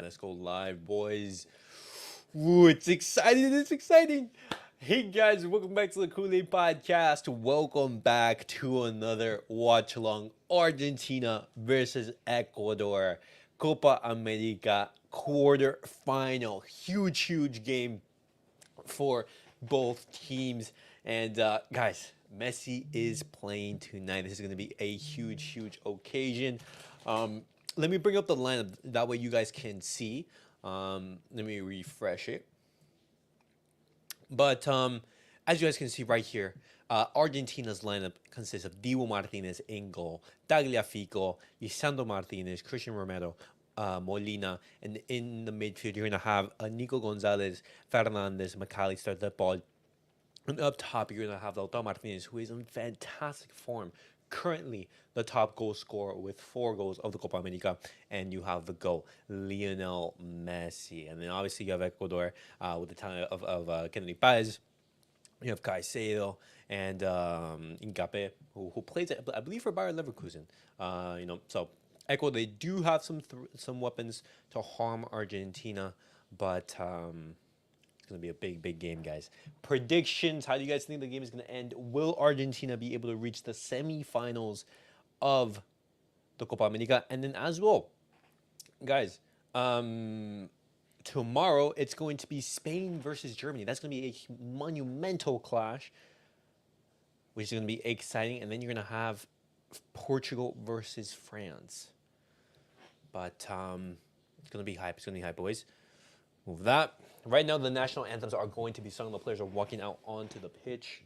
let's go live, boys. Ooh, it's exciting. It's exciting. Hey, guys, welcome back to the CulePodcast. Welcome back to another Watchalong Argentina versus Ecuador. Copa America quarterfinal. Huge game for both teams. And guys, Messi is playing tonight. This is going to be a huge occasion. Let me bring up the lineup. That way you guys can see. Let me refresh it. But as you guys can see right here, Argentina's lineup consists of Dibu Martinez in goal, Tagliafico, Lisandro Martinez, Christian Romero, Molina, and in the midfield you're gonna have Nico Gonzalez, Fernandez, McAllister, the ball. And up top, you're going to have Lautaro Martinez, who is in fantastic form. Currently, the top goal scorer with 4 goals of the Copa America. And you have the GOAT, Lionel Messi. And then obviously you have Ecuador with the talent of Kennedy Paz. You have Caicedo and Incape, who plays, I believe, for Bayer Leverkusen. So Ecuador, they do have some weapons to harm Argentina, but... it's going to be a big game, guys. Predictions. How do you guys think the game is going to end? Will Argentina be able to reach the semifinals of the Copa America? And then as well, guys, tomorrow it's going to be Spain versus Germany. That's going to be a monumental clash, which is going to be exciting. And then you're going to have Portugal versus France. But it's going to be hype. It's going to be hype, boys. Move that. Right now, the national anthems are going to be sung. The players are walking out onto the pitch.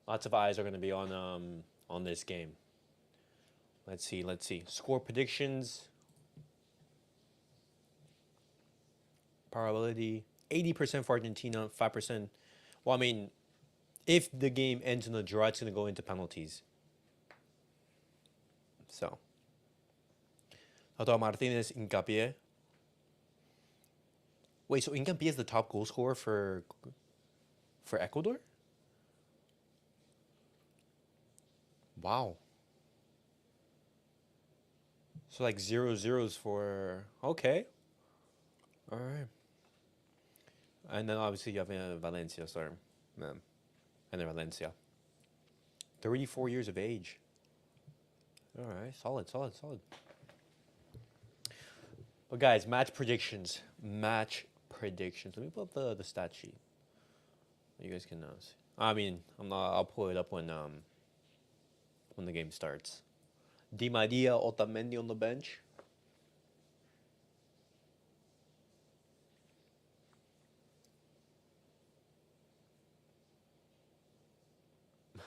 Lots of eyes are going to be on this game. Let's see. Score predictions. Probability 80% for Argentina, 5%. Well, I mean, if the game ends in a draw, it's going to go into penalties. So. Lautaro Martinez, Incapié. Wait, so Incapié is the top goal scorer for Ecuador? Wow. So like 0-0s for... Okay. All right. And then obviously you have Valencia, sorry. And then Valencia. 34 years of age. All right, solid. But guys, match predictions. Let me pull up the stat sheet. You guys can see. I mean, I'll pull it up when the game starts. Di Maria, Otamendi on the bench.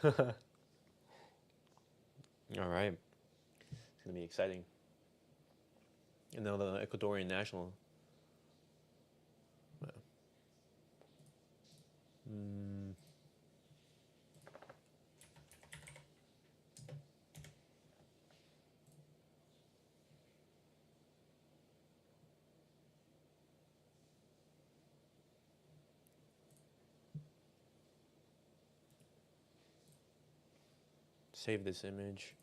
All right. It's gonna be exciting. And now the Ecuadorian national. Save this image.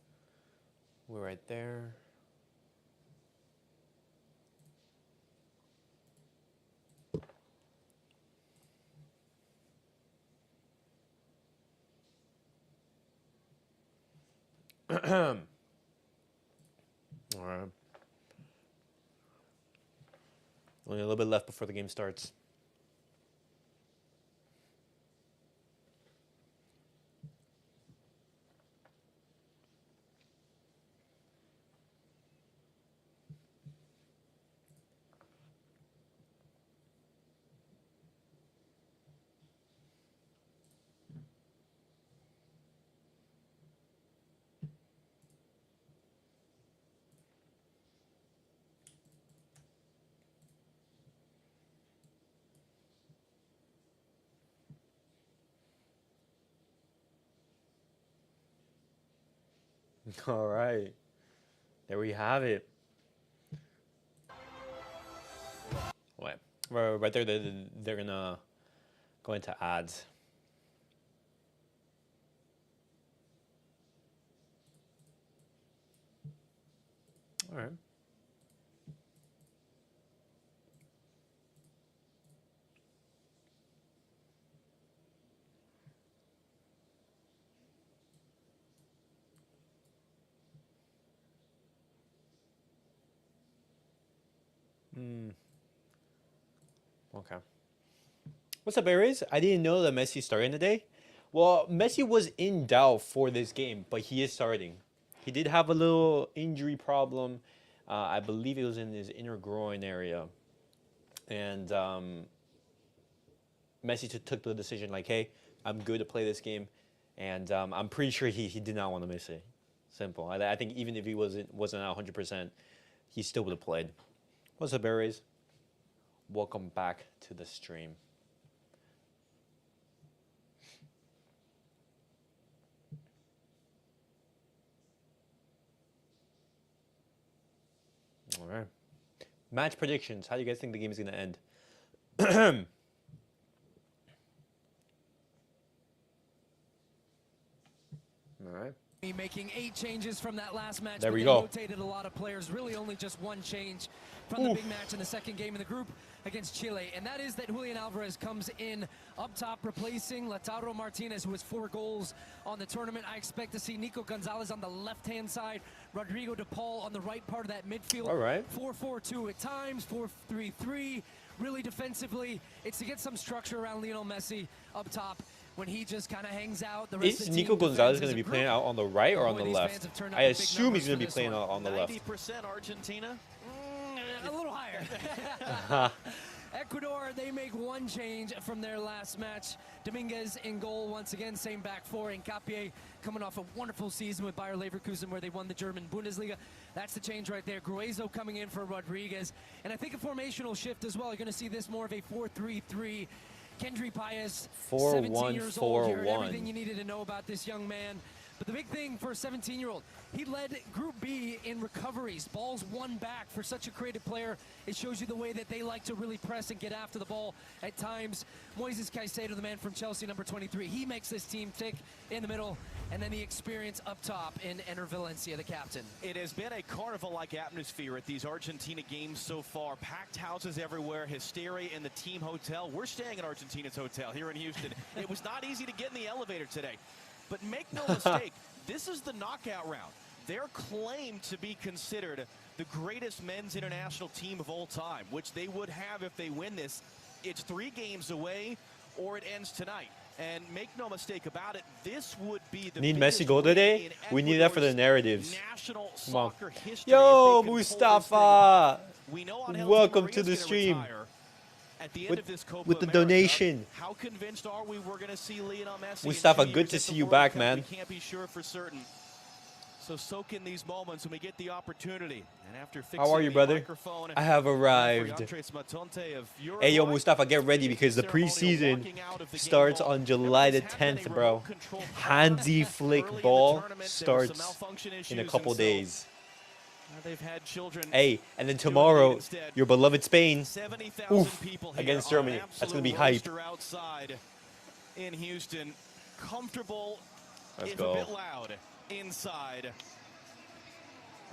We're right there. All right. Only a little bit left before the game starts. All right. There we have it. Wait. Right there, they're gonna go into ads. All right. Okay. What's up, Aries? I didn't know that Messi started today. Well, Messi was in doubt for this game, but he is starting. He did have a little injury problem. I believe it was in his inner groin area. And Messi took the decision like, hey, I'm good to play this game. And I'm pretty sure he did not want to miss it. Simple. I think even if he wasn't at 100%, he still would have played. What's up, Aries? Welcome back to the stream. All right. Match predictions. How do you guys think the game is going to end? All right. Making 8 changes from that last match. There we they go. Rotated a lot of players. Really only just 1 change from the big match in the second game in the group against Chile. And that is that Julian Alvarez comes in up top, replacing Lautaro Martinez, who has 4 goals on the tournament. I expect to see Nico Gonzalez on the left-hand side, Rodrigo De Paul on the right part of that midfield. All right. 4-4-2 at times, 4-3-3. Really defensively, it's to get some structure around Lionel Messi up top. When he just kind of hangs out, the rest Is of the Nico team Gonzalez going to be playing out on the right or on the Boy, these left? fans have turned out I in big assume numbers he's going to for be this playing one. on the left. 90% Argentina. A little higher. Ecuador, they make 1 change from their last match. Dominguez in goal once again, same back 4. Hincapié coming off a wonderful season with Bayer Leverkusen where they won the German Bundesliga. That's the change right there. Gruezo coming in for Rodriguez. And I think a formational shift as well. You're going to see this more of a 4-3-3. Kendry Paez, 17 years old. You heard everything you needed to know about this young man. But the big thing for a 17-year-old, he led Group B in recoveries. Balls won back. For such a creative player, it shows you the way that they like to really press and get after the ball at times. Moises Caicedo, the man from Chelsea, number 23, he makes this team tick in the middle. And then the experience up top in Ener Valencia, the captain. It has been a carnival-like atmosphere at these Argentina games so far. Packed houses everywhere, hysteria in the team hotel. We're staying at Argentina's hotel here in Houston. It was not easy to get in the elevator today. But make no mistake, this is the knockout round. They're claimed to be considered the greatest men's international team of all time, which they would have if they win this. It's 3 games away, or it ends tonight. And make no mistake about it, this would be the Need Messi goal today? We need that for the narratives. National Come on. soccer history. Yo, If they can pull this Mustafa! thing. We know Angel Welcome Di to the Maria's gonna stream. retire at the end of this Copa With the America. donation. How convinced are we we're going to see Lionel Messi? Mustafa, in 2 good years to at see the you World back, Cup? man. We can't be sure for certain. So soak in these moments when we get the opportunity. And after fixing How are you, the brother? microphone, I have arrived. Andres Matonte of Hey, yo, Uruguay, Mustafa, get ready because the ceremonial preseason walking out of the game starts ball. on July the Everyone's had 10th, many bro. remote control Handsy problems flick early in the ball tournament. There were some starts malfunction in a issues, couple and so days. they've had children. Hey, and then doing it tomorrow, instead. your beloved Spain 70,000 oof, people here against on Germany. an That's going to be absolute hype. roaster outside in Houston. Comfortable, Let's if go. a bit loud, inside.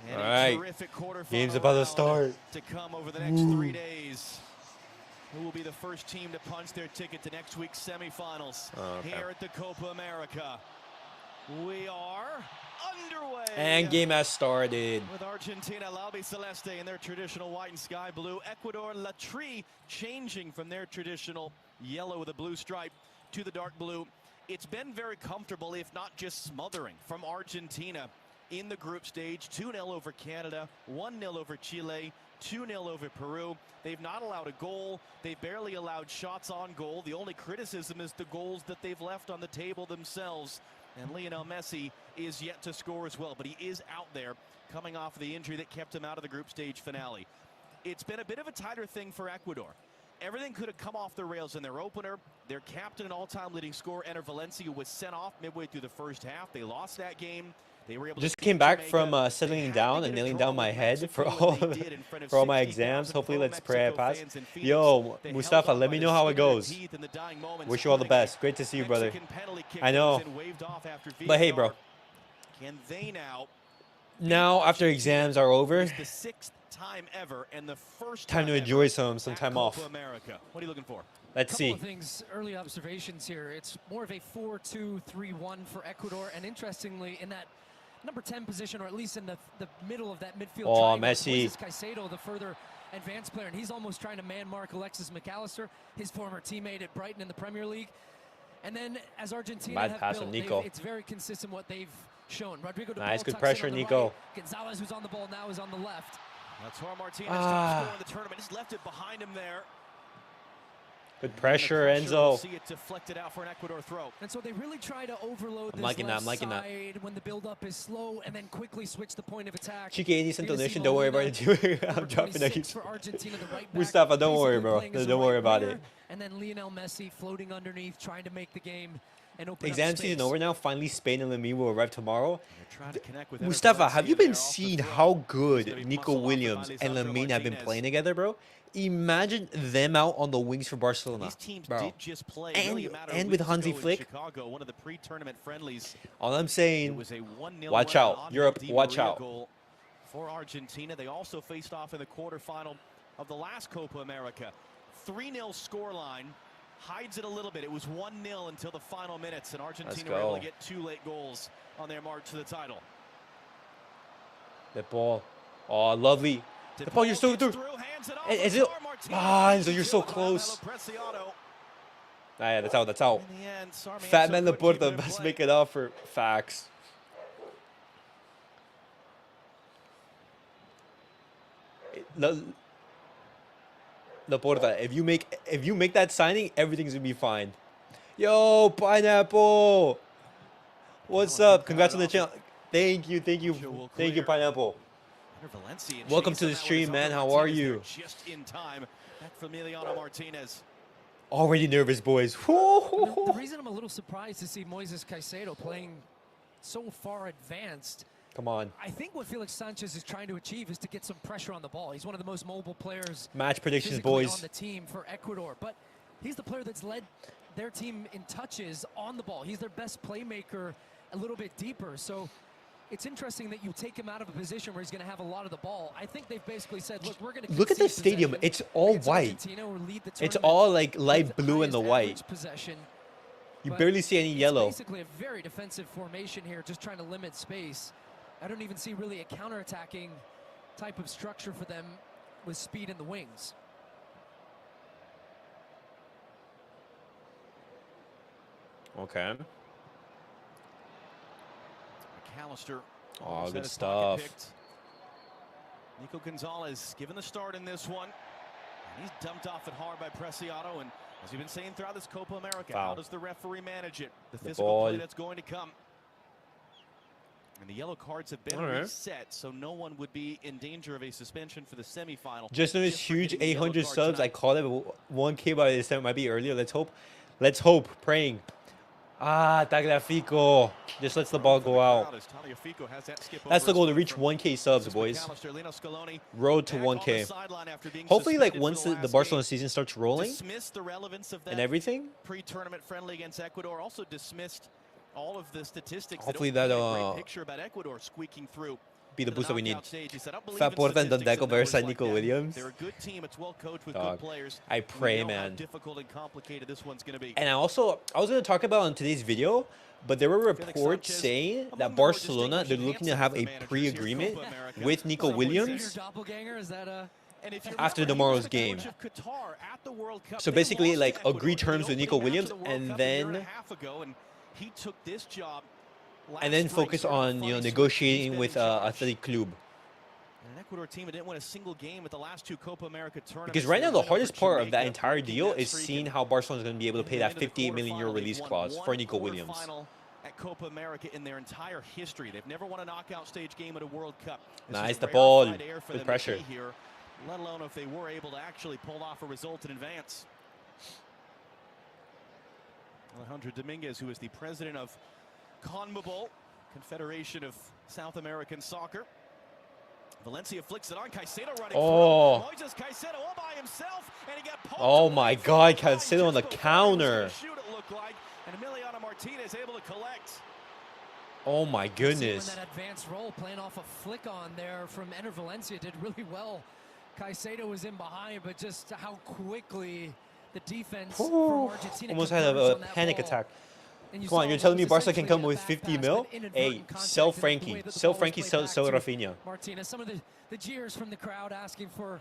And All a right. terrific quarterfinal Game's about to round start. to come over the next 3 days. Who will be the first team to punch their ticket to next week's semifinals here at the Copa America? We are underway. And game has started. With Argentina, L'Albi Celeste in their traditional white and sky blue. Ecuador, La Tri changing from their traditional yellow with a blue stripe to the dark blue. It's been very comfortable, if not just smothering, from Argentina in the group stage. 2-0 over Canada, 1-0 over Chile, 2-0 over Peru. They've not allowed a goal. They've barely allowed shots on goal. The only criticism is the goals that they've left on the table themselves. And Lionel Messi is yet to score as well, but he is out there coming off the injury that kept him out of the group stage finale. It's been a bit of a tighter thing for Ecuador. Everything could have come off the rails in their opener. Their captain and all-time leading scorer, Ener Valencia, was sent off midway through the first half. They lost that game. They were able Just to came back Jamaica. from They settling had down to and get a nailing draw down my with head Mexico, for and they did in front of all my 60,000 exams. Hopefully, let's pray I pro-Mexico pass. fans in Phoenix. Yo, They held Mustafa, on let by me the know how it skin of their goes. teeth in the dying moments. Wish you all the best. Great to see you, brother. Mexican penalty kick I know. goes in, waved off after But hey, bro. VAR. Can they now Now, after exams are over, It's the 6th time ever and the first time to ever enjoy some at time Copa off. America. What are you looking for? Let's Couple see. of things, early observations here. It's more of a 4-2-3-1 for Ecuador, and interestingly, in that number 10 position, or at least in the middle of that midfield Oh, triangle, Messi. Moises Caicedo, the further advanced player, and he's almost trying to man mark Alexis McAllister, his former teammate at Brighton in the Premier League. And then, as Argentina Bad have pass built, from Nico. it's very consistent what they've shown. Rodrigo de Nice, Paul good tucks in pressure, on the Nico. right. Gonzalez, who's on the ball now, is on the left. Lautaro Martinez, top scorer in the tournament, just left it behind him there. Good pressure, We'll Enzo. see it deflected out for an Ecuador throw. And so they really try to overload I'm this liking that, left I'm liking that. side when the build-up is slow, and then quickly switch the point of attack. Chique 80 cent Here to see donation, don't worry about it. Molina, I'm number dropping 26 it. for Argentina, the right back, Mustafa, don't worry, basically bro. playing as a Don't worry right about winger, it. And then Lionel Messi floating underneath, trying to make the game and open Exam up space. season over now. Finally, Spain and Lemmy will arrive tomorrow. They're trying to connect with Mustafa, have you been Valencia seeing there off the how throw. It's good gonna be Nico muscle off Williams by and Lisandro Lamine have been Martinez. playing together, bro? Imagine them out on the wings for Barcelona, These teams bro. did just play And- really a matter of and with weeks Hansi ago in Flick. Chicago, one of the pre-tournament friendlies. All I'm It saying, was a 1-0 watch win, out. an Europe, Angel Di watch Maria out. goal for Argentina. They also faced off in the quarterfinal of the last Copa America. 3-0 scoreline. Hides it a little bit. It was 1-0 until the final minutes, and Argentina were able go. to get 2 late goals on their march to the title. that ball. Oh, lovely. The ball, you're so gets through. hands it off. Is it? Lautaro Martinez Ah, Enzo, beats you're it so with close. Rafael Preciado. Ah, yeah, that's out. That's out. In the end, Sarmiento Fat man couldn't keep it Laporta in must play. make it up for facts. Laporta, if you make that signing, everything's gonna be fine. Yo, Pineapple. What's up? Congrats on the channel. Thank you, thank you, thank you, Pineapple. Valencia Welcome chased to the him out with stream, man. Lisandro How are Martinez you? there just in time. Back from Emiliano Martinez. Already nervous, boys. The reason I'm a little surprised to see Moises Caicedo playing so far advanced, Come on. I think what Felix Sanchez is trying to achieve is to get some pressure on the ball. He's one of the most mobile players Match predictions, physically boys. on the team for Ecuador, but he's the player that's led their team in touches on the ball. He's their best playmaker a little bit deeper. So it's interesting that you take him out of a position where he's going to have a lot of the ball. I think they've basically said, look, we're going to Look at the stadium. It's all white. It's all like light blue and the white. Possession. You But barely see any it's yellow. basically a very defensive formation here, just trying to limit space. I don't even see really a counterattacking type of structure for them with speed in the wings. Okay. McAllister. Oh, almost good had his stuff. pocket picked. Nico Gonzalez given the start in this one. And he's dumped off it hard by Preciado. And as we've been saying throughout this Copa America, how Foul. does the referee manage it? The The physical ball. play that's going to come. And the yellow cards have been All right. reset, so no one would be in danger of a suspension for the semifinal. Just noticed for huge getting the yellow 800 card subs. I tonight. called it 1K by this time. It might be earlier. Let's hope. Let's hope. Praying. Ah, Tagliafico. Just lets the ball go out. That's the goal to reach 1K subs, boys. Road to 1K. Hopefully, like once the Barcelona season starts rolling Dismissed the relevance of and that everything, pre-tournament friendly against Ecuador. Also dismissed all of the statistics. Hopefully that don't that, paint a great picture about Ecuador squeaking through. be the to boost that we need. knockout stage. He said, "I don't believe Fat in Porta and statistics Dondeco and numbers versus like Nico that. Williams. They're a good team. It's well coached with Dog. good players. I pray, we know how man. difficult and complicated this one's going to be." And I was going to talk about on today's video, but there were reports Sanchez, saying among that the more Barcelona, they're distinguished looking to and have a handsome managers pre-agreement here in Copa America. with Nico Someone Williams. says- Your doppelganger, is that a... And if you After remember, he tomorrow's was the game. coach of Qatar at the World Cup. So They basically, lost like, to Ecuador agree in the terms with Nico opening match Williams, of the World and Cup a year and a then- half ago, and he took this job And then last spring. focus Sort of a on, funny you know, switch. He's negotiating been with in charge. Athletic Club. An Ecuador team that didn't win a single game at the last 2 Copa America tournaments. Because right now, the They went over hardest part of that Jamaica, entire breaking deal that is streak, seeing and how Barcelona is going to be able to pay that into the 58 million euro quarterfinal. They've release won clause for one Nico Williams. quarterfinal at Copa America in their entire history. They've never won a knockout stage game at a World Cup. This Nice, is the ball. rarefied air for Good them to pressure. be here, let alone if they were able to actually pull off a result in advance. Alejandro Dominguez, who is the president of CONMEBOL, Confederation of South American Soccer. Valencia flicks it on. Caicedo running Oh. through. Moises Caicedo all by himself, and he got poked Oh away my from God, the line Caicedo on just the before he was counter. gonna shoot, it looked like, and Emiliano Martinez able to collect. Oh my See when goodness. that advanced roll playing off a flick on there from Enter Valencia did really well. Caicedo was in behind, but just how quickly the defense from Ooh, Argentina almost had converged a on that panic ball. attack. And you Come on, saw you're what telling me was Barca can essentially come a with back 50 pass, mil? but inadvertent Hey, contact sell and the way Frankie. that the Sell ball was Frankie, played sell back to Rafinha. Martinez. Some of the jeers from the crowd asking for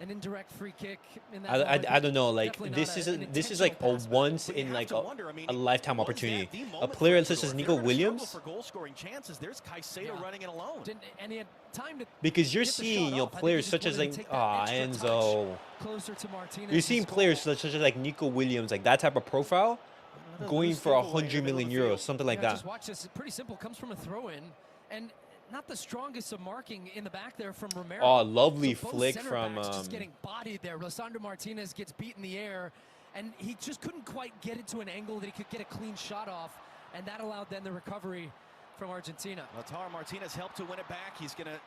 an indirect free kick in that moment. I don't know. Like Definitely this not is an this is like a intentional pass, but once But you in have like to wonder, I mean, a lifetime was that opportunity. the A moment player for such as Ecuador? If Nico they're gonna struggle Williams, for goal-scoring chances, there's Caicedo Yeah. running it alone. And he had time to because you're get the seeing shot off. I think he players just such as wanted like to take that extra touch Enzo. closer to Martinez's You're seeing players goal. such as like Nico Williams, like that type of profile, Another going loose for giveaway in the 100 middle million of the euros, field. something like Yeah, that. just watch this. Pretty simple. Comes from a throw-in, and not the strongest of marking in the back there from Romero. Oh, lovely So both flick center from. backs just getting bodied there. Lisandro Martinez gets beat in the air, and he just couldn't quite get it to an angle that he could get a clean shot off, and that allowed then the recovery from Argentina. Lautaro Martinez helped to win it back. He's going to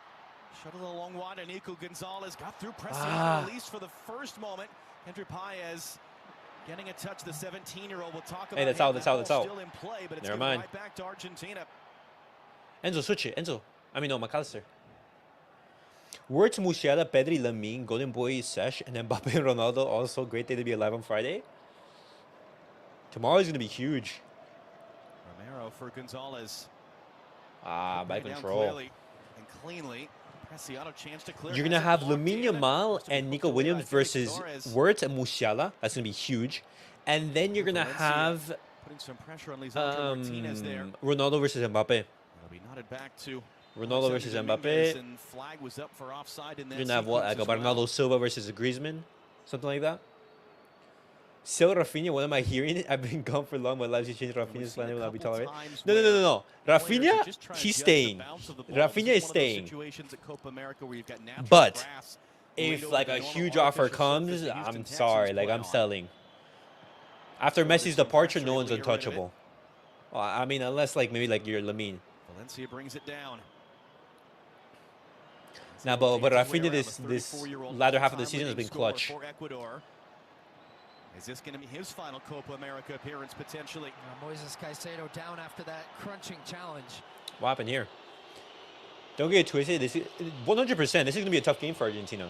shuttle it along wide. And Nico Gonzalez got through pressing at least for the first moment. Henry Paez getting a touch. The 17-year-old. We'll talk about. Hey, that's out. That's out. That's out. Still in play, but it's Never going mind. right back to Argentina. Enzo, switch it. Enzo. I mean, no, McAllister. Words Musiala, Pedri, Lamine, Golden Boy, Sesh, and Mbappe and Ronaldo. Also, great day to be alive on Friday. Tomorrow is going to be huge. Romero for Gonzalez. By Bring it down control. clearly and cleanly. Preciado chance to clear. You're going to have Lamine Yamal and Nico Williams versus Words and Musiala. That's going to be huge. And then you're going to have putting some pressure on Lisandro Martinez there. Ronaldo versus Mbappe. It'll be nodded back to Ronaldo versus Mbappe. And flag was up for offside in that You're going to have what? Like a Bernardo Silva versus a Griezmann? Something like that? Sell Rafinha, what am I hearing? I've been gone for long. My life has changed. Rafinha's planning will not be tolerated. No. Rafinha, he's staying. Rafinha is staying. But if like a huge offer comes, I'm sorry. Like I'm selling. After Messi's departure, no one's untouchable. Well, I mean, unless like maybe like you're Lamine. Valencia brings it down. Now, but Rafinha this latter half of the season has been clutch. Is this going to be his final Copa America appearance potentially? Moises Caicedo down after that crunching challenge. What happened here? Don't get it twisted. This is 100%. This is going to be a tough game for Argentina.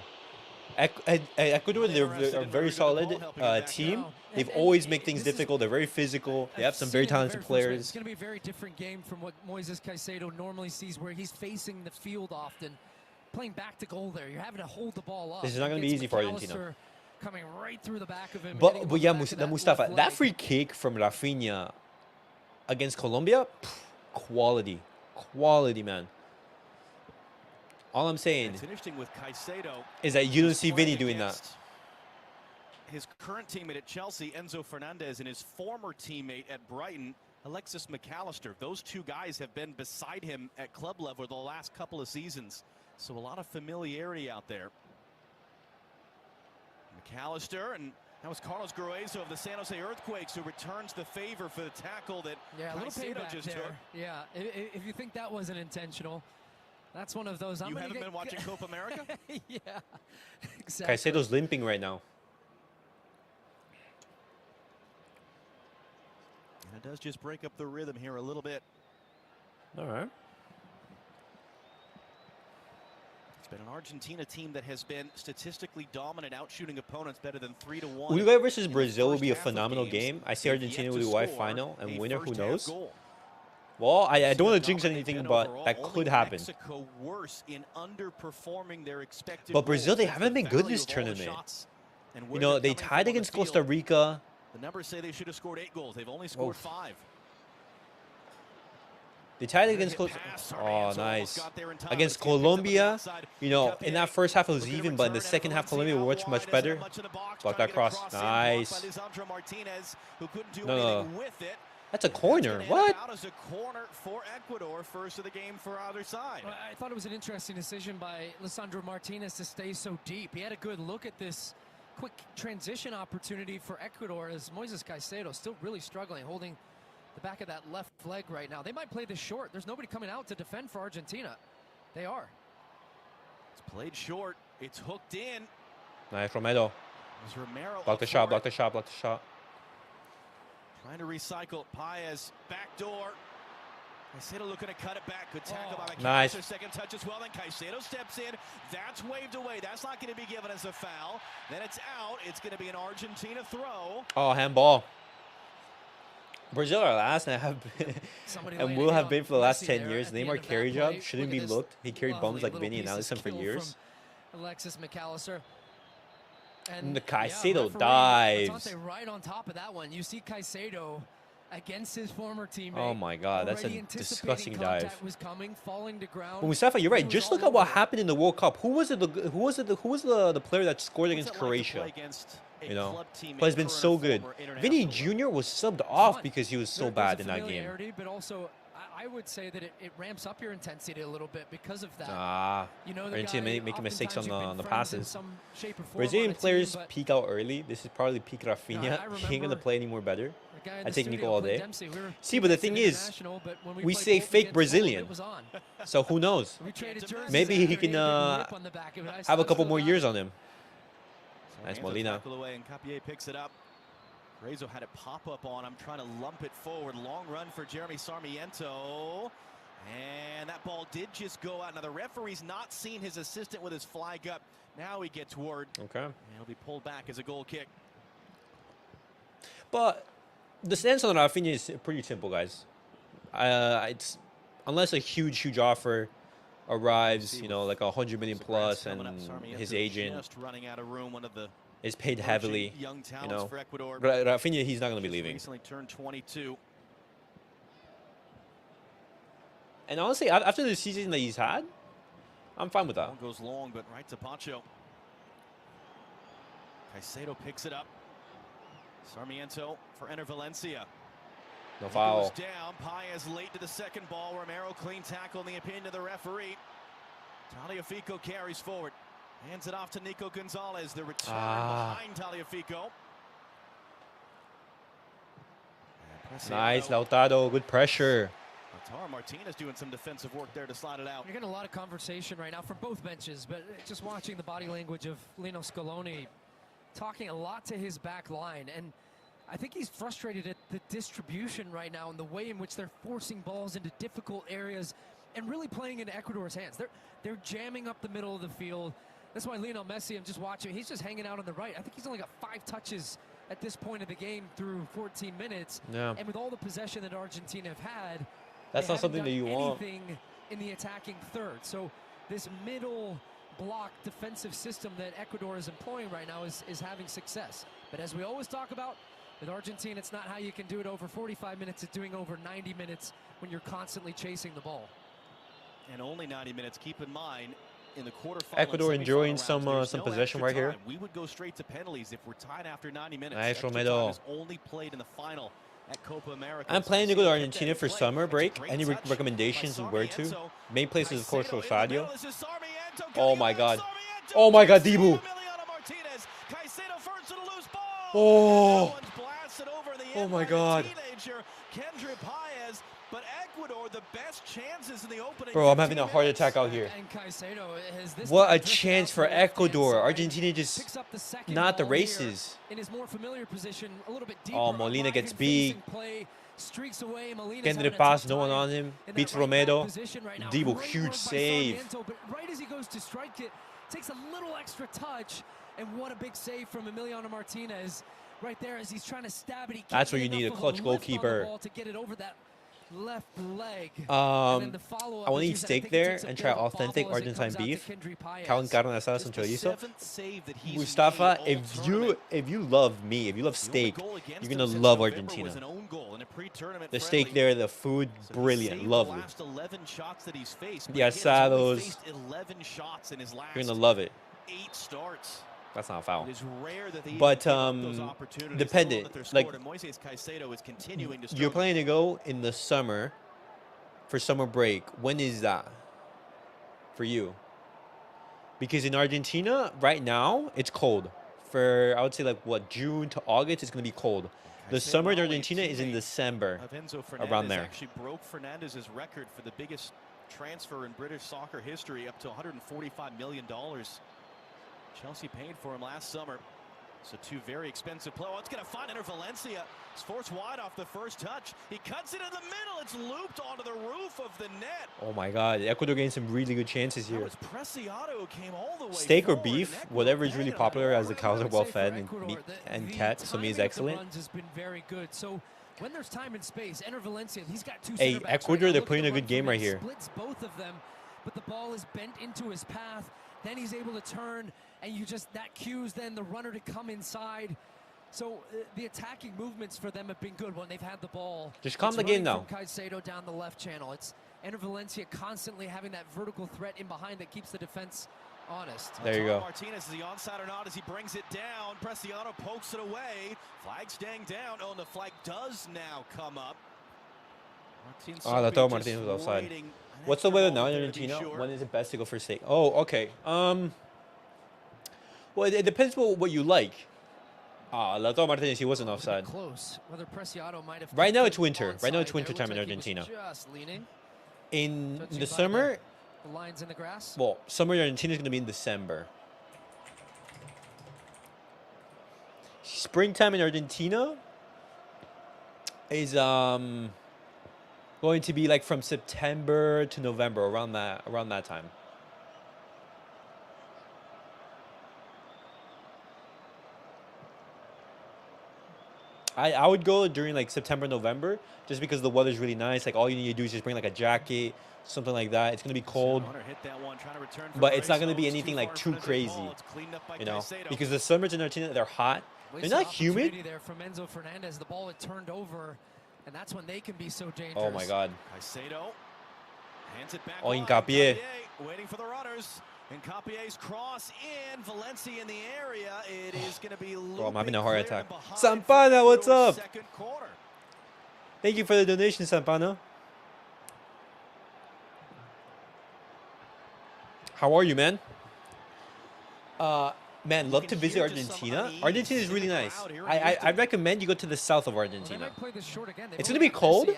Ecuador, they're a very solid team. They've always made things difficult. They're very physical. They have some very talented players. It's going to be a very different game from what Moises Caicedo normally sees, where he's facing the field often, playing back to goal there. You're having to hold the ball up. This is not going to be easy for Argentina. Coming right through the back of him. But yeah, Mustafa, that free kick from Rafinha against Colombia, quality, man. All I'm saying it's interesting with Caicedo is that you don't see Vinny doing that. His current teammate at Chelsea, Enzo Fernandez, and his former teammate at Brighton, Alexis McAllister. Those two guys have been beside him at club level the last couple of seasons. So a lot of familiarity out there. McAllister, and that was Carlos Gruezo of the San Jose Earthquakes who returns the favor for the tackle that Caicedo just took. Yeah, if you think that wasn't intentional, that's one of those. You haven't been watching Copa America? Yeah, exactly. Caicedo's limping right now. And it does just break up the rhythm here a little bit. All right. It's been an Argentina team that has been statistically dominant, outshooting opponents better than 3-1. Uruguay versus Brazil will be a phenomenal game. I see Argentina will do Uruguay final and winner. Who knows? Well, I don't want to jinx anything, but that could happen. But Brazil, they haven't been good this tournament. You know, they tied against Costa Rica. The numbers say they should have scored 8 goals. They've only scored 5. They tied against nice. Against Colombia, you know, in that first half it was even, but in the second half Colombia were much better. Block that cross. Nice. No. That's a corner. What? As a corner for Ecuador, first of the game for either side. Well, I thought it was an interesting decision by Lisandro Martinez to stay so deep. He had a good look at this quick transition opportunity for Ecuador as Moises Caicedo still really struggling, holding the back of that left leg right now. They might play this short. There's nobody coming out to defend for Argentina. They are. It's played short. It's hooked in. Nice, Romero. Block the shot, block the shot, block the shot. Trying to recycle. Paez, back door. Caicedo looking to cut it back. Good tackle by McAllister. Nice. Second touch as well. Then Caicedo steps in. That's waved away. That's not going to be given as a foul. Then it's out. It's going to be an Argentina throw. Oh, handball. Brazil are last and have been, and will have been for the last 10 years. Neymar carry job shouldn't be looked. He carried bums like Vinny and Alisson for years. Alexis McAllister. And the Caicedo dives. Right on top of that one. You see Caicedo against his former teammate. Oh my God, that's a disgusting dive. Was coming, falling to ground. But Mustafa, you're right. Just look at what happened in the World Cup. Who was the player that scored against Croatia? You know, but has been so good. Vinny Jr. was subbed off because he was so bad in that game. But also, I would say that it ramps up your intensity a little bit because of that. You know, Argentina making mistakes on the passes. Brazilian players peak out early. This is probably peak Rafinha. He ain't gonna play anymore better. I take Nico all day. See, but the thing is, we say fake Brazilian. So who knows? Maybe he can have a couple more years on him. Nice Molina. Away and Capier picks it up. Rezo had it pop up on him, trying to lump it forward. Long run for Jeremy Sarmiento. And that ball did just go out. Now the referee's not seen his assistant with his flag up. Now he gets word. Okay. And he'll be pulled back as a goal kick. But the stance on Rafinha is pretty simple, guys. It's unless a huge offer arrives, you know, like 100 million plus, and his agent is paid heavily. You know, Rafinha, he's not going to be leaving. Recently turned 22. And honestly, after the season that he's had, I'm fine with that. Ball goes long, but right to Pacho. Caicedo picks it up. Sarmiento for Enter Valencia. No foul. Goes down. Paez late to the second ball. Romero clean tackle in the opinion of the referee. Tagliafico carries forward. Hands it off to Nico Gonzalez. The return behind Tagliafico. Nice, Lautaro. Good pressure. Lautaro Martinez doing some defensive work there to slide it out. You're getting a lot of conversation right now from both benches, but just watching the body language of Lino Scaloni, talking a lot to his back line, and I think he's frustrated at the distribution right now and the way in which they're forcing balls into difficult areas and really playing into Ecuador's hands. They're jamming up the middle of the field. That's why Lionel Messi, I'm just watching, he's just hanging out on the right. I think he's only got 5 touches at this point of the game through 14 minutes. Yeah. And with all the possession that Argentina have had, that's not something that you want. Anything in the attacking third. So this middle block defensive system that Ecuador is employing right now is having success. But as we always talk about, with Argentina, it's not how you can do it over 45 minutes. It's doing over 90 minutes when you're constantly chasing the ball. And only 90 minutes. Keep in mind, in the quarterfinal, Ecuador enjoying some possession right here. We would go straight to penalties if we're tied after 90 minutes. Nice, extra Romero. time is only played in the final at Copa America. I'm planning to go to Argentina for summer break. Any recommendations on where to? Main places, of course, Rosario. Oh my God. Oh my God, Dibu. Oh. Oh my God. But Ecuador, the best chances in the opening. Bro, I'm having a heart attack out here. What a chance for Ecuador. Argentina just not the races. In his more familiar position, a little bit deeper. Oh, Molina gets beat. Streaks away. Getting the pass, no one on him. Beats Romero. Dibu, huge save. But right as he goes to strike it, takes a little extra touch. And what a big save from Emiliano Martinez right there as he's trying to stab it. That's where you need a clutch goalkeeper. To get it over that left leg. I want to eat steak there and try authentic Argentine beef. Carne asada sin chorizo. Mustafa, if you love me, if you love steak, you're gonna love Argentina. The steak there, the food, brilliant, lovely. The asados, you're gonna love it. 8 starts. That's not a foul. It is rare that but dependent, like you're planning to go in the summer for summer break. When is that for you? Because in Argentina right now it's cold. For I would say like what, June to August it's gonna be cold. The summer in Argentina is in December, around there. Actually broke Fernandez's record for the biggest transfer in British soccer history, up to $145 million. Chelsea paid for him last summer. So two very expensive play. Oh, it's going to find Enter Valencia. It's forced wide off the first touch. He cuts it in the middle. It's looped onto the roof of the net. Oh my God, Ecuador getting some really good chances That here. was Preciado who came all the way Steak or forward, beef, and Ecuador whatever is really banging on popular it. as the cows are well Say for fed Ecuador, and the kept, so meat is timing of the excellent. runs has been very good. So when there's time and space, Enter Valencia, he's got two Hey, center backs Ecuador, right now. they're Look at putting the a good run game from right him. here. Splits both of them, but the ball is bent into his path. Then he's able to turn, and that cues then the runner to come inside. So the attacking movements for them have been good when they've had the ball. Just calm It's the game running now. from Caicedo down the left channel. It's Enter Valencia constantly having that vertical threat in behind that keeps the defense honest. There you go. Martinez, is he onside or not as he brings it down? Preciado pokes it away. Flag staying down. Oh, and the flag does now come up. I thought Martinez was offside. What's the weather now in Argentina? When is it best to go for steak? Oh, okay. Well, it depends what you like. Lautaro Martinez, he wasn't offside. Close. Whether Preciado might have Right now kept it's it winter. Right now onside it's winter there. time in Looks like he was Argentina. just leaning. In Judging the by summer, the lines in the grass. well, summer in Argentina is going to be in December. Springtime in Argentina is going to be like from September to November, around that time. I would go during like September, November, just because the weather's really nice. Like all you need to do is just bring like a jacket, something like that. It's gonna be cold, but it's not gonna be anything like too crazy, you know. Because the summers in Argentina, they're hot. They're not humid. There from Enzo Fernandez, the ball had turned over, and that's when they can be so dangerous. Oh my God. Caicedo hands it back. Oh, Hincapié. Waiting for the runners. Hincapie's cross in. Valencia in the area. It is going to be Bro, I'm having a heart attack. behind Sampana, what's up? second quarter. Thank you for the donation, Sampana. How are you, man? Man, love to visit Argentina. Argentina is really nice. I recommend you go to the south of Argentina. It's gonna be cold,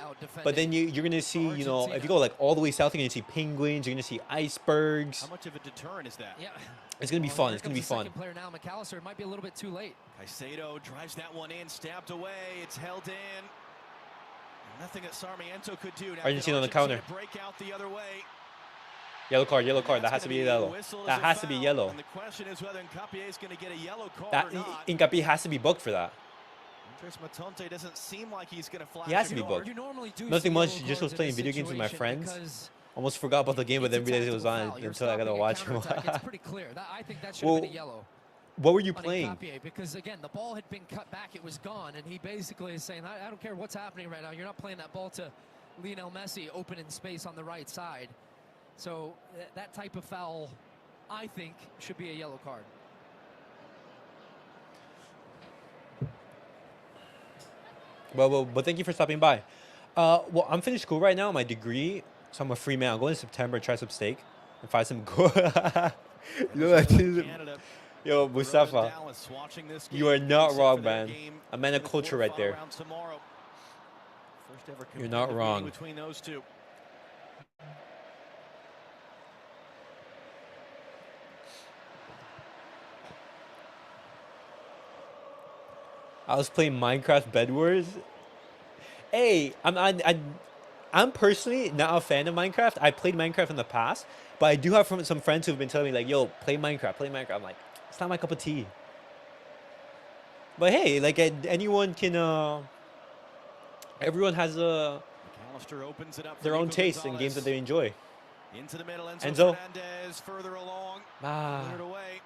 but then you're gonna see, you know, if you go like all the way south, you're gonna see penguins. You're gonna see icebergs. How much of a deterrent is that? Yeah. It's gonna be fun. It's gonna be fun. Player now, McAllister. It might be a little bit too late. Caicedo drives that one in, stabbed away. It's held in. Nothing that Sarmiento could do. Now Argentina on the counter. Break out the other way. Yellow card, yellow card. That has to be yellow. That has to be yellow. And the question is whether Hincapié is going to get a yellow card That or not. Hincapié has to be booked for that. Andres Matonte doesn't seem like he's going to flash. He has to be a booked. card. Nothing much. Just was playing video games with my friends. Almost forgot about the game, but then realized it was on until I got to watch it. It's pretty clear. I think that should have been a yellow. What were you playing? Because again, the ball had been cut back. It was gone, and he basically is saying, "I don't care what's happening right now. You're not playing that ball to Lionel Messi open in space on the right side." So that type of foul, I think, should be a yellow card. Well, but thank you for stopping by. Well, I'm finished school right now, my degree, so I'm a free man. I'll go in September, try some steak, and find some gold. You know that? Yo, Mustafa, you are not wrong, man. A man of culture right there. You're not wrong. Between those two. I was playing Minecraft Bed Wars. Hey, I'm personally not a fan of Minecraft. I played Minecraft in the past, but I do have some friends who've been telling me like, "Yo, play Minecraft, play Minecraft." I'm like, it's not my cup of tea. But hey, like anyone can. Everyone has their own taste in games that they enjoy. Into the middle, Enzo. Fernandez further along. Cleared away.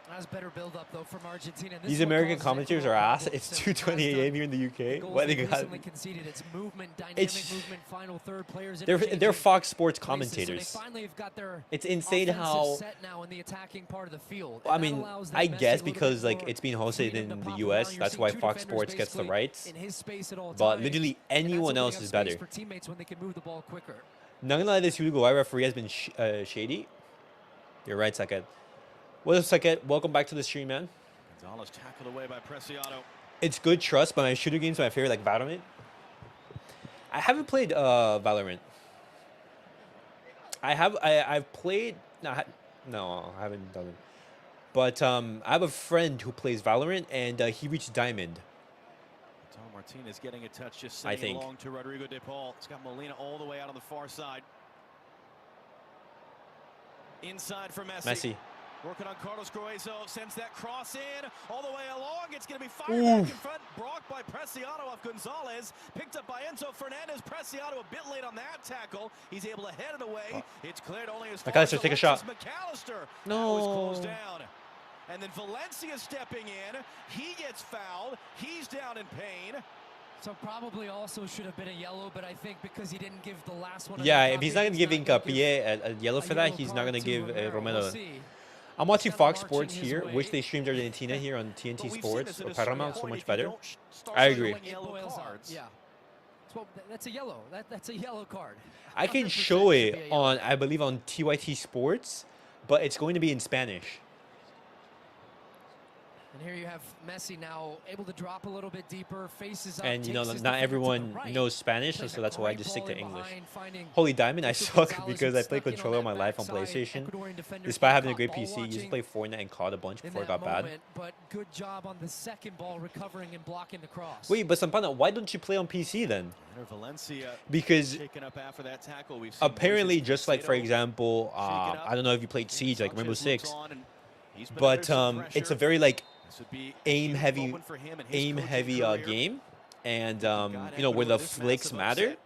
That's better build-up though from Argentina. These American commentators are ass. It's 2:20 a.m. here in the UK. What they got? Conceded. It's movement, dynamic movement, final third players. They're Fox Sports commentators. So they finally have got their it's insane how. Set now in the attacking part of the field. I mean, I guess because like it's being hosted in the U.S., that's why Fox Sports gets the rights. But literally anyone else is better. Not gonna lie, this Uruguay referee has been shady. You're right, Second. What's up, Second? Welcome back to the stream, man. Gonzalez tackled away by Preciado. It's good trust, but my shooter games are my favorite, like Valorant. I haven't played Valorant. I've played no, I haven't done it. But I have a friend who plays Valorant, and he reached Diamond. Tom Martinez getting a touch, just I sending it think. along to Rodrigo De Paul. It's got Molina all the way out on the far side. Inside for Messi. Messi. Working on Carlos Gruezo, sends that cross in, all the way along. It's going to be fired Ooh. back in front, blocked by Preciado off Gonzalez, picked up by Enzo Fernandez. Preciado a bit late on that tackle. He's able to head it away. It's cleared only as far as McAllister, take a shot. McAllister. No. That was closed down. And then Valencia stepping in. He gets fouled. He's down in pain. So probably also should have been a yellow, but I think because he didn't give the last one. Yeah, if he's not giving Hincapié a yellow for that, he's not going to give Romero. We'll see. I'm watching Kinda Fox marching Sports his here. way. Wish they streamed Argentina here on TNT But we've seen Sports this or at a certain Paramount so point, much if you better. don't start I agree. showing yellow It boils up, cards. yeah. That's a yellow. That's a yellow card. I can 100% show should be a it yellow. on, I believe, on TYT Sports, but it's going to be in Spanish. And here you have Messi now able to drop a little bit deeper, faces up. And, you know, takes his not defender to the everyone right. knows Spanish, Plays so a that's why I great just stick ball to in English. behind, finding Holy Diamond, I Victor suck Gonzalez, because who I play stuck in on controller on that my life on backside. PlayStation. Ecuadorian defender Despite having a caught great ball PC, used to watching play Fortnite and COD a bunch in before it that got bad. moment, but good job on the second ball recovering and blocking the cross. Wait, but Sampana, why don't you play on PC then? Valencia Because shaken up after that tackle. We've seen apparently, Moises just like, for Caicedo example, shake it up. I don't know if you played Siege, like Rainbow Sanchez looks Six, on and he's been but under some it's a pressure. very, like, This would be a huge aim-heavy moment for him and his coaching career. game, and Got you know, where the Ecuador this flicks massive matter. upset.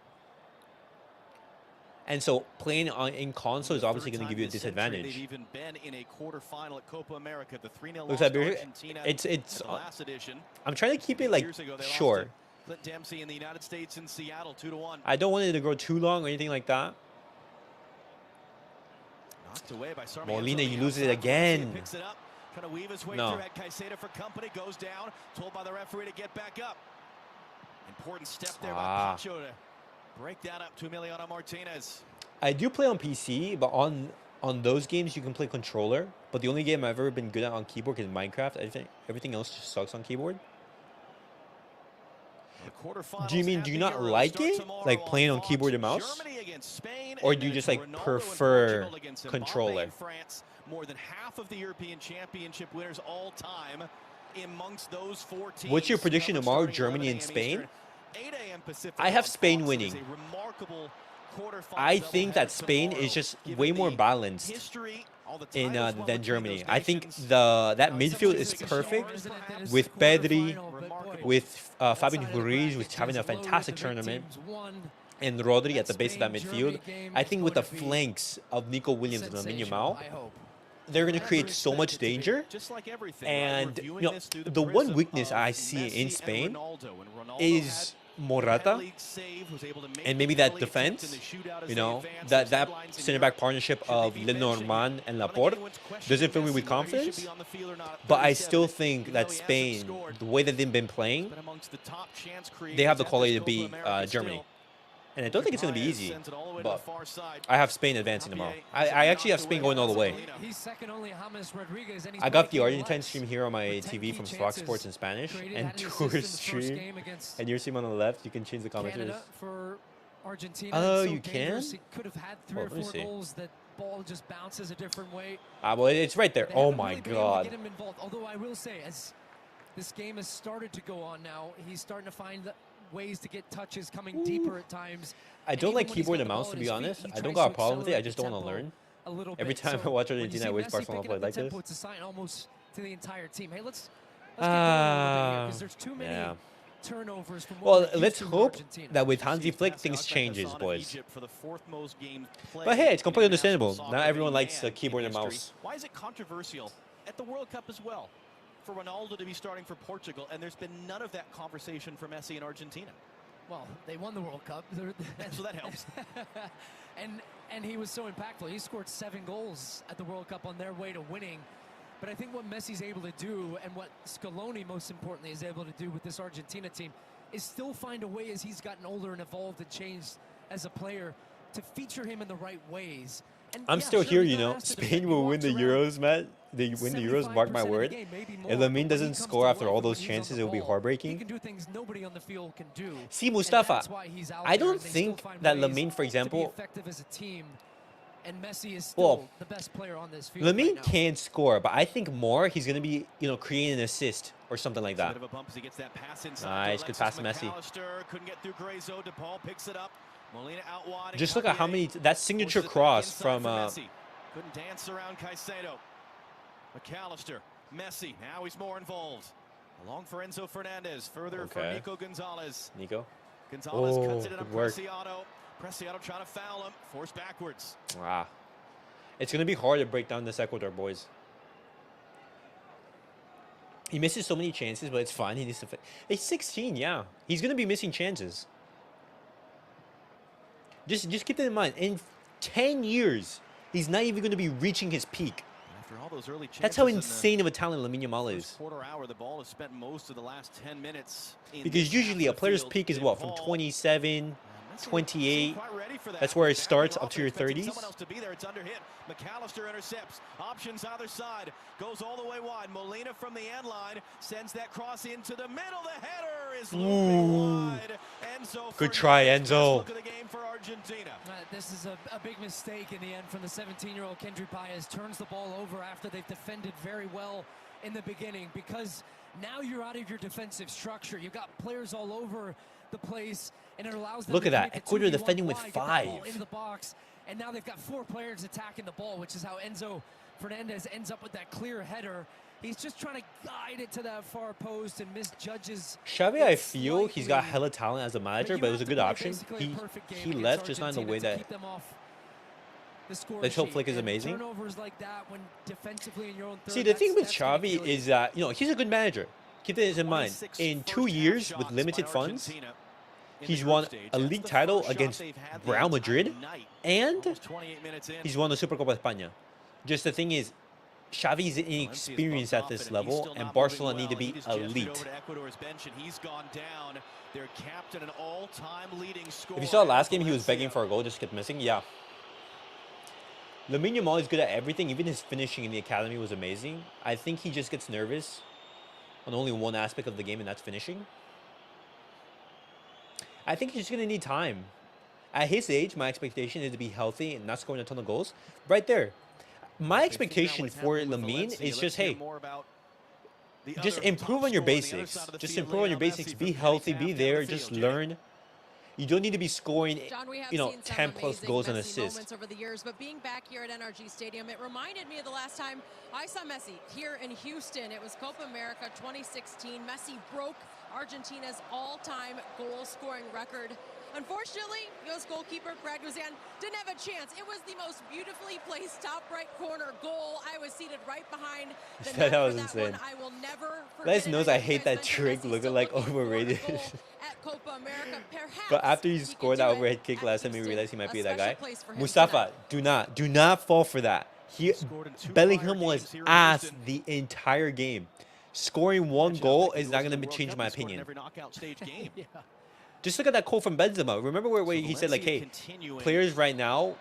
And so playing in console is The obviously third going to time give you a this century They've disadvantage. even been in a quarterfinal at Copa America. The 3-0 Looks loss like to very- Argentina it's at the last edition. I'm trying to keep it like Years ago, they lost short. to Clint Dempsey in the United States in Seattle, 2-1. I don't want it to go too long or anything like that. Knocked away by Sarmiento. Molina, you The lose it outside. Valencia again. Picks it up, trying to weave his way No. through. Had Caicedo for company, goes down, told by the referee to get back up. Important step there by Pacho to break that up to Emiliano Martinez. I do play on PC, but on those games you can play controller. But the only game I've ever been good at on keyboard is Minecraft. I think everything else just sucks on keyboard. The quarterfinals Do you mean at do you the not Euros like start it? tomorrow Like playing on Fox. keyboard and mouse? Germany against Spain, Or and do you then just it's like Ronaldo and prefer Portugal against Mbappe controller? and France, more than half of the European Championship winners all time amongst those four teams. What's your prediction Coverage tomorrow, starting Germany 11 and a.m. Spain? Eastern, 8 a.m. Pacific I have on Spain Fox. It is winning. a remarkable quarterfinal I think that doubleheader Spain tomorrow, is just given way more the balanced history, all the in titles won than between Germany. those I think nations. that Now, midfield some is teams perfect showers, perhaps. with Pedri, Remarkable. with Fabian Ruiz, which is having a fantastic tournament, and Rodri at the base of that midfield. I think with the flanks of Nico Williams and Lamine Yamal, they're going to create so much danger. Just like everything, And right? We're you viewing know, this through the one prism weakness of I see Messi in and Spain Ronaldo. And Ronaldo is had Morata that league save, was able to make and the maybe that penalty attempt in defense. the shootout as You they know, advance. that Those headlines in center back Europe. partnership Should they of be benching Lenormand and him? Laporte Anyone's questioning doesn't fill me Messi, with whether he should confidence. be on the field or not at But I 37, still think even that though he hasn't Spain, scored. the way that they've been playing, Been amongst the top chance they have the creators at quality this to beat Copa America Germany. still. And I don't think it's going to be Paez easy. sends it all the way to the But far side. I have Spain advancing tomorrow. I actually have Spain going all the way. He's second only to James Rodriguez, and he's I got the breaking Argentine lights. stream here on my With 10 TV key from Fox chances Sports in Spanish created, and had an assist tour in the first stream. game against And your stream on the left, you can change the commentaries. Canada for Argentina. Oh, It's so you can? dangerous. He could have had three Well, or let me four see. goals. That ball just bounces a different way. Well, it's right there. They Oh haven't my really been able to God. get him involved. Although I will say, as this game has started to go on now, he's starting to find ways to get touches coming deeper at times. I And don't even like when he's keyboard got and the mouse, ball to at be his feet, honest. he I don't tries got a to problem with it. I accelerate just the don't want to tempo learn. a little Every bit. time So I watch when you Argentina, see I wish Messi Barcelona picking up played like the tempo, this. it's a sign almost to the entire team. Hey, let's get going a little bit here because there's too many Yeah. turnovers from what Well, we're used let's to with hope Argentina. that with GC Hansi is Flick, passing things Hassan changes, Hassan of boys. Egypt for the fourth most games played But hey, it's in completely international understandable. soccer Not of everyone any likes man the keyboard in and history. mouse. Why is it controversial at the World Cup as well for Ronaldo to be starting for Portugal, and there's been none of that conversation for Messi in Argentina? Well, they won the World Cup. So that helps. and he was so impactful. He scored 7 goals at the World Cup on their way to winning. But I think what Messi's able to do, and what Scaloni most importantly is able to do with this Argentina team, is still find a way as he's gotten older and evolved and changed as a player to feature him in the right ways. And I'm yeah, still sure, here, he's you not know. asked to defend. Spain He will win walks the around Euros, Matt. They win the Euros, mark my 75% of the word. game, maybe more, If but Lamine when he doesn't comes to score after life all and when those he's on chances, the it will be ball, heartbreaking. He can do things nobody on the field can do. See, And Mustafa, that's why he's out I there, don't and they still think find that ways Lamine, for to be example, effective as a team. And Messi is still Well, the best player on this field Lamine right now. can score, but I think more he's going to be, creating an assist or something like It's a that. bit of a bump as he gets that pass inside. Nice, good pass to Messi. McAllister couldn't get through Grayzo. DePaul picks it up. Molina out wide. Just look at how many, that signature Forces it back cross inside from, for Messi. Couldn't dance around Caicedo. McAllister, Messi, now he's more involved. Along for Enzo Fernandez, further for Okay. Nico Gonzalez. Nico. Gonzalez cuts it in on good work. Preciado. Preciado trying to foul him, forced backwards. Ah. It's going to be hard to break down this Ecuador, boys. He misses so many chances, but it's fine. He needs to. He's 16, yeah. He's going to be missing chances. Just keep that in mind. In 10 years, he's not even going to be reaching his peak. After all those early chances, That's how insane of a talent Lamine Yamal is. Quarter hour, the ball has spent most of the last 10 minutes. Because usually a player's peak is what, from 27, 28. That's where it starts up to your 30s. Someone else to be there. It's under hit. McAllister intercepts. Options either side. Goes all the way wide. Molina from the end line sends that cross into the middle. The header is looping wide. Enzo Good try, Fernandez. Enzo. Look at the game for Argentina. This is a big mistake in the end from the 17-year-old Kendry Paez. Turns the ball over after they've defended very well in the beginning, because now you're out of your defensive structure. You've got players all over the place, and it allows them Look to at that. create a Ecuador 2v1 defending with wide, get that ball 5. into the box, and now they've got 4 players attacking the ball, which is how Enzo Fernandez ends up with that clear header. He's just trying to guide it to that far post and misjudges. Xavi, I feel he's got hella talent as a manager, but it was a good option. He left just not in the way that. Let's hope Flick is amazing. Like that when defensively in your own third, See, the thing with Xavi is that, he's a good manager. Keep this in mind. In 2 years with limited funds, he's won a league title against Real Madrid, and he's won the Supercopa España. Just the thing is, Xavi's inexperienced at this level, and Barcelona need to be elite. If you saw last game, he was begging for a goal, just kept missing. Yeah. Lamine Yamal is good at everything. Even his finishing in the academy was amazing. I think he just gets nervous on only one aspect of the game, and that's finishing. I think he's just going to need time. At his age, my expectation is to be healthy and not scoring a ton of goals. Right there. My expectation for Lamine is just, hey, just improve on your basics. Just improve on your basics. Be healthy. Be there. Just learn. You don't need to be scoring, 10-plus goals and assists. Over the years, but being back here at NRG Stadium, it reminded me of the last time I saw Messi here in Houston. It was Copa America 2016. Messi broke Argentina's all-time goal-scoring record. Unfortunately, U.S. goalkeeper Brad Guzan didn't have a chance. It was the most beautifully placed top right corner goal. I was seated right behind the net That was for insane. One. I will never Les forget knows it. I hate that trick looking like overrated. But after he scored that overhead kick last time, he realized he might be that guy. Mustafa, do not fall for that. Bellingham was ass the entire game. Scoring one goal is not going to change my opinion. Yeah. Just look at that quote from Benzema. Remember where he said, like, hey, players right now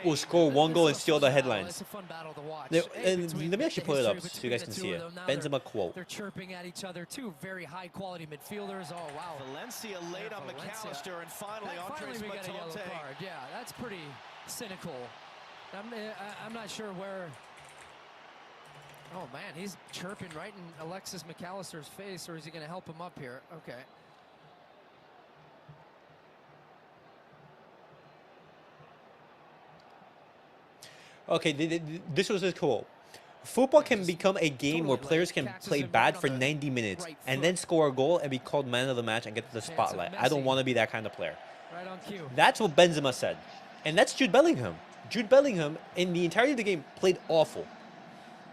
will score one goal and steal the headlines. It's a fun battle to watch. And let me actually pull it up so you guys can see it. Benzema quote. They're chirping at each other. 2 very high-quality midfielders. Oh, wow. Valencia late on McAllister, and finally Andres we got a yellow Matante. card. Yeah, that's pretty cynical. I'm not sure where. Oh, man, he's chirping right in Alexis McAllister's face, or is he going to help him up here? Okay. Okay, this was his quote. Football can become a game where players can play bad for 90 minutes and then score a goal and be called man of the match and get the spotlight. I don't want to be that kind of player. Right on cue. That's what Benzema said. And that's Jude Bellingham. Jude Bellingham, in the entirety of the game, played awful.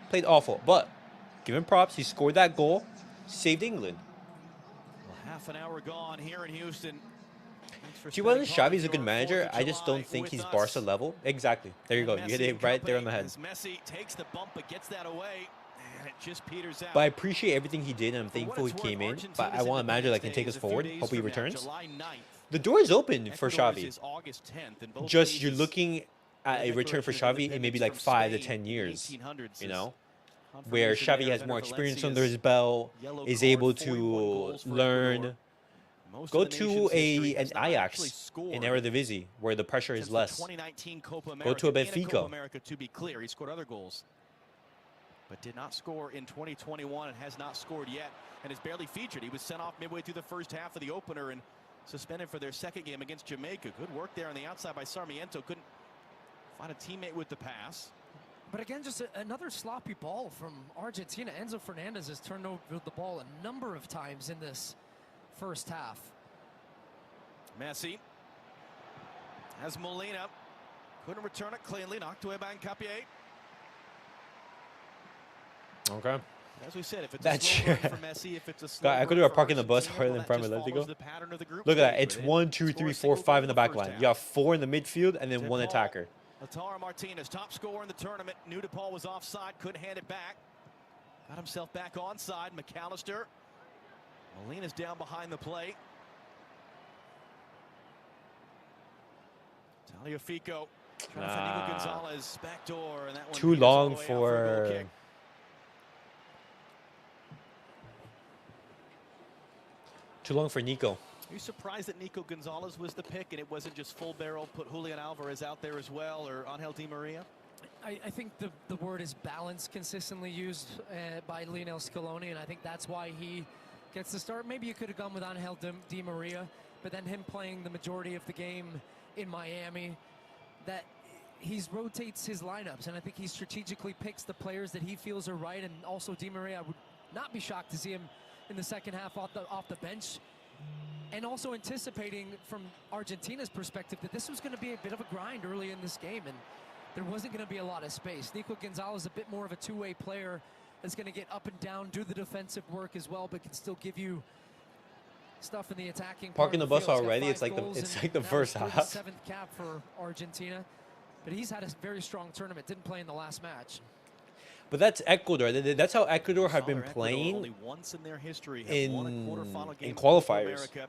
Played awful. But, give him props. He scored that goal. Saved England. Well, half an hour gone here in Houston. See, whether Xavi's a good manager, I just don't think he's Barca level. Exactly. There you go. You hit it right there on the head. Messi takes the bump but gets that away, and it just peters out. But I appreciate everything he did, and I'm thankful he came in. But I want a manager that can take us forward. Hope he returns. The door is open for Xavi. Just you're looking at a return for Xavi in maybe like 5 to 10 years, where Xavi has more experience under his belt, is able to learn, Most Go of the to nation's history an has not actually Ajax scored in Eredivisie where the pressure since is the less. 2019 Copa Go America. to a In Benfica. Copa America, to be clear, he scored other goals, but did not score in 2021 and has not scored yet, and is barely featured. He was sent off midway through the first half of the opener and suspended for their second game against Jamaica. Good work there on the outside by Sarmiento. Couldn't find a teammate with the pass. But again, just another sloppy ball from Argentina. Enzo Fernandez has turned over the ball a number of times in this first half. Messi has Molina. Couldn't return it cleanly. Knocked away by Nkapié. Okay. As we said, if it's That's a slow run for Messi, if it's a slow God, run Ecuador are for parking the bus Argentina, harder well, than that Premier just League. follows the pattern of the group Look at that. stage, It's where they 1, 2, score 3, a 4, single 5 goal in the back first line. half. You have 4 in the midfield and then 1 DePaul. attacker. Lautaro Martinez, top scorer in the tournament. Knew DePaul was offside, couldn't hand it back. Got himself back onside. McAllister. Molina's down behind the plate. Taliafico. Trying to find Nico Gonzalez backdoor, and that one Too peters all long the way out for a goal for... kick. Too long for Nico. Are you surprised that Nico Gonzalez was the pick and it wasn't just full barrel, put Julian Alvarez out there as well, or Angel Di Maria? I think the word is balance, consistently used by Lionel Scaloni, and I think that's why he gets the start. Maybe you could have gone with Angel Di Maria, but then him playing the majority of the game in Miami, that he rotates his lineups, and I think he strategically picks the players that he feels are right. And also Di Maria, I would not be shocked to see him in the second half off the bench. And also anticipating from Argentina's perspective that this was going to be a bit of a grind early in this game, and there wasn't going to be a lot of space. Nico Gonzalez, a bit more of a two-way player, is going to get up and down, do the defensive work as well, but can still give you stuff in the attacking part Parking the of bus field. He's got already. 5 It's like the goals, it's and like the that first was half. 7th cap for Argentina, but he's had a very strong tournament. Didn't play in the last match. But that's Ecuador. That's how Ecuador have been Ecuador playing only once in their history have won a quarterfinal game in of Copa qualifiers. America.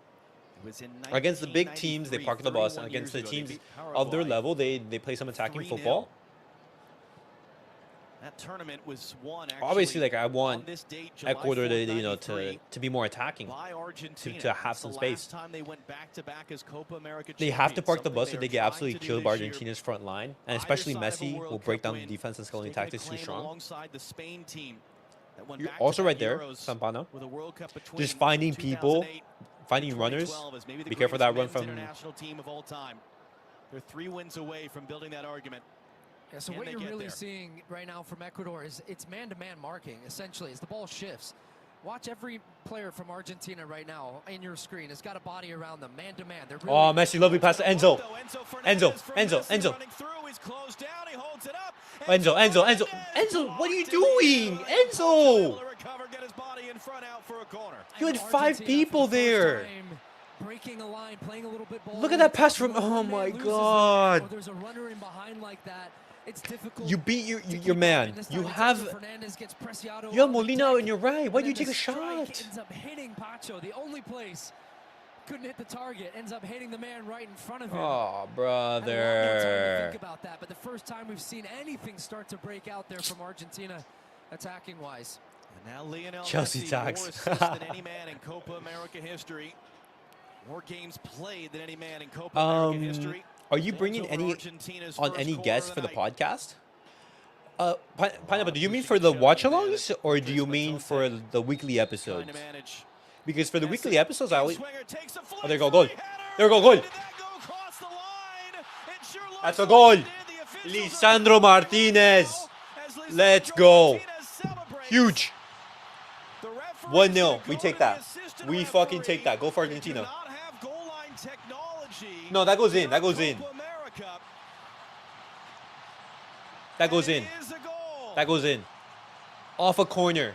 It was in Against the big teams, they 1993, park the bus, 31 and against the years ago, they teams beat of their Paraguay level, they play some attacking 3-0. football. That tournament was won Obviously, like I on want this date, July Ecuador 4th, to 93, to be more attacking, by Argentina. to have It's some the space. last time they went back-to-back as Copa America They have to champions, park the something bus, they or are they get trying absolutely to do killed by this year. Argentina's front line, and Either especially side of a Messi World will break Cup down the win, defense and scaling staking a tactics too claim strong. Alongside the Spain team that went You're back-to-back also right there, Euros Sampano. with a World Cup between Just finding people, 2008 finding and runners. 2012 as maybe the Be careful that run greatest from. men's international team of all time. They're 3 wins away from building that argument. Yeah, so Can what they you're get really there? seeing right now from Ecuador is it's man-to-man marking, essentially, as the ball shifts. Watch every player from Argentina right now in your screen. Has got a body around them, man-to-man. They're really Oh, Messi, lovely pass to Enzo. Enzo, Enzo. running through. He's closed down. He holds it up. Enzo, what are you doing? Enzo! Get his body in front out for a corner. You had And 5 Argentina, people for the first there. time, breaking a line, playing a little bit ball. Look at that pass from. Oh my God. Or there's a runner in behind like that. It's difficult. You beat to keep your up, man. and this You time it's have. Enzo Fernandez gets Preciado You have on the Molina deck, on your right. Why and do you then take a the strike shot? ends up hitting Pacho, the only place couldn't hit the target. Ends up hitting the man right in front of him. Oh, Had a lot more time to brother. think about that, but the first time we've seen anything start to break out there from Argentina, attacking wise. And now Lionel Chelsea Messi, tax. more assists than any man in Copa America history. More games played than any man in Copa America history. Are you Stands bringing over any Argentina's on first any corner guests of for the night. podcast? Pineapple, do you mean for the Watchalongs, or do you mean for the weekly Trying episodes? to manage. Because for the Messi, weekly episodes, I always. swinger takes a Oh, flick there you go, for a goal. header. There you go, goal. Did that go across the line? It sure looks That's a like goal. it did. The officials are Lisandro Martinez. as Lisandro Let's go. Martinez celebrates. Huge. The referee 1-0. is We gonna take go that. to the assistant We fucking referee. take that. Go for They do Argentina. not have goal line technology. No, that goes in. That goes Copa in. America. That goes And in. it is a goal. That goes in. Off a corner.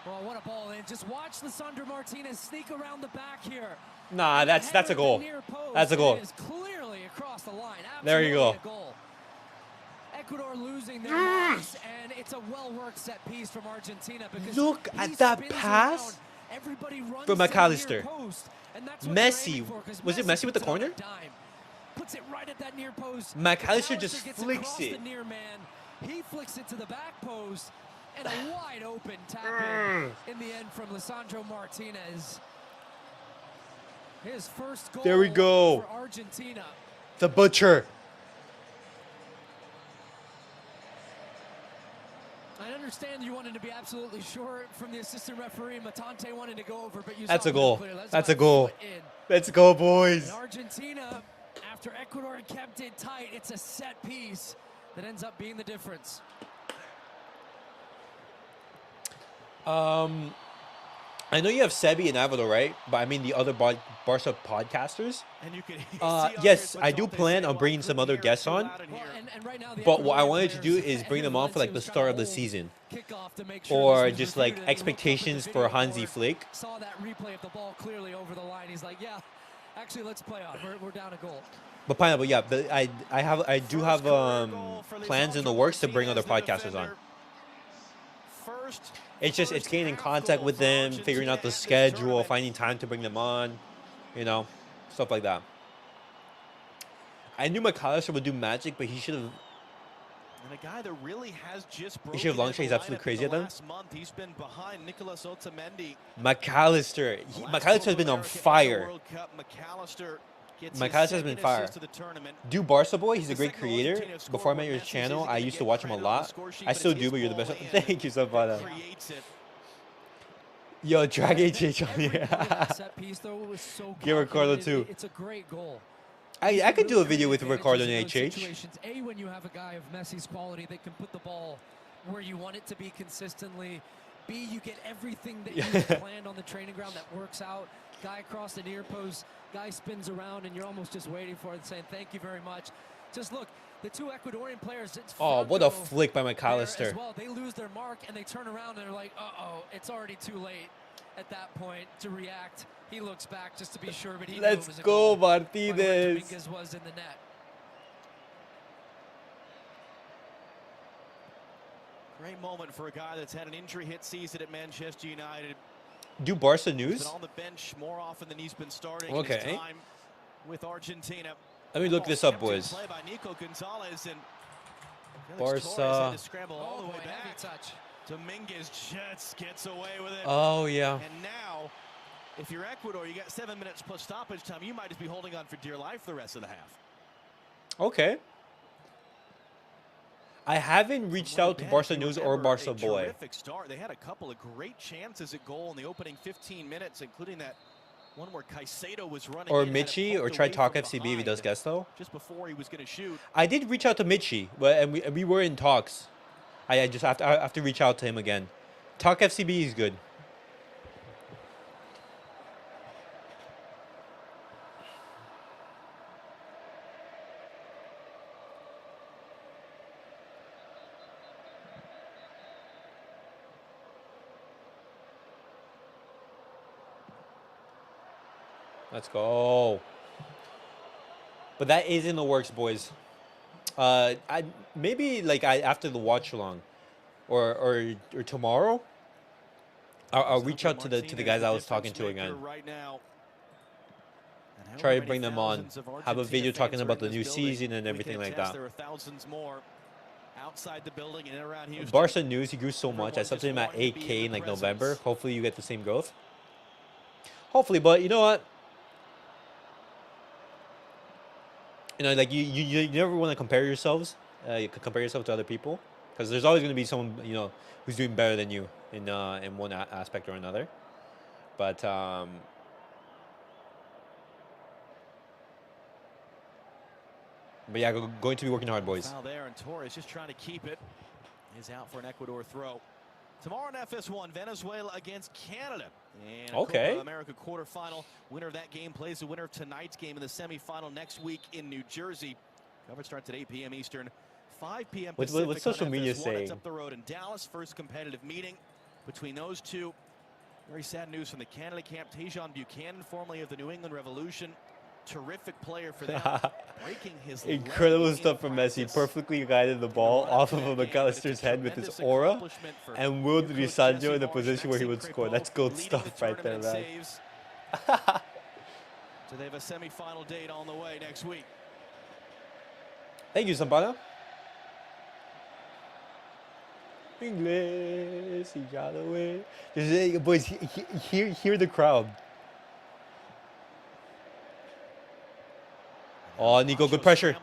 Well, what a ball in. Just watch Lisandro Martinez sneak around the back here. Nah, that's a Header at the goal. near post, That's a and goal. it is clearly across the line. There you Absolutely go. a goal. Ecuador losing their minds, and it's a well-worked set piece from Argentina because Look he at that spins pass around, everybody runs from to the McAllister. near post, and that's what Messi. they're aiming for, 'cause Was it Messi with the puts it on a corner? dime. Puts it right at that near post. McAllister just gets flicks across it. The near man. He flicks it to the back post, and a wide open tap in the end from Lisandro Martinez. His first goal There we go. for Argentina. The butcher. I understand you wanted to be absolutely sure from the assistant referee. Matante wanted to go over, but you That's saw a goal. clear. That's my a goal. foot in. Let's go, boys. And Argentina, after Ecuador kept it tight, it's a set piece that ends up being the difference. I know you have Sebi and Avilo, right? But I mean the other Barca podcasters. And you can Yes, I do plan on bringing some other guests on. Well, and right now the But what I Ecuadorian wanted to do players is bring them on for like the Valencia was start of trying the to season. kickoff to make sure Or this was just like reviewed, and he looked up at the expectations for video Hansi board, Flick. Saw that replay of the ball clearly over the line. He's like, yeah, actually, let's play on. We're down a goal. But Pineapple, yeah, I do have plans in the works to bring other podcasters on. It's just it's getting in contact with them, figuring out the schedule, finding time to bring them on, you know, stuff like that. I knew McAllister would do magic, but he should have. And a guy that really has just broken. He should have long shot. He's absolutely crazy at them. Last month, he's been behind Nicolas Otamendi. McAllister has been on fire. McAllister has been fire. Do Barca Boy, he's a great creator. Before I met your channel, I used to watch him a lot. I still do, but you're the best. Thank you so much. Yo, drag HH on here. Set piece, though, was so Get Ricardo too. It's a great goal. I could do a video with Ricardo and Advantages in HH. those situations. A, when you have a guy of Messi's quality that can put the ball where you want it to be consistently. B, you get everything that you planned on the training ground that works out. Guy across the near post, guy spins around, and you're almost just waiting for it and saying, thank you very much. Just look, the two Ecuadorian players. It's Oh, what a Franco flick by there McAllister. as well. They lose their mark, and they turn around, and they're like, uh-oh, it's already too late at that point to react. He looks back just to be sure, but he knew it Let's was a go, goal. By the way, Martinez. Dominguez was in the net. Great moment for a guy that's had an injury-hit season at Manchester United. Do Barca He's news? been on the bench more often than he's been starting in Okay. his time with Argentina. Let me look this up, boys. Play by Nico Gonzalez and Barca. Felix Torres had to scramble all Oh, the boy, way heavy back. touch. Dominguez just gets away with it. Oh, yeah. And now, if you're Ecuador, you got 7 minutes plus stoppage time. You might just be holding on for dear life the rest of the half. Okay. I haven't reached out to Bench, Barca you News or remember Barca a Boy. Terrific start. They had a couple of great chances at goal in the opening 15 minutes, including that one where Caicedo was running. Or in, had it Michi, poked or try away Talk from FCB if he behind does guess though. just before he was going to shoot. I did reach out to Michi, but and we were in talks. I just I have to reach out to him again. Talk FCB is good. Let's go. But that is in the works, boys. I maybe like after the Watchalong, or tomorrow. I'll reach out to the guys I was talking to again. Right now. And Try to however bring many them on. thousands of Have a Argentina video fans talking are about in the this new building, season and we everything can like attest that. There are thousands more outside the building and around Houston. Barca News, he grew so much. I Everyone subbed to him just at wanted to be 8K in in the like November. presence. Hopefully you get the same growth. Hopefully, but you know what? You know, like you never want to compare yourselves. You can compare yourself to other people because there's always going to be someone who's doing better than you in one aspect or another. But yeah, going to be working hard, boys. Foul there, and Torres just trying to keep it. Is out for an Ecuador throw. Tomorrow in FS1, Venezuela against Canada. And a Okay. Copa America quarterfinal. Winner of that game plays the winner of tonight's game in the semifinal next week in New Jersey. Coverage starts at 8 p.m. Eastern, 5 p.m. What's Pacific social on media FS1. saying? It's up the road in Dallas. First competitive meeting between those two. Very sad news from the Canada camp. Tajon Buchanan, formerly of the New England Revolution. Terrific player for them. Breaking his leg Incredible in stuff from Messi. practice. Perfectly guided the ball off of McAllister's head with his aura, and willed Sancho in the position where he would score. That's gold stuff right there, man. So they have a semi-final date on the way next week. Thank you, Zampana. English, he got away. Boys, hear the crowd. Oh, Nico, good pressure.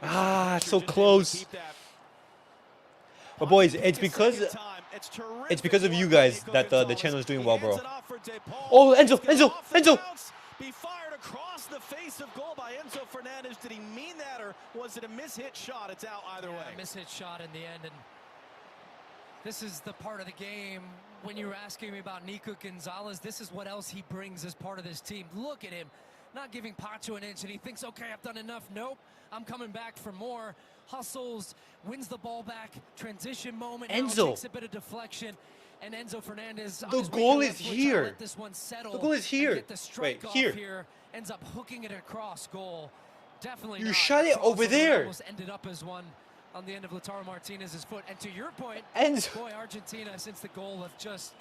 Ah, so close. But boys, it's because of you guys that the channel is doing well, bro. Oh, Enzo! Be fired across the face of goal by Enzo Fernandez. Did he mean that, or was it a mishit shot? It's out either way. A mishit shot in the end, and this is the part of the game when you were asking me about Nico Gonzalez. This is what else he brings as part of this team. Look at him, not giving Pacho an inch, and he thinks, okay, I've done enough. Nope, I'm coming back for more. Hustles, wins the ball back, transition moment. Enzo takes a bit of deflection, and Enzo Fernandez. The goal is here. Let this one settle. The goal is here. Get the strike Wait, here. Here. Ends up hooking it across goal. Definitely. You not. shot it over there. Almost ended up as one on the end of Lautaro Martinez's foot. And to your point, Enzo. boy, Argentina, since the goal, have just,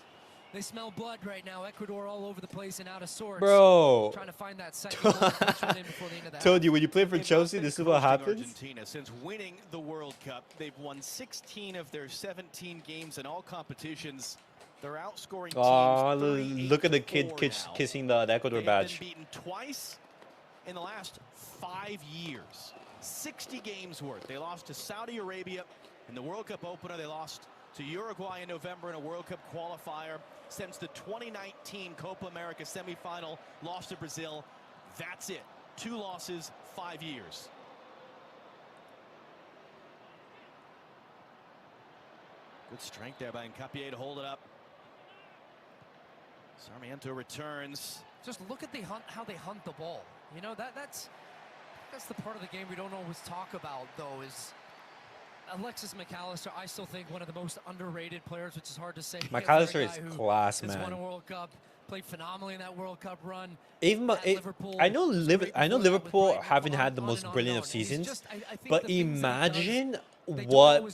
they smell blood right now. Ecuador all over the place and out of sorts. Bro. Trying to find that second goal in before the end of that. Told you, when you play for Chelsea, this is what happens. Argentina, since winning the World Cup, they've won 16 of their 17 games in all competitions. They're outscoring teams. Look at the kid kissing the Ecuador badge. They've been beaten twice in the last 5 years. 60 games worth. They lost to Saudi Arabia in the World Cup opener. They lost to Uruguay in November in a World Cup qualifier. Since the 2019 Copa America semifinal, lost to Brazil. That's it. 2 losses, 5 years. Good strength there by Nkapié to hold it up. Sarmiento returns. Just look at how they hunt the ball. You know, that's the part of the game we don't always talk about, though, is Alexis McAllister. I still think one of the most underrated players, which is hard to say. McAllister is class, man. Won a World Cup, played phenomenally in that World Cup run. Even I know Liverpool haven't had the most brilliant of seasons, but imagine what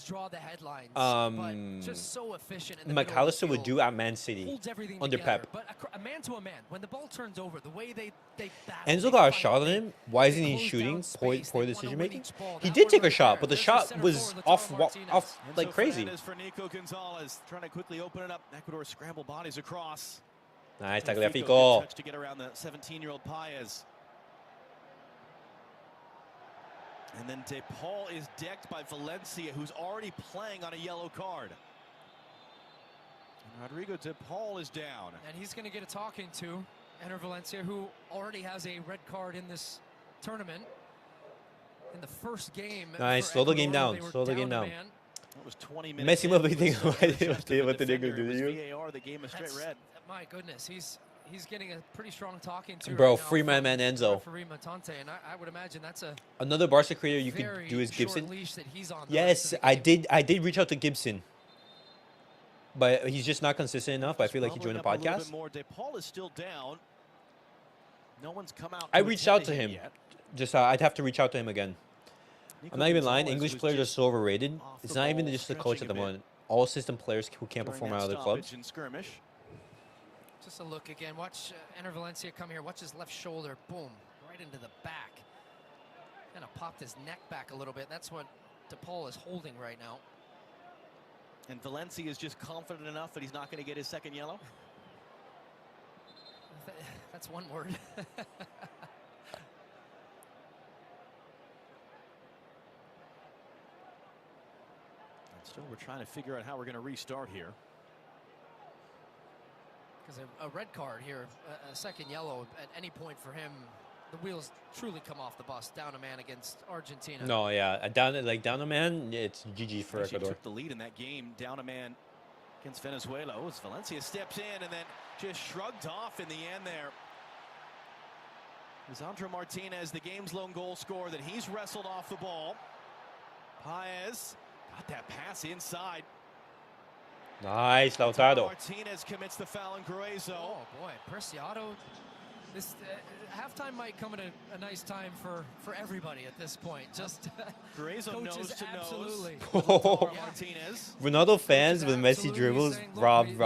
just so efficient McAllister would do at Man City under Pep. But a man to a man, when the ball turns over, the way they Enzo got a shot on him. Why isn't he shooting? Poor decision making. He did take a shot, but the shot was off like crazy. For Nico Gonzalez, trying to quickly open it up. Ecuador scramble bodies across. Nice, Tagliafico. Touch to get around the 17-year-old Paez. And then De Paul is decked by Valencia, who's already playing on a yellow card. And Rodrigo De Paul is down. And he's going to get a talking to Enter Valencia, who already has a red card in this tournament. In the first game. Nice, slow the game down. Slow the game down. That was 20 minutes. Messi must be thinking, what did they do to you? VAR, the game is straight red. My goodness, he's getting a pretty strong talking to. Bro, right free my man Enzo. And I would imagine that's another Barca creator you could do is Gibson. Yes, I did reach out to Gibson, but he's just not consistent enough. I feel like he joined the podcast. De Paul is still down. No one's come out. I reached out to him. Just I'd have to reach out to him again. I'm not even lying. English players are so overrated. It's not even just the coach at the moment. All system players who can't perform at other clubs. Just a look again. Watch Enter Valencia come here. Watch his left shoulder. Boom. Right into the back. Kind of popped his neck back a little bit. That's what De Paul is holding right now. And Valencia is just confident enough that he's not going to get his second yellow? That's one word. And still, we're trying to figure out how we're going to restart here. Because a red card here, a second yellow at any point for him, the wheels truly come off the bus. Down a man against Argentina. No, yeah, down a man, it's GG for Ecuador. Took the lead in that game. Down a man against Venezuela. Oh, as Valencia steps in and then just shrugged off in the end there. Lisandro Martinez, the game's lone goal scorer, that he's wrestled off the ball. Paez got that pass inside. Nice, Lautaro. Martinez commits the foul in Gruezo. Oh boy, Preciado. This halftime might come at a nice time for everybody at this point. Just Gruezo nose to absolutely. Oh. Martinez. Ronaldo fans with Messi dribbles, robbed.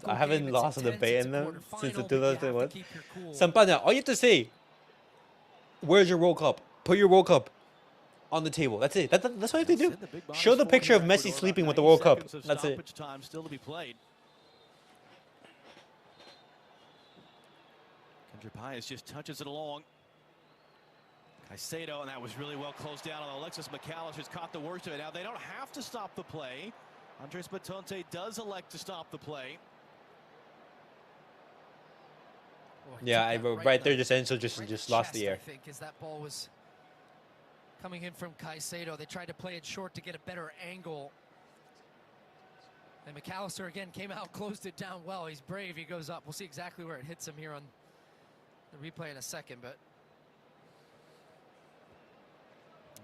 I haven't lost a debate in them since the 2001. Sampana, all you have to say, where's your World Cup? Put your World Cup on the table. That's it. That's what you have to do. Show the picture of Messi sleeping with the World Cup. That's it. Time still to be played. Kendra Paez just touches it along. Caicedo, and that was really well closed down on Alexis McAllister's caught the worst of it. Now they don't have to stop the play. Andres Batonte does elect to stop the play. Yeah, right there, just Enzo just lost the air. I think as that ball was coming in from Caicedo, they tried to play it short to get a better angle. And McAllister again came out, closed it down well. He's brave. He goes up. We'll see exactly where it hits him here on the replay in a second, but.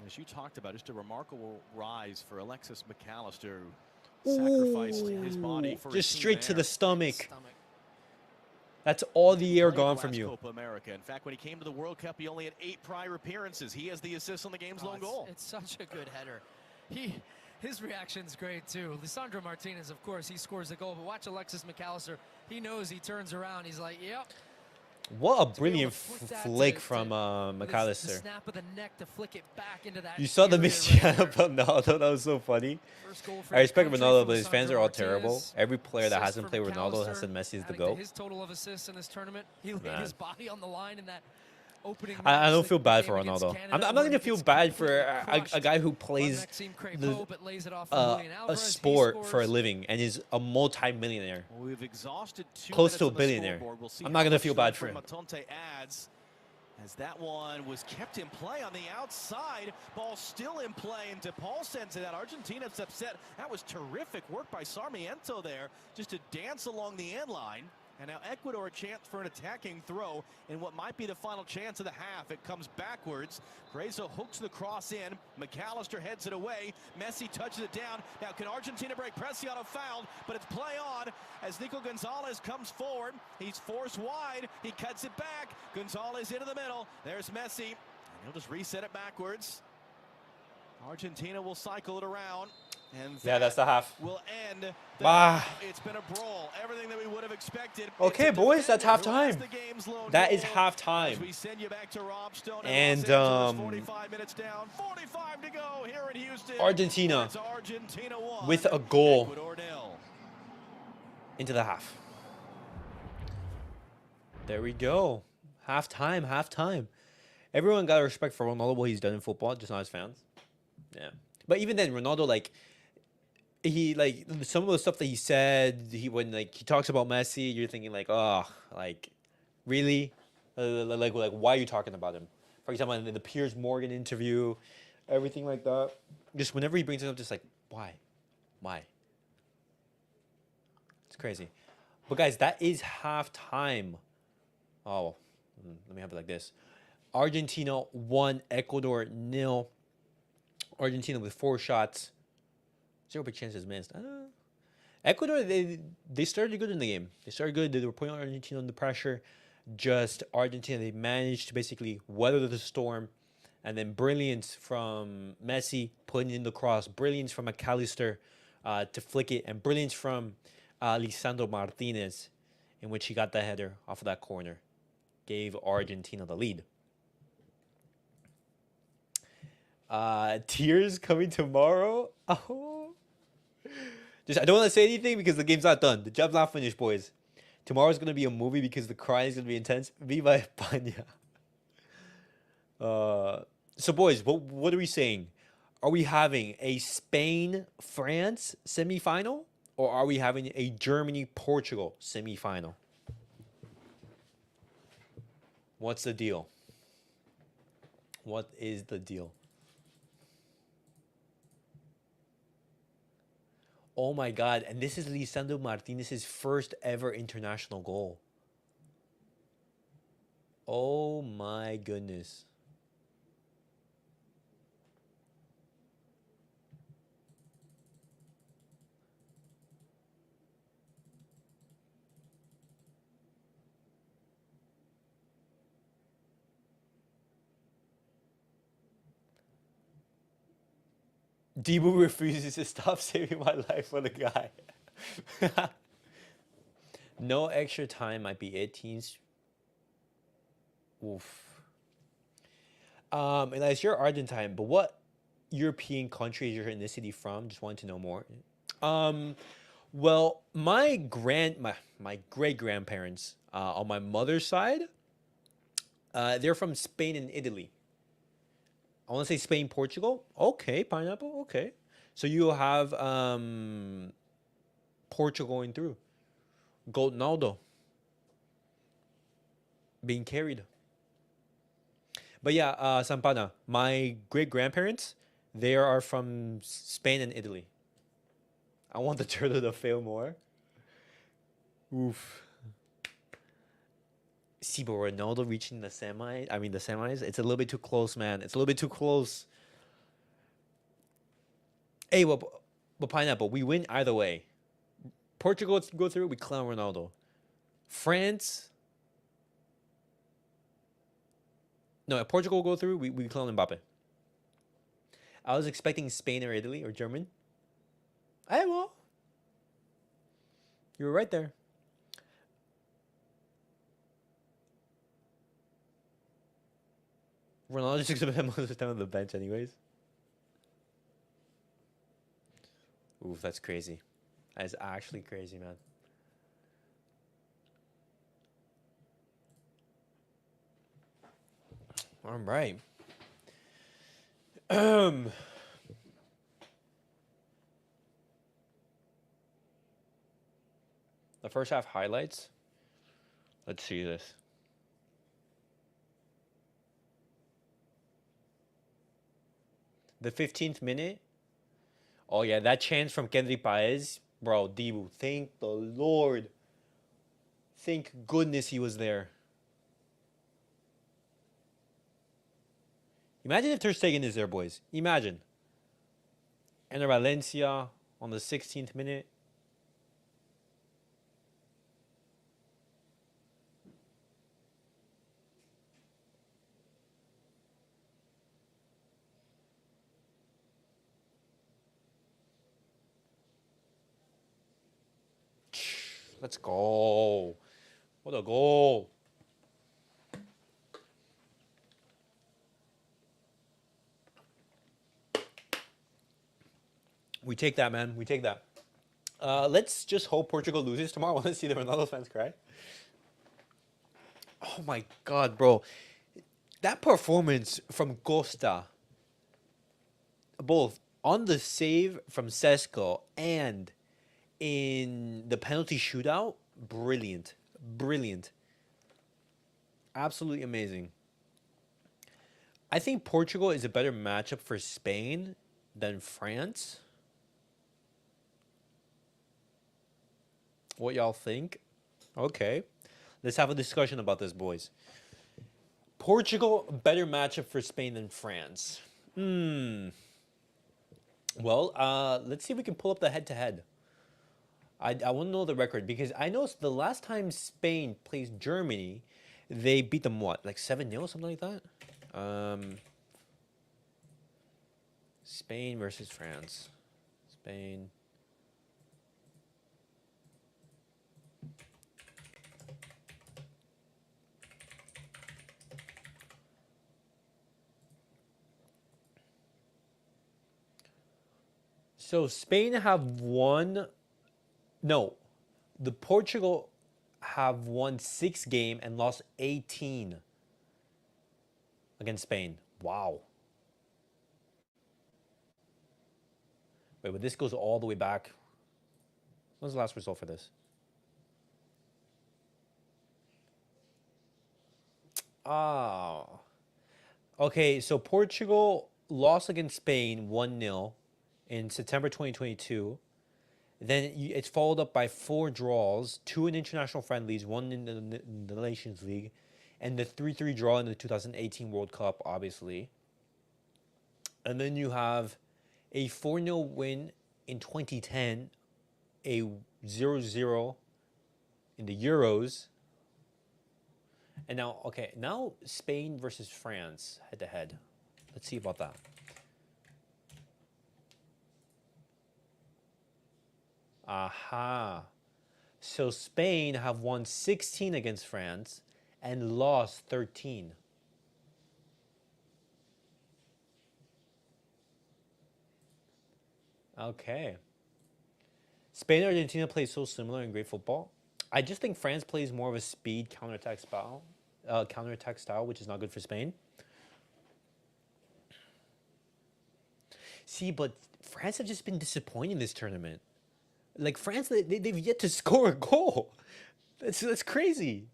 As you talked about, just a remarkable rise for Alexis McAllister. Sacrificed his body for just his straight to there. the stomach. That's all the air gone from you. Copa America. In fact, when he came to the World Cup, he only had 8 prior appearances. He has the assist on the game's lone goal. It's such a good header. His reaction's great too. Lisandro Martinez, of course, he scores the goal, but watch Alexis McAllister. He knows, he turns around. He's like, yep. What a brilliant flick from McAllister. The snap of the neck to flick it back into that. You saw the Messi right of Ronaldo. That was so funny. I respect Ronaldo, but his fans are all terrible. Every player that hasn't played Ronaldo has said Messi is the GOAT. His total of assists in this tournament, he laid his body on the line in that opening. I don't feel bad for Ronaldo. I'm not going to feel bad for a guy who plays a sport for a living and is a multi-millionaire. We've exhausted 2 Close minutes to a on the billionaire. scoreboard. We'll see I'm how not going to much feel bad for him. Batonte adds, as that one was kept in play on the outside. Ball still in play, and DePaul sends it out. Argentina's upset. That was terrific work by Sarmiento there, just to dance along the end line. And now Ecuador a chance for an attacking throw in what might be the final chance of the half. It comes backwards. Grazo hooks the cross in. McAllister heads it away. Messi touches it down. Now can Argentina break? Preciado fouled, but it's play on as Nico Gonzalez comes forward. He's forced wide. He cuts it back. Gonzalez into the middle. There's Messi. And he'll just reset it backwards. Argentina will cycle it around. And yeah, that's the half. Will end. It's been a brawl. Everything that we would have expected. Okay, boys, that's halftime. That is halftime. We send you back to Rob Stone and 45 minutes down, 45 to go here in Houston. Argentina, Argentina 1, with a goal Ecuador 0. into the half. There we go. Halftime, halftime. Everyone got respect for Ronaldo, what he's done in football, just not his fans. Yeah. But even then, Ronaldo, some of the stuff that he said, when he talks about Messi, you're thinking really? Why are you talking about him? For example, in the Piers Morgan interview, everything like that. Just whenever he brings it up, just why? It's crazy. But guys, that is halftime. Oh, let me have it like this. Argentina 1, Ecuador 0. Argentina with 4 shots. 0 big chances missed. Ecuador, they started good in the game. They started good. They were putting Argentina under pressure. Just Argentina, they managed to basically weather the storm. And then brilliance from Messi putting in the cross. Brilliance from McAllister to flick it. And brilliance from Lisandro Martinez, in which he got the header off of that corner. Gave Argentina the lead. Tears coming tomorrow. Oh, I don't want to say anything because the game's not done. The job's not finished, boys. Tomorrow's gonna be a movie because the crying is gonna be intense. Viva España. So boys, what are we saying? Are we having a Spain-France semifinal, or are we having a Germany-Portugal semifinal? What's the deal? What is the deal? Oh my God, and this is Lisandro Martinez's first ever international goal. Oh my goodness. Debo refuses to stop saving my life for the guy. No extra time might be it, teams. Oof. And as you're Argentine, but what European country is your ethnicity from? Just wanted to know more. Well, my great grandparents on my mother's side, they're from Spain and Italy. I want to say Spain, Portugal. Okay, pineapple. Okay. So you have Portugal going through. Goldenaldo being carried. But yeah, Sampana, my great grandparents, they are from Spain and Italy. I want the turtle to fail more. Oof. See, but Ronaldo reaching the semis, it's a little bit too close, man. It's a little bit too close. Hey, but pineapple, we win either way. Portugal go through, we clown Ronaldo. France, no, if Portugal go through, we clown Mbappe. I was expecting Spain or Italy or German. Hey, well, you were right there. Ronaldo just spent most of the time on the bench, anyways. Oof, that's crazy. That is actually crazy, man. All right. The first half highlights. Let's see this. The 15th minute. Oh, yeah, that chance from Kendry Paez. Bro, Dibu, thank the Lord. Thank goodness he was there. Imagine if Ter Stegen is there, boys. Imagine. Enter Valencia on the 16th minute. Let's go. What a goal. We take that, man. We take that. Let's just hope Portugal loses tomorrow. I want to see the Ronaldo fans cry. Oh my God, bro. That performance from Costa, both on the save from Sesko and in the penalty shootout, brilliant. Brilliant. Absolutely amazing. I think Portugal is a better matchup for Spain than France. What y'all think? Okay. Let's have a discussion about this, boys. Portugal, better matchup for Spain than France. Well, let's see if we can pull up the head-to-head. I want to know the record because I know the last time Spain plays Germany, they beat them what, like 7-0, something like that? Spain versus France. Spain. So Spain have won. No, the Portugal have won 6 games and lost 18 against Spain. Wow. Wait, but this goes all the way back. When was the last result for this? Ah. Okay, so Portugal lost against Spain 1-0 in September 2022. Then it's followed up by 4 draws, 2 in international friendlies, 1 in the Nations League, and the 3-3 draw in the 2018 World Cup, obviously. And then you have a 4-0 win in 2010, a 0-0 in the Euros. And now, okay, now Spain versus France head-to-head. Let's see about that. Aha. So Spain have won 16 against France and lost 13. Okay. Spain and Argentina play so similar in great football. I just think France plays more of a speed counterattack style, which is not good for Spain. See, but France have just been disappointing this tournament. Like France, they've yet to score a goal. That's crazy.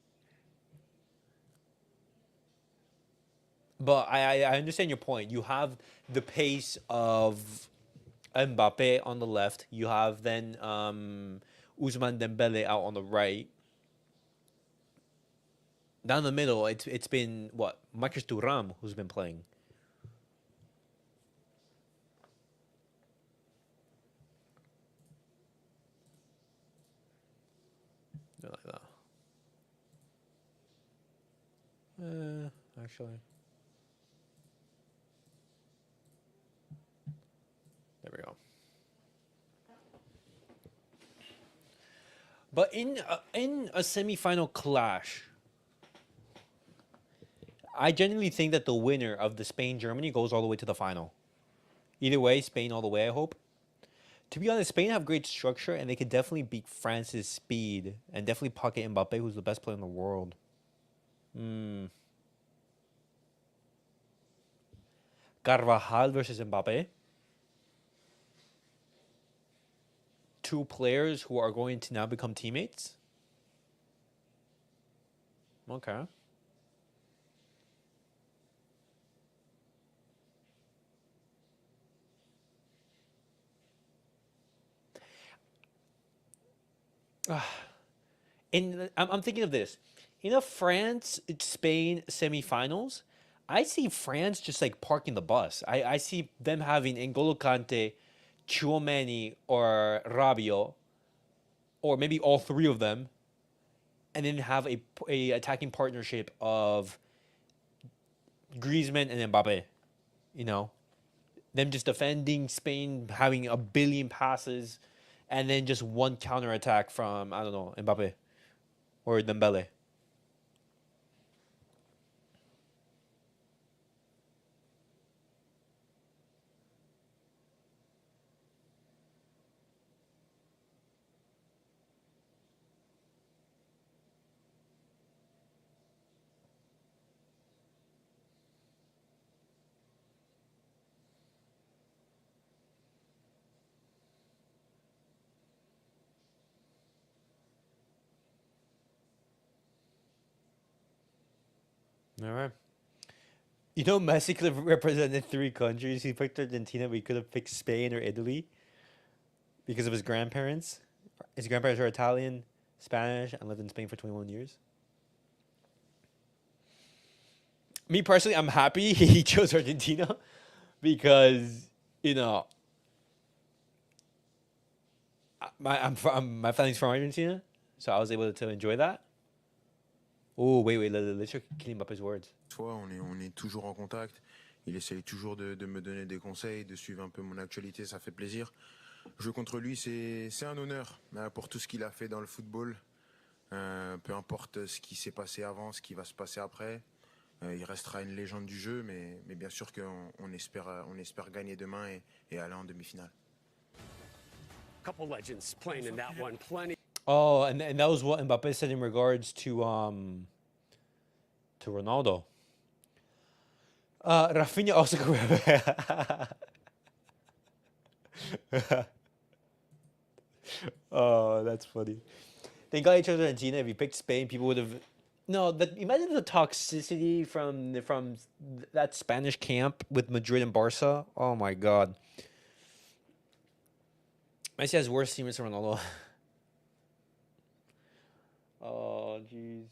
But I understand your point. You have the pace of Mbappe on the left. You have then Ousmane Dembele out on the right. Down the middle, it's been what, Marcus Thuram who's been playing. Like that. Actually, there we go. But in a semifinal clash, I genuinely think that the winner of the Spain-Germany goes all the way to the final. Either way, Spain all the way, I hope. To be honest, Spain have great structure, and they could definitely beat France's speed, and definitely pocket Mbappe, who's the best player in the world. Carvajal versus Mbappe. Two players who are going to now become teammates. Okay. And I'm thinking of this. In a France-Spain semifinals, I see France just like parking the bus. I see them having N'Golo Kante, Tchouameni, or Rabiot, or maybe all three of them, and then have a attacking partnership of Griezmann and Mbappe. You know, them just defending, Spain having a billion passes, and then just one counter attack from, I don't know, Mbappe or Dembele. All right. You know, Messi could have represented three countries. He picked Argentina, but he could have picked Spain or Italy because of his grandparents. His grandparents are Italian, Spanish, and lived in Spain for 21 years. Me personally, I'm happy he chose Argentina because, you know, my family's from Argentina, so I was able to enjoy that. Oh, wait, let's hear Kylian Mbappe's words. On est toujours en contact. Il essaye toujours de me donner des conseils, de suivre un peu mon actualité, ça fait plaisir. Jouer contre lui, c'est un honneur pour tout ce qu'il a fait dans le football. Peu importe ce qui s'est passé avant, ce qui va se passer après. Il restera une légende du jeu, mais bien sûr qu'on espère gagner demain et aller en demi-finale. Couple legends playing in that one, plenty. Oh, and that was what Mbappe said in regards to Ronaldo. Rafinha also Oh, that's funny. Thank God he chose Argentina. If he picked Spain, people would have. No, but imagine the toxicity from that Spanish camp with Madrid and Barca. Oh my God. Messi has worse teammates than Ronaldo. Oh, jeez.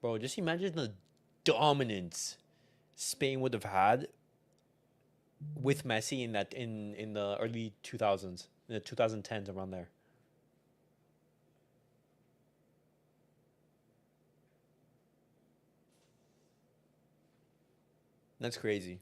Bro, just imagine the dominance Spain would have had with Messi in the early 2000s, in the 2010s, around there. That's crazy.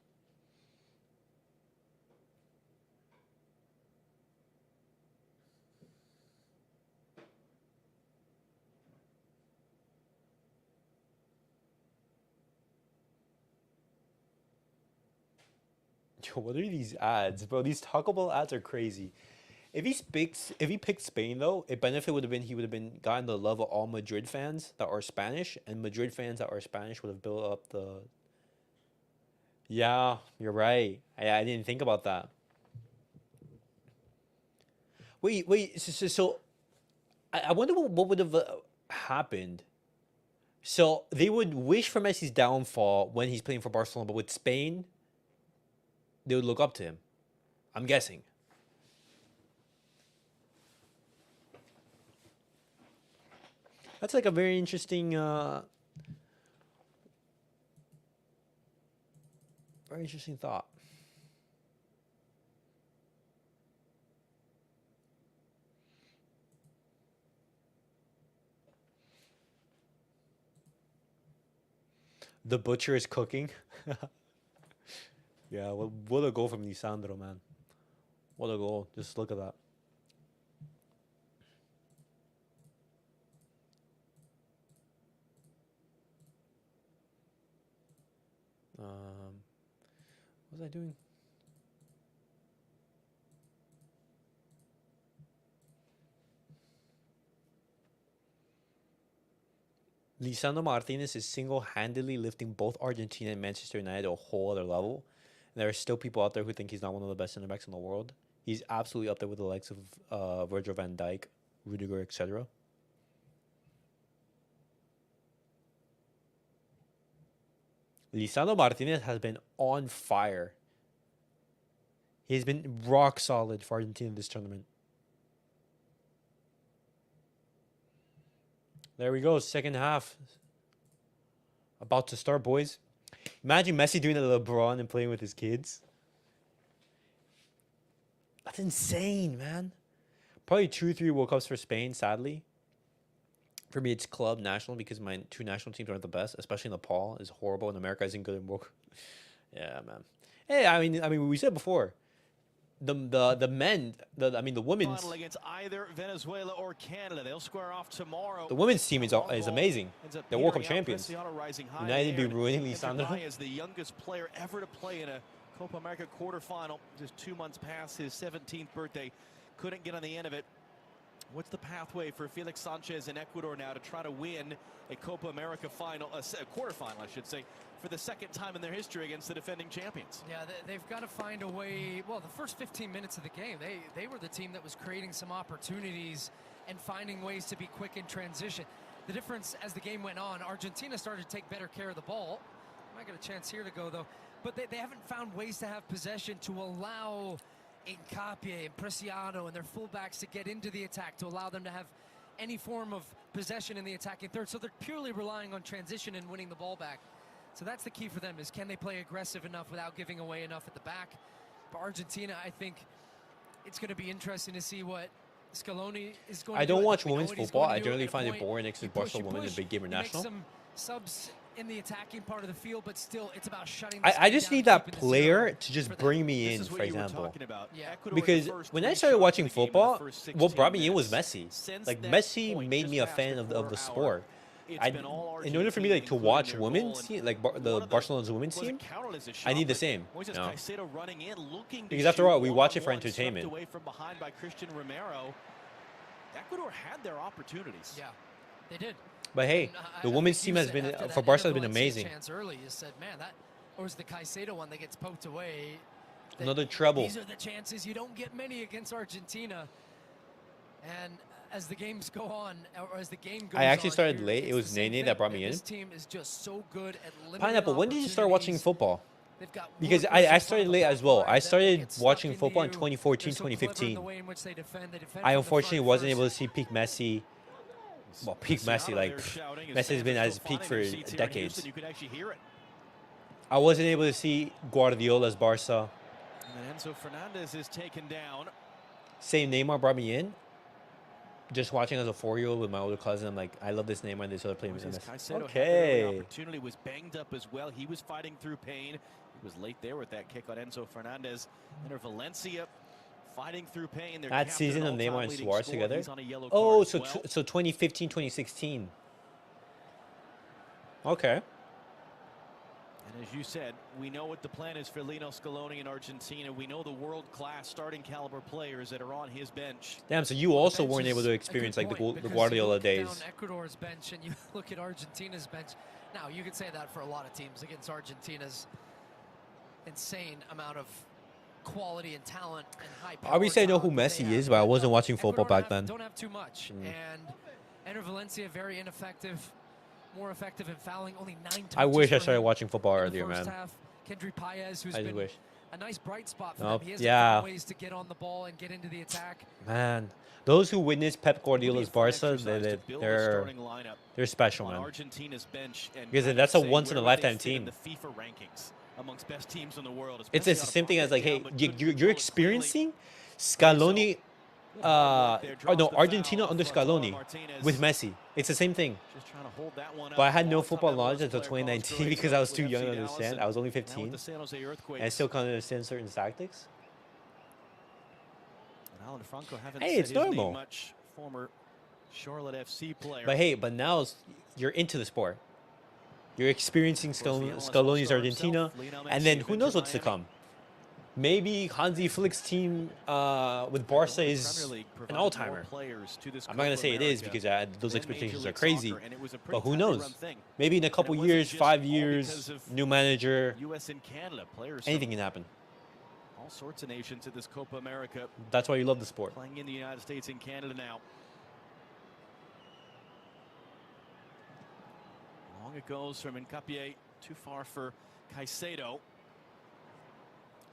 Yo, what are these ads, bro? These Taco Bell ads are crazy. If he picked Spain though, it benefit would have been he would have been gotten the love of all Madrid fans that are Spanish, and Madrid fans that are Spanish would have built up the. Yeah, you're right. I didn't think about that. Wait. So I wonder what would have happened. So they would wish for Messi's downfall when he's playing for Barcelona, but with Spain, they would look up to him. I'm guessing. That's like a very interesting, very interesting thought. The butcher is cooking. Yeah, what a goal from Lisandro, man. What a goal. Just look at that. What was I doing? Lisandro Martinez is single-handedly lifting both Argentina and Manchester United to a whole other level. And there are still people out there who think he's not one of the best center backs in the world. He's absolutely up there with the likes of Virgil van Dijk, Rudiger, etc. Lisandro Martinez has been on fire. He has been rock solid for Argentina in this tournament. There we go, second half. About to start, boys. Imagine Messi doing a LeBron and playing with his kids. That's insane, man. Probably 2-3 World Cups for Spain, sadly. For me, it's club national because my two national teams aren't the best, especially Nepal is horrible and America isn't good in World Cup. Yeah, man. Hey, I mean, we said before, the women's Final against either Venezuela or Canada. They'll square off tomorrow. The women's team is amazing. They're World Cup champions. United be ruining Lisandro. Is the youngest player ever to play in a Copa America quarterfinal. Just 2 months past his 17th birthday. Couldn't get on the end of it. What's the pathway for Felix Sanchez in Ecuador now to try to win a Copa America final, a quarterfinal, I should say, for the second time in their history against the defending champions? Yeah, they've got to find a way. Well, the first 15 minutes of the game, they were the team that was creating some opportunities and finding ways to be quick in transition. The difference as the game went on, Argentina started to take better care of the ball. Might get a chance here to go, though. But they haven't found ways to have possession to allow Hincapié and Preciado and their fullbacks to get into the attack, to allow them to have any form of possession in the attacking third. So they're purely relying on transition and winning the ball back. So that's the key for them, is can they play aggressive enough without giving away enough at the back? But Argentina, I think it's going to be interesting to see what Scaloni is going to do. I don't watch women's football. I generally find it boring next to Barcelona women in the big game international. Some subs in the attacking part of the field, but still it's about shutting I just need that player to just bring me in, for example. Yeah. Because when I started watching football, what brought me in was Messi. Like, Messi made me a fan of the sport. In order for me to watch women's team, like the Barcelona's women's team, I need the same. You know? Because after all, we watch it for entertainment. Ecuador had their opportunities. Yeah, they did. But hey, the women's team has been, for Barca, has been amazing. Early, you said, man, that, or was the Caicedo one that gets poked away? Another treble. These are the chances. You don't get many against Argentina. And as the games go on, or as the game goes on, I actually started late. It was Nene that brought me in. This team is just so good at limiting Pineapple, when did you start watching football? They've got Because I started late as well. I started watching football in 2014, 2015. I unfortunately wasn't able to see peak Messi. Well, peak Messi, like, Messi has been at his peak for decades. I wasn't able to see Guardiola's Barca. And Enzo Fernandez is taken down. Same Neymar brought me in. Just watching as a 4-year-old with my older cousin, I'm like, I love this Neymar and this other player. Okay. Opportunity was banged up as well. He was fighting through pain. He was late there with that kick on Enzo Fernandez. Enter Valencia. Fighting through pain. That season of Neymar and Suarez together? Oh, so 2015, 2016. Okay. And As you said, we know what the plan is for Lionel Scaloni in Argentina. We know the world-class starting caliber players that are on his bench. Damn, so you also weren't able to experience like the Guardiola days. You look down Ecuador's bench and you look at Argentina's bench. Now, you could say that for a lot of teams against Argentina's insane amount of quality and talent and high power. Obviously, I know who Messi is, but I wasn't watching football back then. Don't have too much. And Enter Valencia, very ineffective. More effective in fouling, only 9 touches. I wish I started watching football earlier, man. man. Kendry Paez, who's been a nice bright spot for them. He has ways to get on the ball and get into the attack. Man, those who witnessed Pep Guardiola's Barca, they're special, man. Argentina's bench, because that's a once-in-a-lifetime team. The FIFA rankings amongst best teams in the world. It's the same thing as like, hey, you're experiencing Scaloni. Argentina under Scaloni with Messi. It's the same thing. But I had no football knowledge until 2019 because I was too young to understand. I was only 15. And I still can't understand certain tactics. Hey, it's normal. But hey, but now you're into the sport. You're experiencing Scaloni's Argentina. And then who knows what's to come. Maybe Hansi Flick's team with Barca is an all-timer. I'm not going to say it is because those expectations are crazy. But who knows? Maybe in a couple years, 5 years, new manager, anything can happen. All sorts of nations at this Copa America. That's why you love the sport. Playing in the United States and Canada now. Long it goes from Hincapié, too far for Caicedo.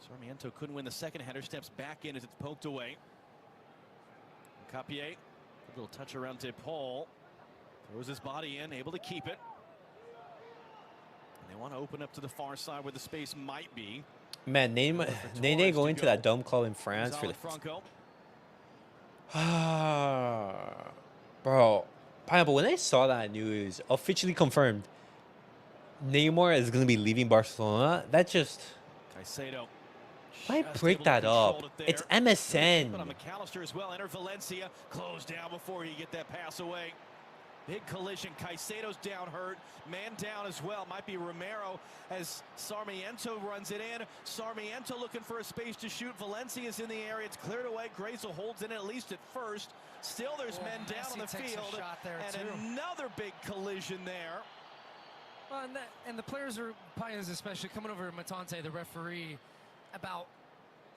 Sarmiento couldn't win the second header, steps back in as it's poked away. Hincapié, a little touch around De Paul. Throws his body in, able to keep it. And they want to open up to the far side where the space might be. Man, Nene going to that dumb club in France for the... Bro, Pineapple, when I saw that news, officially confirmed, Neymar is going to be leaving Barcelona, that just... Caicedo. Why break that up? It's MSN. McAllister as well. Enter Valencia. Close down before you get that pass away. Big collision. Caicedo's down hurt. Man down as well. Might be Romero as Sarmiento runs it in. Sarmiento looking for a space to shoot. Valencia's in the area. It's cleared away. Grazel holds in at least at first. Still there's men down on the field. And another big collision there. Well, and the players are, Paez especially, coming over to Matante, the referee, about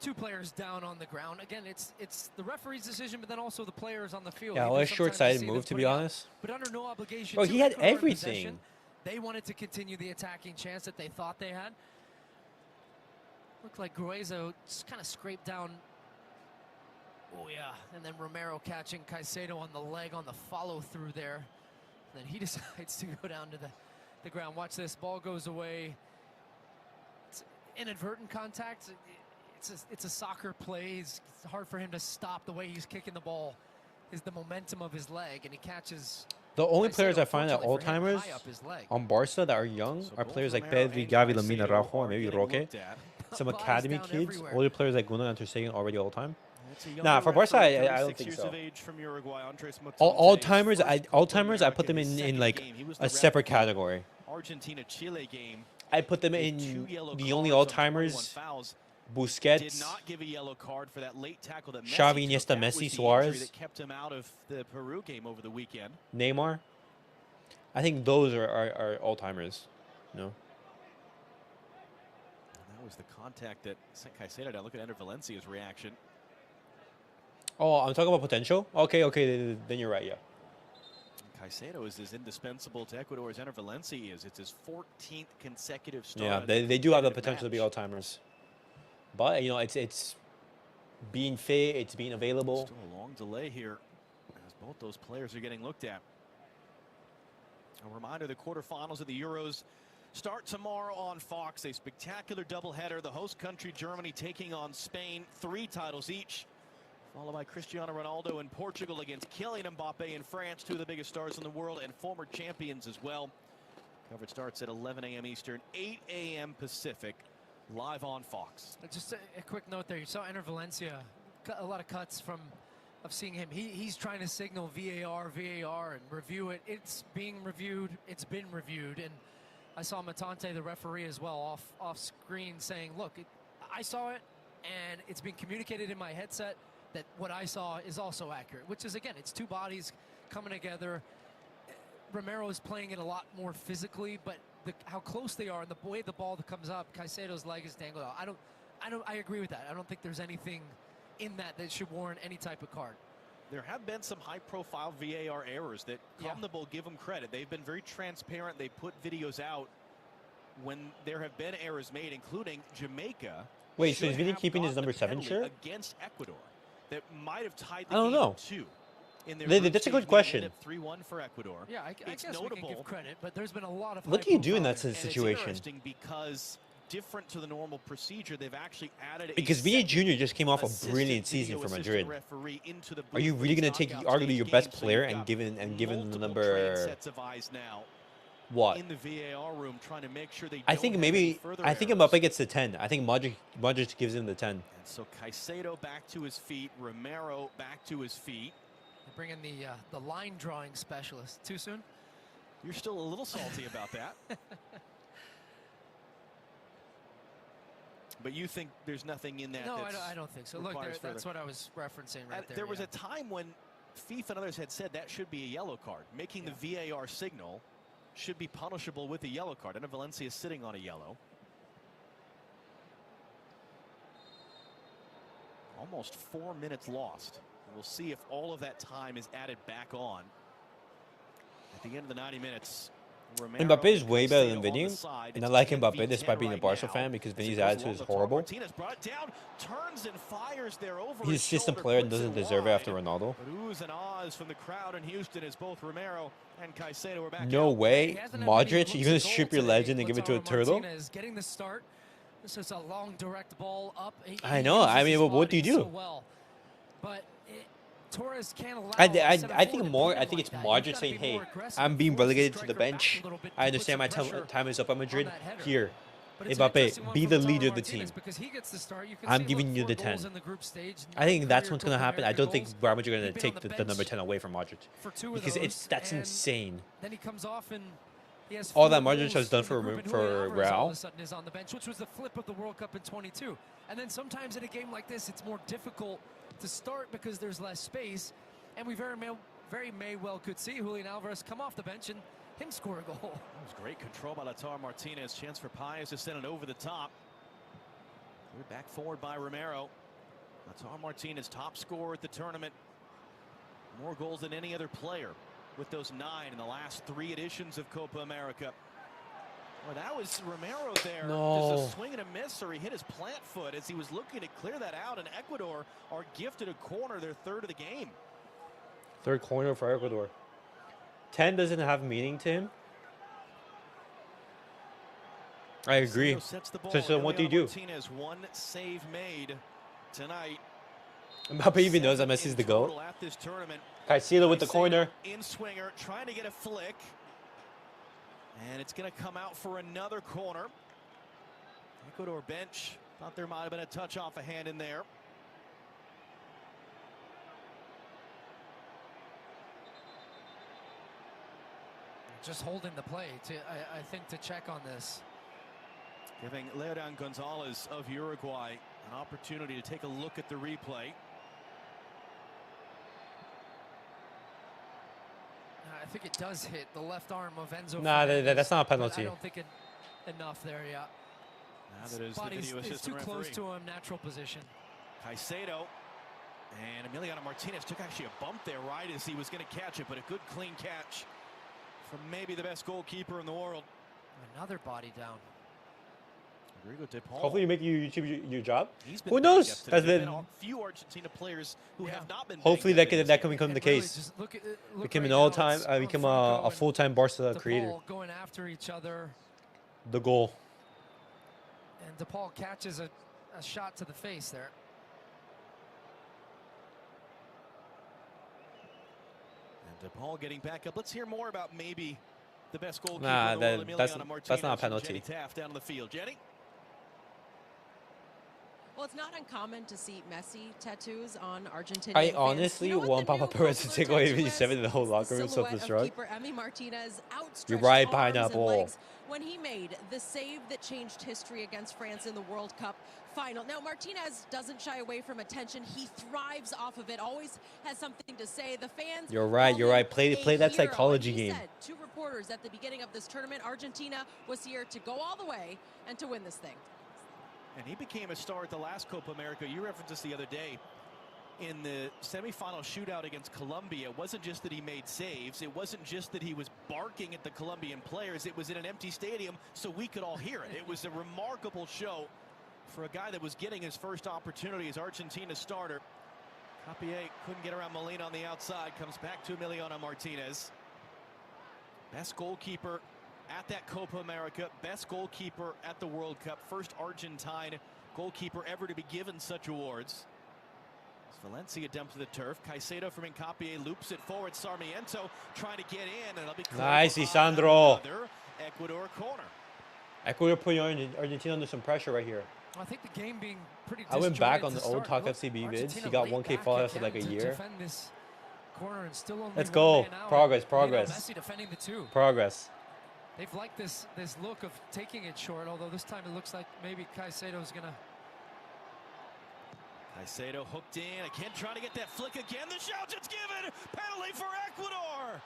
2 players down on the ground. Again, it's the referee's decision, but then also the players on the field. Yeah, well, a short-sighted move, to be honest. But under no obligation. Bro, he had everything. They wanted to continue the attacking chance that they thought they had. Looked like Gruezo just kind of scraped down. Oh, yeah. And then Romero catching Caicedo on the leg on the follow-through there. And then he decides to go down to the ground. Watch this. Ball goes away. It's inadvertent contact. It's a soccer play. It's hard for him to stop the way he's kicking the ball. Is the momentum of his leg, and he catches. The only players I find that all-timers on Barca that are young are players like Pedri, Gavi, Lamine, Araujo, and maybe Roque. Some academy kids. All the players like Gunnar and Ter Stegen already all-time. Nah, for Barca, I don't think so. All-timers, I put them in like a separate category. Argentina-Chile game. I put them in the only all-timers. Busquets, Xavi, Iniesta, Messi, Suarez, that kept him out of the Peru game over the weekend. Neymar. I think those are all-timers. No. That was the contact that sent Caicedo down. Look at Ender Valencia's reaction. Oh, I'm talking about potential? Okay, then you're right, yeah. Caicedo is as indispensable to Ecuador as Enter Valencia is. It's his 14th consecutive start. Yeah, they do have the potential to be all-timers. But, you know, it's being fit, it's being available. Still a long delay here as both those players are getting looked at. A reminder, the quarterfinals of the Euros start tomorrow on Fox. A spectacular doubleheader. The host country, Germany, taking on Spain. 3 titles each. Followed by Cristiano Ronaldo in Portugal against Kylian Mbappe in France. 2 of the biggest stars in the world and former champions as well. Coverage starts at 11 a.m. Eastern, 8 a.m. Pacific. Live on Fox. Just a quick note there. You saw Enter Valencia, a lot of cuts of seeing him. He's trying to signal VAR, and review it. It's being reviewed. It's been reviewed, and I saw Matante, the referee, as well, off screen saying, look, I saw it, and it's been communicated in my headset that what I saw is also accurate, which is, again, it's two bodies coming together. Romero is playing it a lot more physically, but how close they are and the way the ball comes up, Caicedo's leg is dangled out. I agree with that. I don't think there's anything in that should warrant any type of card. There have been some high-profile VAR errors that CONMEBOL give them credit. They've been very transparent. They put videos out when there have been errors made, including Jamaica. Wait, so is Vinny keeping his number 7 shirt? Against Ecuador, that might have tied the I don't game know. to 2. That's a good question. 3-1 for Ecuador. Yeah, I guess we can give credit, but there's been a lot of. What do you do in that And situation? it's interesting because different to the normal procedure, they've actually added Because VA Jr. just came off a brilliant season for Madrid. Are you really going to take arguably your best player and give him the number sets of eyes now what? in the VAR room trying to make sure they I think don't have any further errors. Mbappe gets the 10. I think Modric gives him the 10. And so Caicedo back to his feet, Romero back to his feet. They bring in the line drawing specialist. Too soon? You're still a little salty about that. But you think there's nothing in that? No, I don't think so. Look, that's what I was referencing right there. There was a time when FIFA and others had said that should be a yellow card. Making the VAR signal should be punishable with a yellow card. I know Valencia is sitting on a yellow. Almost 4 minutes lost. We'll see if all of that time is added back on. At the end of the 90 minutes, Mbappe is way better than Vinny, and I like Mbappe despite being a Barca fan because Vinny's attitude is horrible. He's a system player and doesn't deserve it after Ronaldo. No way, Modric, you're gonna strip your legend and give it to a turtle? Getting the start. This is a long direct ball up. I know. I mean, what do you do? But Torres can't allow. I think it's Modric saying, "Hey, I'm being relegated to the bench. I understand my time is up at Madrid. Here, Mbappe, be the leader of the team. I'm giving you the 10." I think that's what's going to happen. I don't think Real Madrid are going to take the number 10 away from Modric because that's insane. Then he comes off and he has all that Modric has done for Real. All of a sudden is on the bench, which was the flip of the World Cup in 22. And then sometimes in a game like this, it's more difficult to start because there's less space, and we very may well could see Julian Alvarez come off the bench and him score a goal. That was great control by Lautaro Martinez. Chance for Paez to send it over the top. We're back forward by Romero. Lautaro Martinez, top scorer at the tournament. More goals than any other player with those 9 in the last 3 editions of Copa America. Well, that was Romero there. No. Just a swing and a miss, or he hit his plant foot as he was looking to clear that out. And Ecuador are gifted a corner, their 3rd of the game. 3rd corner for Ecuador. 10 doesn't have meaning to him. I agree. So what do you do? Martinez, 1 save made tonight. Mbappe even knows that Messi's the goal. Caicedo with the corner. In swinger, trying to get a flick. And it's going to come out for another corner. Ecuador bench. Thought there might have been a touch off a hand in there. Just holding the play, I think, to check on this. Giving Leodan Gonzalez of Uruguay an opportunity to take a look at the replay. I think it does hit the left arm of Enzo. Nah, that's not a penalty. I don't think enough there, yeah. Now that is the video assistant too close referee. to him, natural position. Caicedo and Emiliano Martinez took actually a bump there right as he was going to catch it, but a good clean catch from maybe the best goalkeeper in the world. Another body down. Hopefully you make your job. Who Who knows? There's been a few Argentina players who have not been. Hopefully that can become the Really, case. just look Become right an now, all-time, it's become Franco a full-time Barca and creator. DePaul going after each other, The goal. and DePaul catches a shot to the face there. And DePaul getting back up. Let's hear more about maybe the best goalkeeper Nah, in the world, that's Emiliano not a Martinez, and penalty. Jenny Taft down on the field. Jenny? Well, it's not uncommon to see Messi tattoos on Argentina. I honestly want Papa Perez to take away 87 in the whole locker room, self-destruct. Keeper Emi Martinez You're outstretched right, arms Pineapple. and legs when he made the save that changed history against France in the World Cup final. Now, Martinez doesn't shy away from attention. He thrives off of it, always has something to say. The fans... You're right, you're right. Play that psychology game. Said to reporters at the beginning of this tournament, Argentina was here to go all the way and to win this thing. And he became a star at the last Copa America. You referenced this the other day. In the semifinal shootout against Colombia, it wasn't just that he made saves. It wasn't just that he was barking at the Colombian players. It was in an empty stadium so we could all hear it. It was a remarkable show for a guy that was getting his first opportunity as Argentina's starter. Capier couldn't get around Molina on the outside. Comes back to Emiliano Martinez. Best goalkeeper at that Copa America, best goalkeeper at the World Cup, first Argentine goalkeeper ever to be given such awards. As Valencia dumped to the turf, Caicedo from Hincapié loops it forward. Sarmiento trying to get in, and it'll be nice, Isandro. Ecuador corner. Ecuador putting Argentina under some pressure right here. I think the game being pretty. I went back on the old Talk FCB vids. He got 1K followers for like a year. Let's go. Progress. Messi defending the two. Progress. They've liked this look of taking it short, although this time it looks like maybe Caicedo's gonna. Caicedo hooked in again, trying to get that flick again. The shout, it's given. Penalty for Ecuador.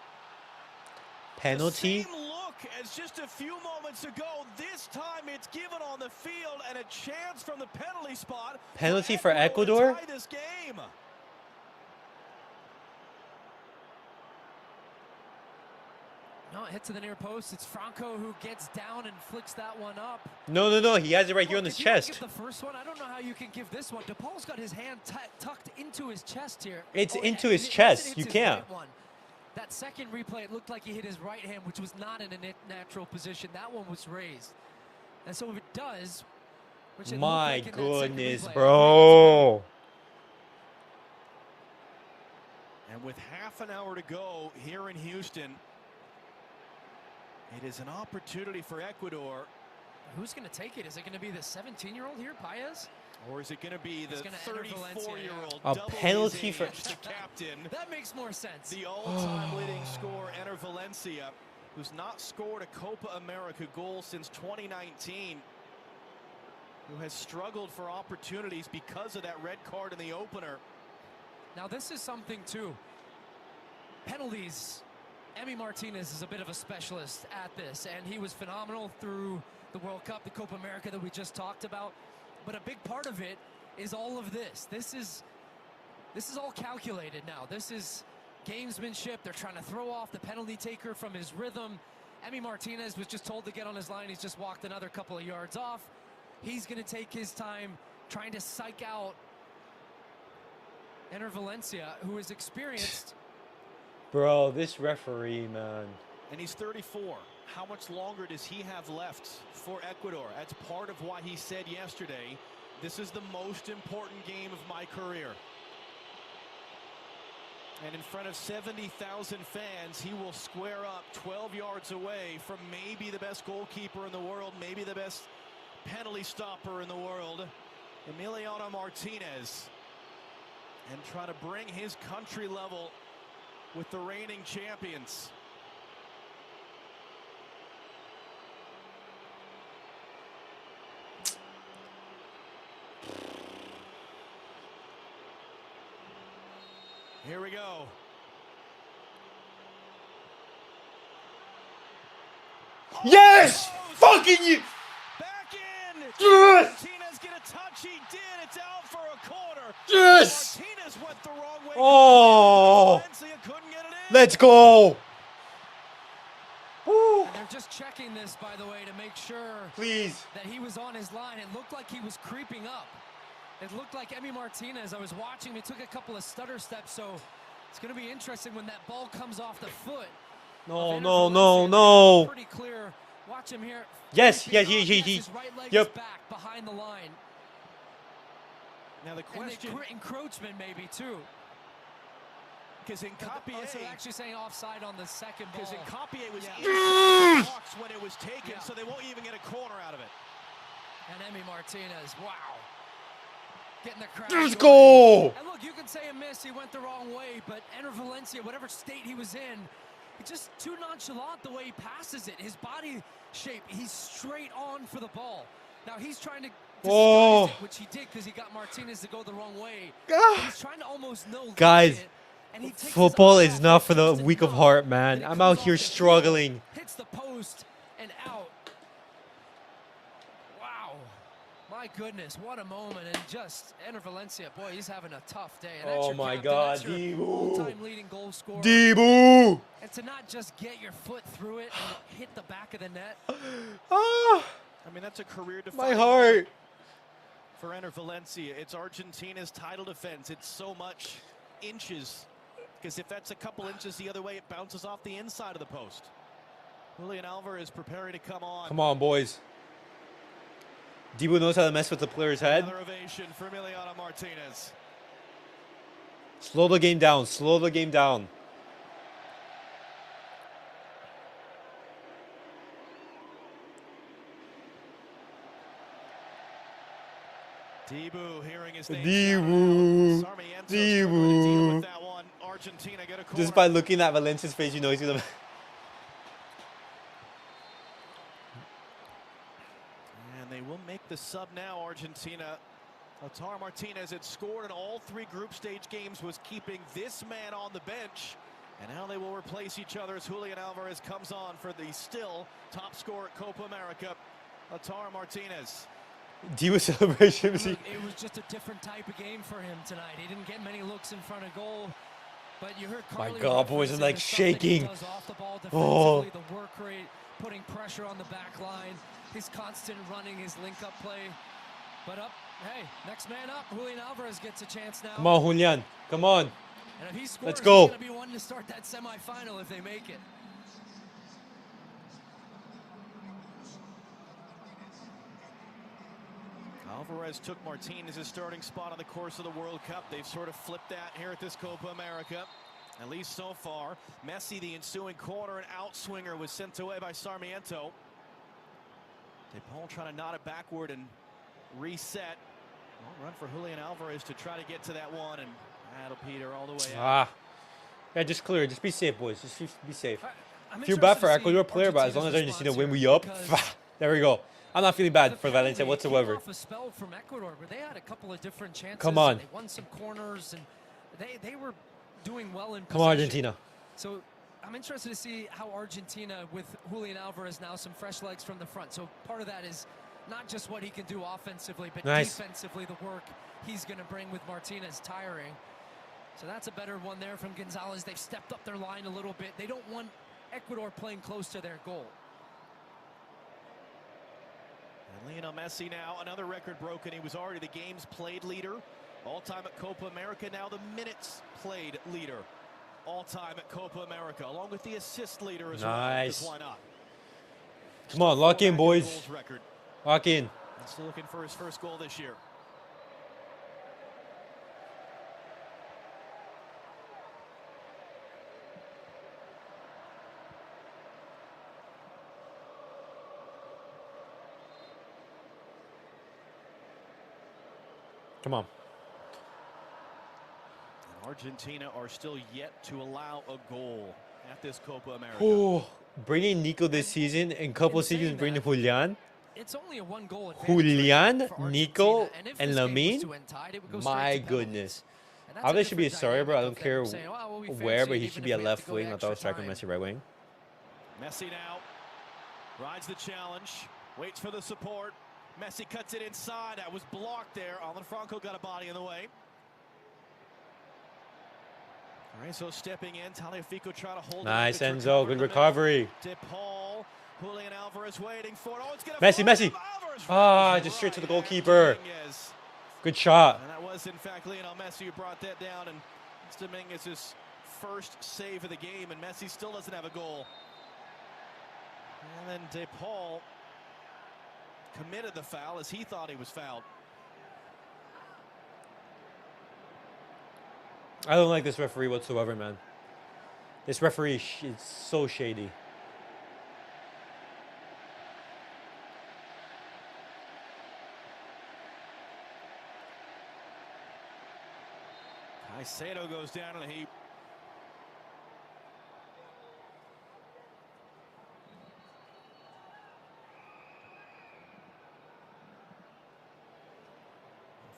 Penalty. The same look as just a few moments ago. This time it's given on the field and a chance from the penalty spot. Penalty for Ecuador. To tie this game. No, hit to the near post. It's Franco who gets down and flicks that one up. No. He has it right here on his chest. Give the first one. I don't know how you can give this one. DePaul's got his hand tucked into his chest here. It's into his chest. You can't. Right. That second replay, it looked like he hit his right hand, which was not in a natural position. That one was raised. And so if it does, which it my looked like goodness, replay, bro. And with half an hour to go here in Houston, it is an opportunity for Ecuador. Who's going to take it? Is it going to be the 17-year-old here, Paez? Or is it going to be the 34-year-old? A penalty for the captain. That makes more sense. The all-time leading scorer, Ener Valencia, who's not scored a Copa America goal since 2019, who has struggled for opportunities because of that red card in the opener. Now this is something too. Penalties. Emi Martinez is a bit of a specialist at this, and he was phenomenal through the World Cup, the Copa America that we just talked about. But a big part of it is all of this. This is all calculated now. This is gamesmanship. They're trying to throw off the penalty taker from his rhythm. Emi Martinez was just told to get on his line. He's just walked another couple of yards off. He's going to take his time trying to psych out Ener Valencia, who is experienced. Bro, this referee, man. And he's 34. How much longer does he have left for Ecuador? That's part of why he said yesterday, this is the most important game of my career. And in front of 70,000 fans, he will square up 12 yards away from maybe the best goalkeeper in the world, maybe the best penalty stopper in the world, Emiliano Martinez, and try to bring his country level with the reigning champions. Here we go. Yes! Fucking you! Back in! Yes! Martinez get a touch, he did, it's out for a corner. Yes! Martinez went the wrong way. Oh! Valencia couldn't get it in. Let's go! Woo! And they're just checking this, by the way, to make sure Please. that he was on his line. It looked like he was creeping up. It looked like Emi Martinez, I was watching him, he took a couple of stutter steps, so it's going to be interesting when that ball comes off the foot. No. Pretty clear. Watch him here. Yes, His right leg is back behind the line. Now the question, and encroachment maybe too. because Hincapié, so actually saying offside on the second ball. because Hincapié was in the box when it was taken, so they won't even get a corner out of it. And Emi Martinez, wow. getting the crowd Let's going. go! And look, you can say a miss, he went the wrong way, but Enter Valencia, whatever state he was in, it's just too nonchalant the way he passes it. His body shape, he's straight on for the ball. Now he's trying to disguise it, which he did because he got Martinez to go the wrong way. He's trying to almost Guys, it, and he takes football his eye is off not it for the just weak of enough heart, that man. it I'm comes out off here the heel, struggling. hits the post and out. Wow. My goodness, what a moment. And just Enter Valencia, boy, he's having a tough day. And that's Oh your my captain, God, that's your Dibu. all-time leading goal scorer. Dibu! And to not just get your foot through it and hit the back of the net. Ah, I mean, that's a career my defining heart. for Enter Valencia. It's Argentina's title defense. It's so much inches, because if that's a couple inches the other way, it bounces off the inside of the post. Julian Alvarez preparing to come on. Come on, boys. Dibu knows how to mess with the player's head. Another ovation for Emiliano Martinez. Slow the game down. Slow the game down. Dibu hearing his name. Dibu. Sarmiento struggling to deal Dibu. with that one. Argentina get a corner. Just by looking at Valencia's face, you know he's gonna. And they will make the sub now, Argentina. Lautaro Martinez had scored in all 3 group stage games, was keeping this man on the bench. And now they will replace each other as Julian Alvarez comes on for the still top scorer at Copa America, Lautaro Martinez. Dibu celebration. Look, it was just a different type of game for him tonight. He didn't get many looks in front of goal. But you heard My Carly God, boys, reference I'm like the stuff that he shaking. does off the ball Oh. defensively, the work rate, putting pressure on the back line, his constant running, his link-up play. But hey, next man up. Julian Alvarez gets a chance now. Come on, Julian. Come on. And if he scores, Let's go. he's going to be one to start that semifinal if they make it. Alvarez took Martinez's starting spot on the course of the World Cup. They've sort of flipped that here at this Copa America, at least so far. Messi, the ensuing corner and outswinger, was sent away by Sarmiento. DePaul trying to knot it backward and reset. Well, run for Julian Alvarez to try to get to that one, and that'll peter all the way out. Yeah, just clear. Just be safe, boys. Just be safe. I'm Feel bad interested for to see Ecuador player, but as long as Argentina's Argentina win, response we up. here, because There we go. I'm not feeling bad for apparently Valencia came whatsoever. off a spell from Ecuador, where they had a couple of different chances. Come on. And they won some corners, and they were doing well in Come on, possession. Argentina. So I'm interested to see how Argentina, with Julian Alvarez now, some fresh legs from the front. So part of that is not just what he can do offensively, but Nice. defensively, the work he's going to bring with Martinez tiring. So that's a better one there from Gonzalez. They've stepped up their line a little bit. They don't want Ecuador playing close to their goal. And Lionel Messi now, another record broken. He was already the game's played leader, all-time at Copa America. Now the minutes played leader, all-time at Copa America, along with the assist leader as well. Nice. 'Cause why not? Come on, lock in, Full boys. goals record. Lock in. And still looking for his first goal this year. Come on. And Argentina are still yet to allow a goal at this Copa America. Oh, bringing Nico this season and couple In saying seasons bringing that, Julian. It's only a one-goal advantage Julian, for Argentina, Nico, and if and this game was Lamine. to end tied, it would go straight My to penalties. goodness. And that's I a really should be a different sorry, bro. I dynamic don't care of them saying, "Oh, well, we where, fancy but it he even should be if a we have to left go wing. the I thought I was extra striking time." Messi right wing. Messi now rides the challenge, waits for the support. Messi cuts it inside. That was blocked there. Alan Franco got a body in the way. All right, so stepping in, Tagliafico trying to hold Nice, it. It's Enzo. recovered Good in the recovery. middle. DePaul, Julian Alvarez waiting for it. Oh, it's gonna Messi, fly. Messi. Alvarez Ah, runs just straight to the right at goalkeeper. Dominguez. Good shot. And that was, in fact, Lionel Messi who brought that down. And it's Dominguez's first save of the game, and Messi still doesn't have a goal. And then DePaul committed the foul as he thought he was fouled. I don't like this referee whatsoever, man. This referee is so shady. Caicedo goes down in a heap.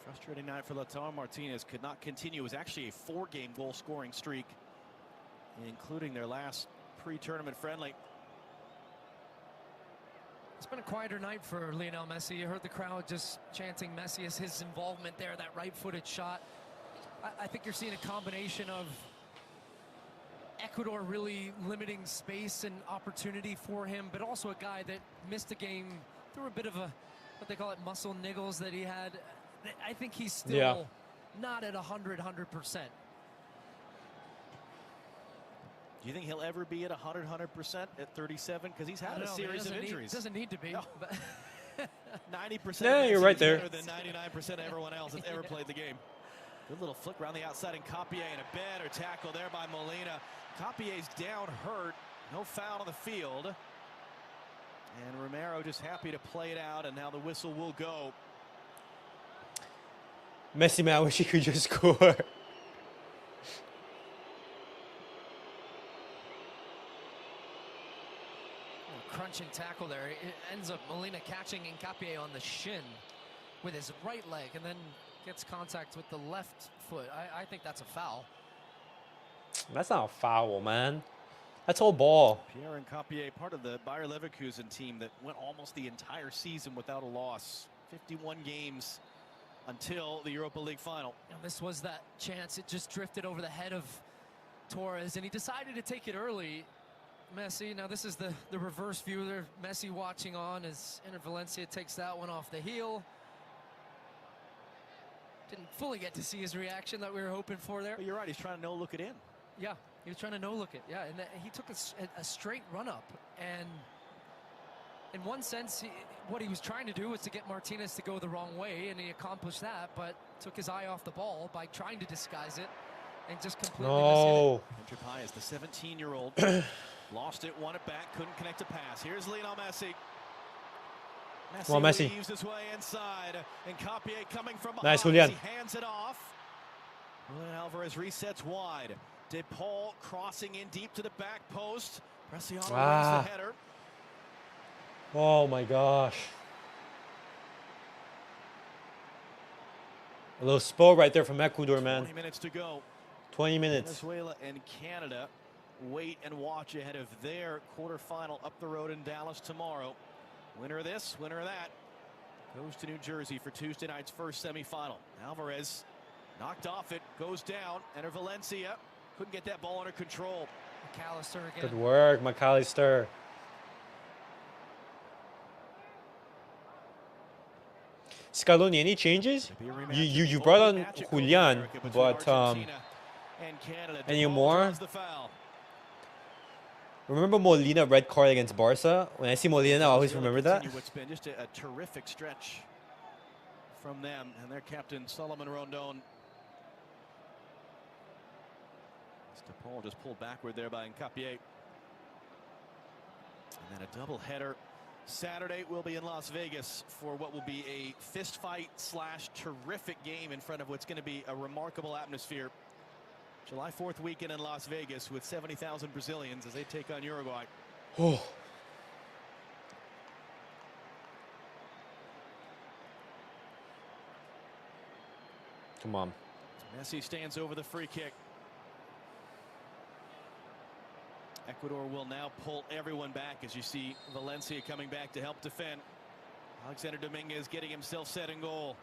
Frustrating night for Lautaro Martinez. Could not continue. It was actually a 4-game goal scoring streak, including their last pre-tournament friendly. It's been a quieter night for Lionel Messi. You heard the crowd just chanting Messi as his involvement there, that right-footed shot. I think you're seeing a combination of Ecuador really limiting space and opportunity for him, but also a guy that missed a game through a bit of a, what they call it, muscle niggles that he had. I think he's still not at 100%. Do you think he'll ever be at 100% at 37? Because he's had a series of injuries. Doesn't need to be. No. 90%. Yeah, you're right there. Better than 99% of everyone else that's ever played the game. Good little flick around the outside, and Capier, and a better tackle there by Molina. Capier's down hurt. No foul on the field. And Romero just happy to play it out, and now the whistle will go. Messi, man, I wish he could just score. Crunching tackle there. It ends up Molina catching Capier on the shin with his right leg, and then gets contact with the left foot. I think that's a foul. That's not a foul, man. That's all ball. Pierre and Capier, part of the Bayer Leverkusen team that went almost the entire season without a loss. 51 games until the Europa League final. And this was that chance. It just drifted over the head of Torres, and he decided to take it early. Messi, now this is the reverse view there. Messi watching on as Inter Valencia takes that one off the heel. Didn't fully get to see his reaction that we were hoping for there. But you're right, he's trying to no-look it in. Yeah, he was trying to no-look it. Yeah, and he took a straight run-up. And in one sense, what he was trying to do was to get Martinez to go the wrong way, and he accomplished that, but took his eye off the ball by trying to disguise it and just completely missed it. Inter Paez, the 17-year-old, lost it, won it back, couldn't connect a pass. Here's Lionel Messi. Messi weaves his way inside, and Capier coming from behind. Nice, Julian. He hands it off. Julian Alvarez resets wide. De Paul crossing in deep to the back post. Preciado wins the header. Oh my gosh. A little spell right there from Ecuador, man. 20 minutes to go. 20 minutes. Venezuela and Canada wait and watch ahead of their quarterfinal up the road in Dallas tomorrow. Winner of this, winner of that, goes to New Jersey for Tuesday night's first semifinal. Alvarez knocked off it, goes down, Enter Valencia. Couldn't get that ball under control. McAllister again. Good work, McAllister. Scaloni, any changes? You brought on Julian, but any more? Remember Molina red card against Barca? When I see Molina, I always remember that. What's been just a terrific stretch from them and their captain Solomon Rondon. Paul just pulled backward there by Capier. And then a double header. Saturday we'll be in Las Vegas for what will be a fist fight / terrific game in front of what's going to be a remarkable atmosphere. July 4th weekend in Las Vegas with 70,000 Brazilians as they take on Uruguay. Oh. Come on. Messi stands over the free kick. Ecuador will now pull everyone back as you see Valencia coming back to help defend. Alexander Dominguez getting himself set in goal.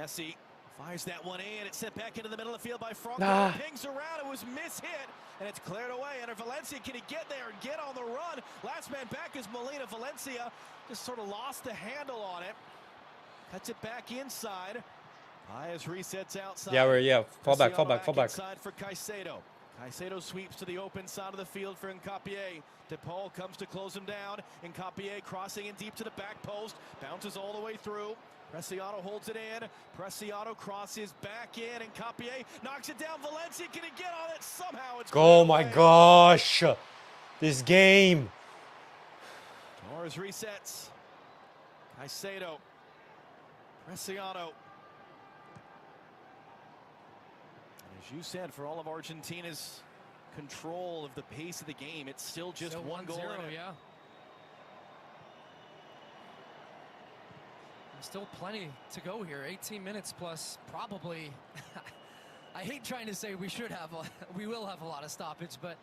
Messi fires that one in. It's sent back into the middle of the field by Franco. Pings around. It was mishit, and it's cleared away. And Valencia, can he get there and get on the run? Last man back is Molina. Valencia just sort of lost the handle on it. Cuts it back inside. Paez resets outside. Yeah, fall back. Inside for Caicedo. Caicedo sweeps to the open side of the field for Capier. De Paul comes to close him down. Capier crossing in deep to the back post. Bounces all the way through. Preciado holds it in. Preciado crosses back in, and Capier knocks it down. Valencia, can he get on it? Somehow it's oh my gosh. This game. Torres resets. Caicedo. Preciado. As you said, for all of Argentina's control of the pace of the game, it's still just Still one goal 1-0, in it. yeah. And still plenty to go here. 18 minutes plus, probably. I hate trying to say we will have a lot of stoppage, but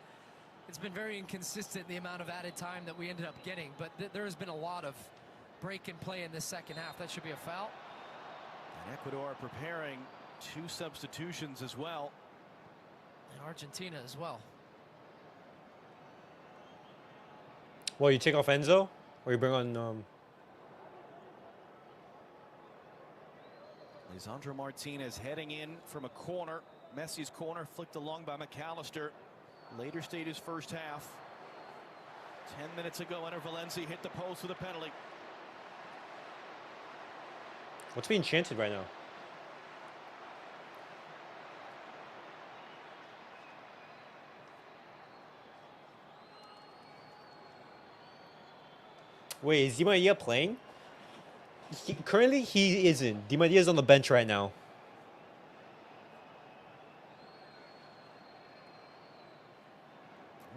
it's been very inconsistent the amount of added time that we ended up getting. But there has been a lot of break and play in this second half. That should be a foul. And Ecuador preparing 2 substitutions as well. And Argentina as well. Well, you take off Enzo, or you bring on. Lisandro Martinez heading in from a corner. Messi's corner flicked along by McAllister. Later stages first half. 10 minutes ago, Enter Valencia hit the post with a penalty. What's being chanted right now? Wait, is Di Maria playing? Currently, he isn't. Di Maria's on the bench right now.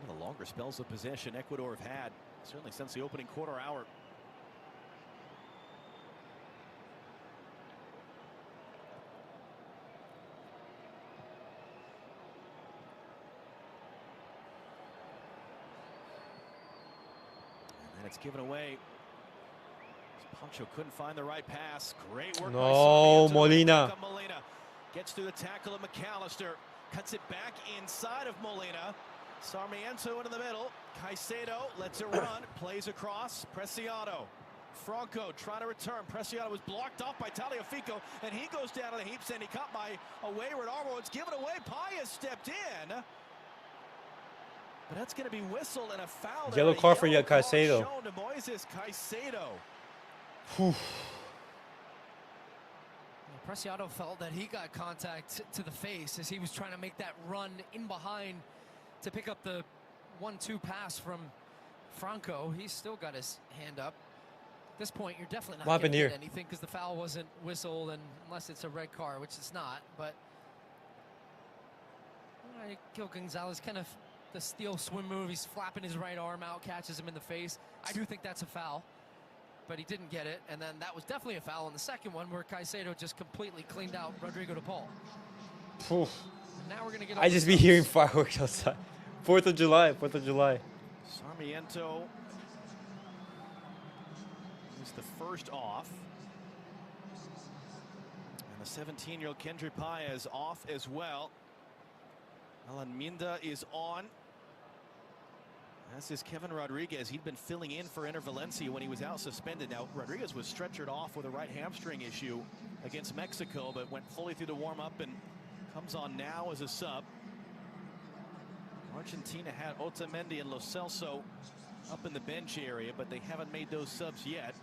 One of the longer spells of possession Ecuador have had, certainly since the opening quarter hour. And then it's given away. Pancho couldn't find the right pass. Great work by No, Sarmiento. Molina. Molina gets through the tackle of McAllister. Cuts it back inside of Molina. Sarmiento into the middle. Caicedo lets it run. Plays across. Preciado. Franco trying to return. Preciado was blocked off by Tagliafico, and he goes down in the heaps, and he caught by a wayward Armo. It's given away. Payas stepped in. But that's going to be whistled and a foul. there. Yellow A card for yellow card Caicedo. shown to Moises Caicedo. Preciado felt that he got contact to the face as he was trying to make that run in behind to pick up the 1-2 pass from Franco. He's still got his hand up. At this point, you're definitely not going to get anything because the foul wasn't whistled, and unless it's a red card, which it's not. But Gil Gonzalez kind of the steel swim move. He's flapping his right arm out, catches him in the face. I do think that's a foul. But he didn't get it, and then that was definitely a foul in the second one where Caicedo just completely cleaned out Rodrigo de Paul. Oof. And now we're going to get. I just be hearing fireworks outside. 4th of July, 4th of July. Sarmiento is the first off. And the 17-year-old Kendry Payas off as well. Alan Minda is on. As is Kevin Rodriguez. He'd been filling in for Enter Valencia when he was out suspended. Now, Rodriguez was stretchered off with a right hamstring issue against Mexico, but went fully through the warm-up and comes on now as a sub. Argentina had Otamendi and Lo Celso up in the bench area, but they haven't made those subs yet.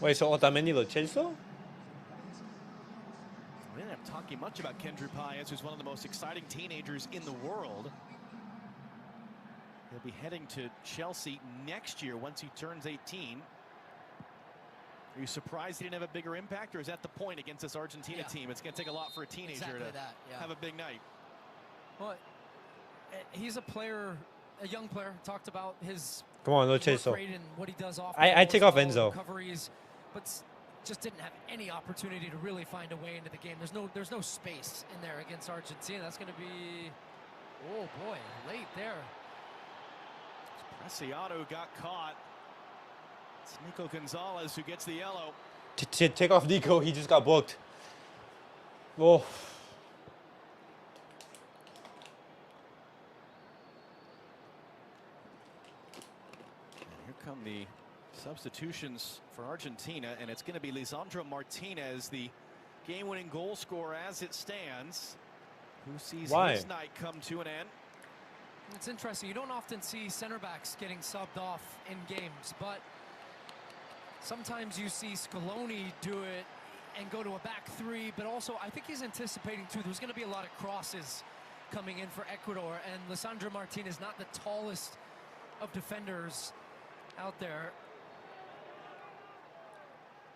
Wait, so Otamendi Lo Celso? We didn't have talking much about Kendry Payas, who's one of the most exciting teenagers in the world. He'll be heading to Chelsea next year once he turns 18. Are you surprised he didn't have a bigger impact, or is that the point against this Argentina team? It's going to take a lot for a teenager to have a big night. Well, he's a player, a young player. Talked about his Come on, Lo work Celso. rate and what he does off. I take off ball, Enzo. Recoveries, but just didn't have any opportunity to really find a way into the game. There's no space in there against Argentina. That's going to be, oh boy, late there. Preciado got caught. It's Nico Gonzalez who gets the yellow. Take off Nico. He just got booked. Oh. And here come the substitutions for Argentina, and it's going to be Lisandro Martinez, the game-winning goal scorer as it stands, who sees his night come to an end. It's interesting. You don't often see center backs getting subbed off in games, but sometimes you see Scaloni do it and go to a back three, but also I think he's anticipating too. There's going to be a lot of crosses coming in for Ecuador, and Lisandro Martinez, not the tallest of defenders out there.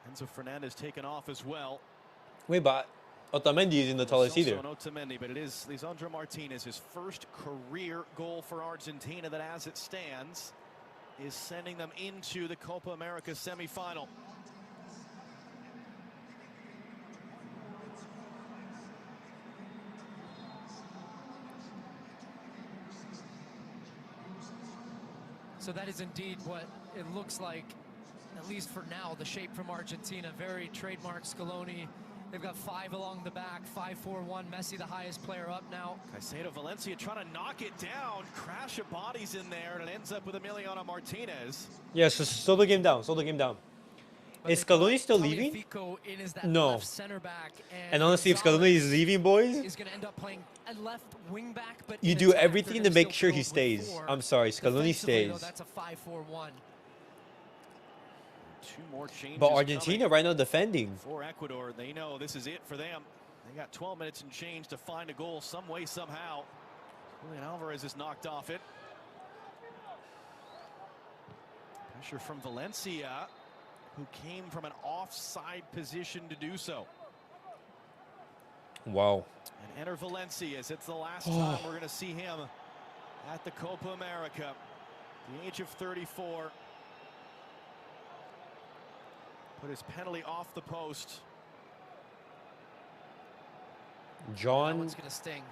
Enzo Fernandez taken off as well. Wait, but Otamendi isn't the tallest either. Also Otamendi, but it is Lisandro Martinez, his first career goal for Argentina that, as it stands, is sending them into the Copa America semifinal. So that is indeed what it looks like, at least for now, the shape from Argentina. Very trademark Scaloni. They've got 5 along the back, 5-4-1. Messi, the highest player up now. Caicedo Valencia trying to knock it down. Crash of bodies in there, and it ends up with Emiliano Martinez. Yeah, so slow the game down. Slow the game down. But Is they put Scaloni still leaving? Taliafico in as that No. left center back, And honestly, if Scaloni is leaving, boys, is going to end up playing a left wing back, but you in do attack, everything they're to gonna make still sure he build with stays. 4. I'm sorry, Scaloni Defensively, though, stays. that's a 5-4-1. 2 more changes But Argentina coming right now defending. for Ecuador. They know this is it for them. They got 12 minutes and change to find a goal some way, somehow. Julian Alvarez is knocked off it. Pressure from Valencia, who came from an offside position to do so. Wow. And enter Valencias. It's the last time we're going to see him at the Copa America. The age of 34. Put his penalty off the post. That John. one's going to sting.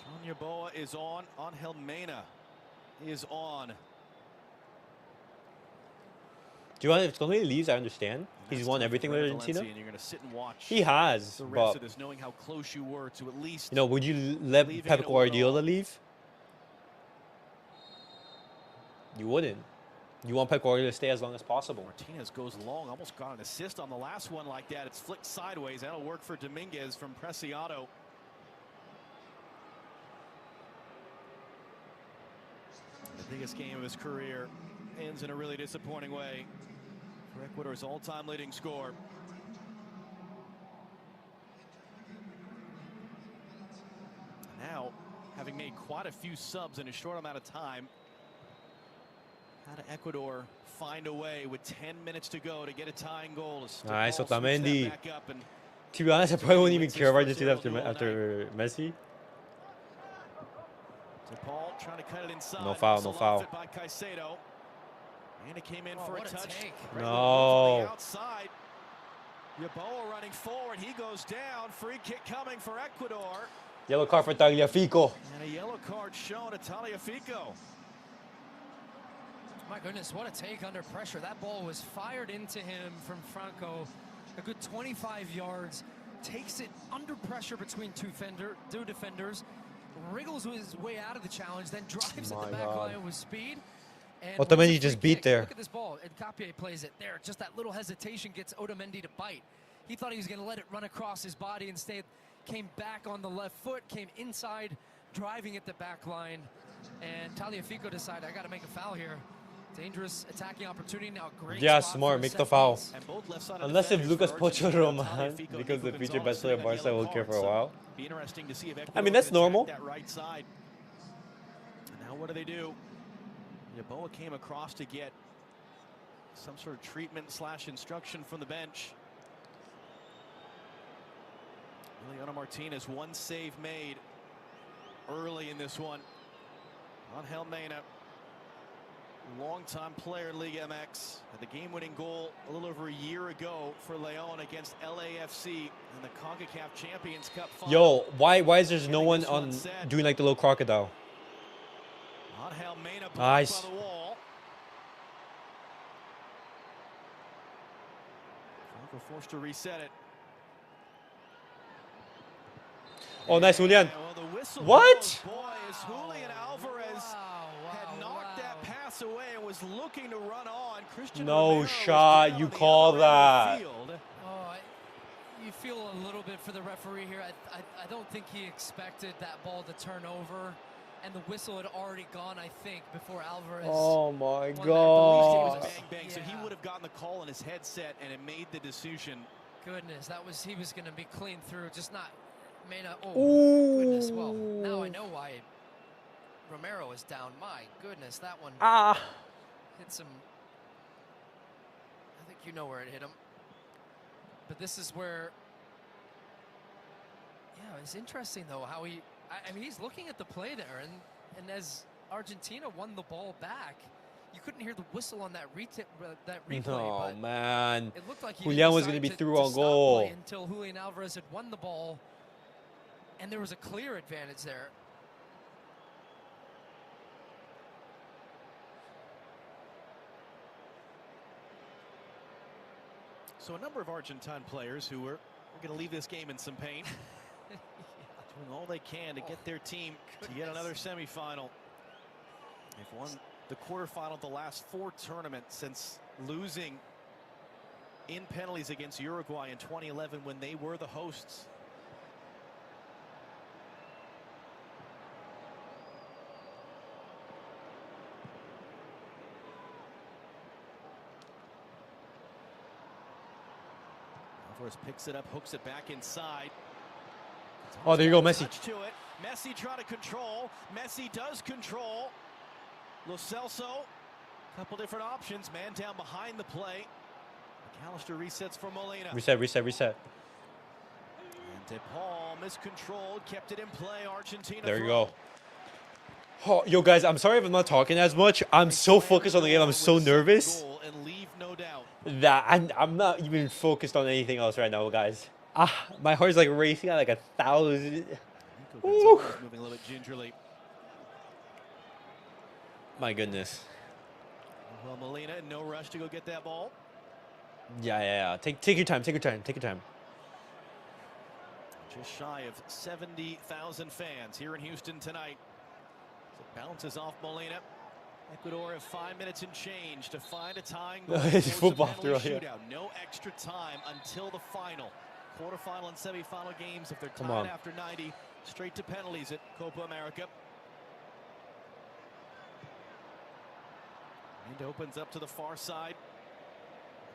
John Yeboah is on. Angel Mena is on. Do you want if Scaloni leaves? I understand. He's That's won time everything for with Valencia, Argentina. and you're going to sit and watch He has, the rest but of this, knowing how close you were to at least. you know, would you let leaving Pep it all. Guardiola leave? You wouldn't. You want Pep Guardiola to stay as long as possible. Martinez goes long, almost got an assist on the last one like that. It's flicked sideways. That'll work for Dominguez from Preciado. The biggest game of his career ends in a really disappointing way for Ecuador's all-time leading scorer. Now, having made quite a few subs in a short amount of time, how did Ecuador find a way with 10 minutes to go to get a tying goal? Nice, Ball switch that Otamendi. back up, and To be honest, I probably wouldn't even Wins his care about first Argentina Euro after goal Messi. Paul trying to cut it inside. No foul, no Muscle foul. off it by Caicedo. And it came in Oh, for a what a touch. take. Right No. on the outside. Yeboah running forward. He goes down. Free kick coming for Ecuador. Yellow card for Tagliafico. And a yellow card shown to Taliafico. My goodness, what a take under pressure. That ball was fired into him from Franco. A good 25 yards. Takes it under pressure between two defenders. Wriggles his way out of the challenge, then drives at My the back God. line with speed. And Otamendi wins a just free beat kick. there. Look at this ball. And Capie plays it there. Just that little hesitation gets Otamendi to bite. He thought he was going to let it run across his body. Instead, came back on the left foot, came inside, driving at the back line. And Taliafico decided, I got to make a foul here. Dangerous attacking opportunity now. Great Yeah, spot smart. for a Make the set foul. piece. And both left-sided Unless if defenders Lucas for Pocho Argentina. Roman Taliafico, becomes the Nico future Gonzalez best player of have Barca, yellow will care for a cards, so while. Be interesting to see if I mean, Ecuador that's can attack normal. That right side. And now what do? Yeboah came across to get some sort of treatment / instruction from the bench. Emiliano Martinez, one save made early in this one. Angel Mena, longtime player in Liga MX, had the game-winning goal a little over a year ago for León against LAFC in the CONCACAF Champions Cup final. Yo, why is there no Getting one this on set. doing like the little crocodile? Angel Mena blocked Nice. by the wall. Franco forced to reset it. Oh, nice, Julian. Yeah, well, the whistle What? blows, boys. Julian Alvarez had knocked that pass away and was looking to run on. Christian No Romero was shot. down You on the call other end of that. the field. Oh, you feel a little bit for the referee here. I don't think he expected that ball to turn over, and the whistle had already gone, I think, before Alvarez. Oh my Well, that It God. was bang bang, so he Yeah. would have gotten the call in his headset and it made the decision. Goodness, he was going to be clean through, just not Mena. Oh, Ooh. goodness. Well, now I know why Romero is down. My goodness, that one Ah. hit some. I think you know where it hit him. but this is where, yeah, it's interesting though how he, I mean, he's looking at the play there, and as Argentina won the ball back, you couldn't hear the whistle on that replay. Oh, but man. it looked like he Julian was going to be through on goal. Until Julian Alvarez had won the ball, and there was a clear advantage there. So a number of Argentine players who are going to leave this game in some pain. Doing all they can to get their team to yet another semifinal. They've won the quarterfinal of the last 4 tournaments since losing in penalties against Uruguay in 2011 when they were the hosts. Alvarez picks it up, hooks it back inside. Oh, there you go, Messi. To it. Messi trying to control. Messi does control. Lo Celso, couple different options. Man down behind the play. McAllister resets for Molina. Reset. And DePaul miscontrolled, kept it in play. Argentina. There you go. Oh, yo, guys, I'm sorry if I'm not talking as much. I'm so focused on the game. I'm so nervous And leave no doubt. that I'm not even focused on anything else right now, guys. My heart's like racing at like 1,000. Moving a little bit gingerly. My goodness. Well, Molina in no rush to go get that ball. Yeah. Take your time. Take your time. Just shy of 70,000 fans here in Houston tonight. So it bounces off Molina. Ecuador have 5 minutes and change to find a tying goal. It's football after all, yeah. Shootout. No extra time until the final. Quarterfinal and semifinal games, if they're Come tied on. after 90, straight to penalties at Copa America. And opens up to the far side.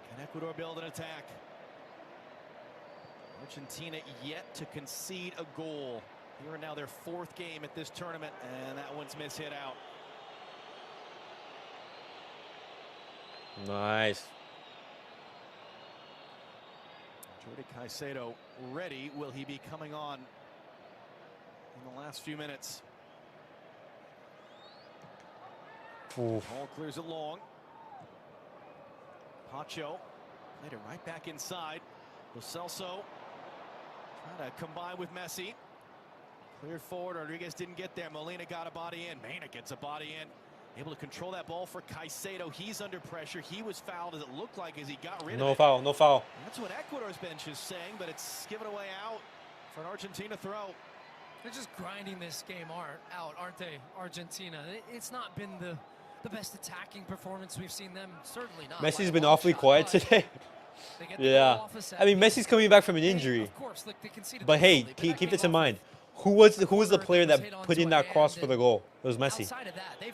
Can Ecuador build an attack? Argentina yet to concede a goal. Here are now their 4th game at this tournament, and that one's mishit out. Nice. Jordi Caicedo ready. Will he be coming on in the last few minutes? Oof. Ball clears it long. Pacho played it right back inside. Lo Celso trying to combine with Messi. Cleared forward. Rodriguez didn't get there. Molina got a body in. Mena gets a body in. Able to control that ball for Caicedo. He's under pressure. He was fouled, as it looked like, as he got rid of it. No foul. That's what Ecuador's bench is saying, but it's given away out for an Argentina throw. They're just grinding this game out, aren't they, Argentina? It's not been the best attacking performance we've seen them. Certainly not. Messi's been awfully quiet today. Yeah. I mean, Messi's coming back from an injury. Of course, look, they conceded But the hey, goal. keep this in mind. Who was the player that put in that cross for the goal? It was Messi. Outside of that, they've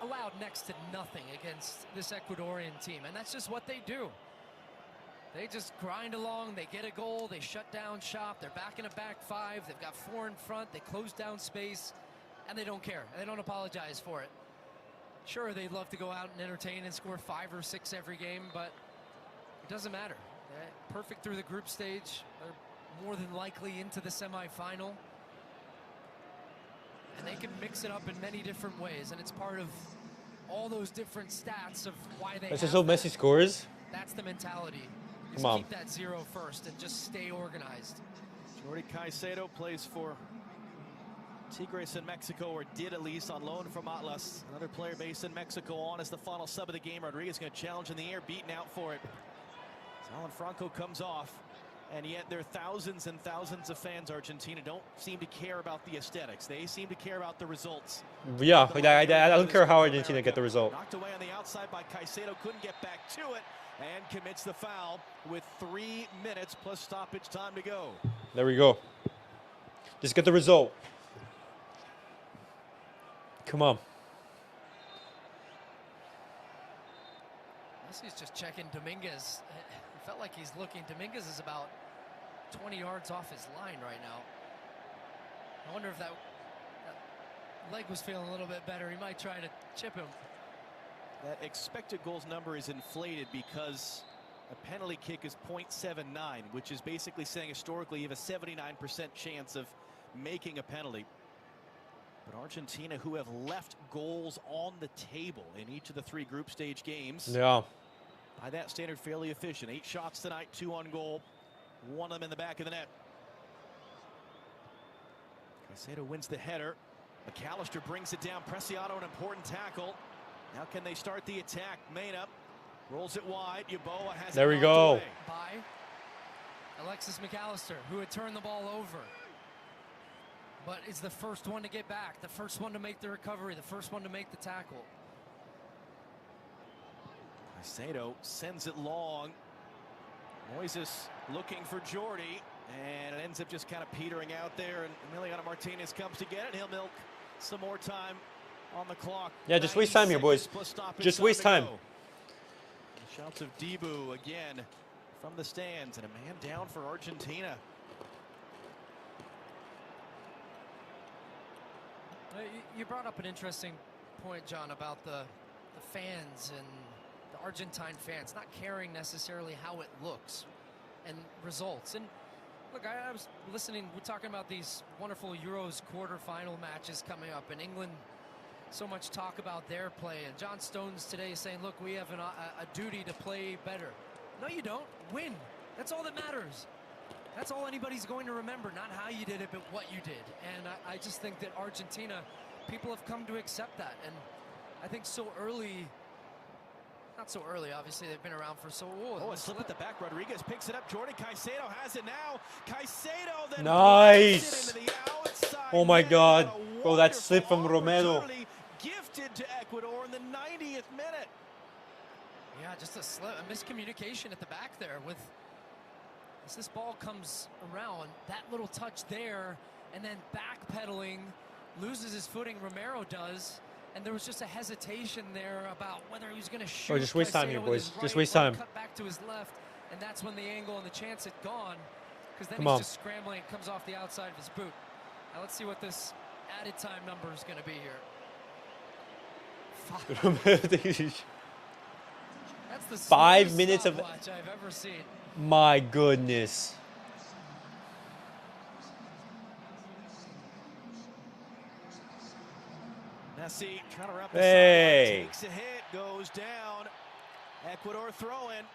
allowed next to nothing against this Ecuadorian team, and that's just what they do. They just grind along, they get a goal, they shut down shop, they're back in a back 5, they've got 4 in front, they close down space, and they don't care. They don't apologize for it. Sure, they'd love to go out and entertain and score 5 or 6 every game, but it doesn't matter. They're perfect through the group stage. They're more than likely into the semifinal. And they can mix it up in many different ways, and it's part of all those different stats of why they Let's have just hope that. Messi scores. That's the mentality. Is Come on. keep that 0 first and just stay organized. Jordi Caicedo plays for Tigres in Mexico, or did at least, on loan from Atlas. Another player based in Mexico on as the final sub of the game. Rodriguez going to challenge in the air, beaten out for it. Alan Franco comes off. And yet there are thousands and thousands of fans. Argentina don't seem to care about the aesthetics. They seem to care about the results. Yeah, I don't care how Argentina get the result. Knocked away on the outside by Caicedo. Couldn't get back to it. And commits the foul with 3 minutes plus stoppage time to go. There we go. Just get the result. Come on. Messi's just checking Dominguez. It felt like he's looking. Dominguez is about 20 yards off his line right now. I wonder if that leg was feeling a little bit better. He might try to chip him. That expected goals number is inflated because A penalty kick is .79, which is basically saying historically you have a 79% chance of making a penalty. But Argentina, who have left goals on the table in each of the 3 group stage games, Yeah. by that standard, fairly efficient. 8 shots tonight, 2 on goal, 1 of them in the back of the net. Caicedo wins the header. McAllister brings it down. Preciado, an important tackle. Now can they start the attack? Mena rolls it wide. Yeboah has There it we go. away. By Alexis McAllister, who had turned the ball over, but is the first one to get back, the first one to make the recovery, the first one to make the tackle. Caicedo sends it long. Moises looking for Jordi, and it ends up just kind of petering out there, and Emiliano Martinez comes to get it. He'll milk some more time on the clock. Yeah, just waste time here, boys. Just waste time. Shouts of Debu again from the stands, and a man down for Argentina. You brought up an interesting point, John, about the fans and the Argentine fans not caring necessarily how it looks and results. And look, I was listening, we're talking about these wonderful Euros quarterfinal matches coming up, and England, so much talk about their play. And John Stones today is saying, look, we have a duty to play better. No, you don't. Win. That's all that matters. That's all anybody's going to remember, not how you did it, but what you did. And I just think that Argentina, people have come to accept that. And I think so early, not so early, obviously, they've been around for so long. Oh, a slip at the back. Rodriguez picks it up. Jordi Caicedo has it now. Caicedo then Nice. it into the outside. Oh my net. God. A Bro, that slip from wonderful Romero. opportunity gifted to Ecuador in the 90th minute. Yeah, just a slip, a miscommunication at the back there with, as this ball comes around, that little touch there, and then backpedaling, loses his footing, Romero does, and there was just a hesitation there about whether he was going to shoot. Bro, just waste time here, Caicedo with boys. his Just right, waste or time. Cut back to his left, and that's when the angle and the chance had gone, because then Come he's on. just scrambling, it comes off the outside of his boot. Now let's see what this added time number is going to be here. That's the 5 slowest minutes of- stopwatch I've ever seen. My goodness. Messi trying to wrap the Hey. sideline, takes a hit, goes down. Ecuador throwing.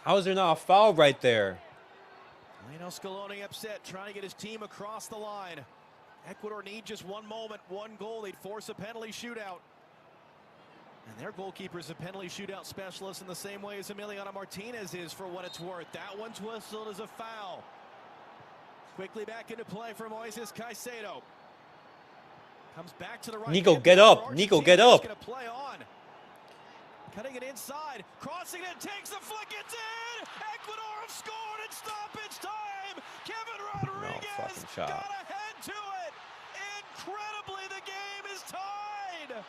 How is there not a foul right there? Lionel Scaloni upset, trying to get his team across the line. Ecuador need just one moment, one goal. They'd force a penalty shootout. And their goalkeeper's a penalty shootout specialist in the same way as Emiliano Martinez is, for what it's worth. That one's whistled as a foul. Quickly back into play for Moises Caicedo. Comes back to the right. Nico, get up. Nico, get up. Going to play on. Cutting it inside, crossing it, takes the flick, it's in! Ecuador have scored in stoppage time! Kevin Rodriguez fucking shot. got ahead to it! Incredibly, the game is tied!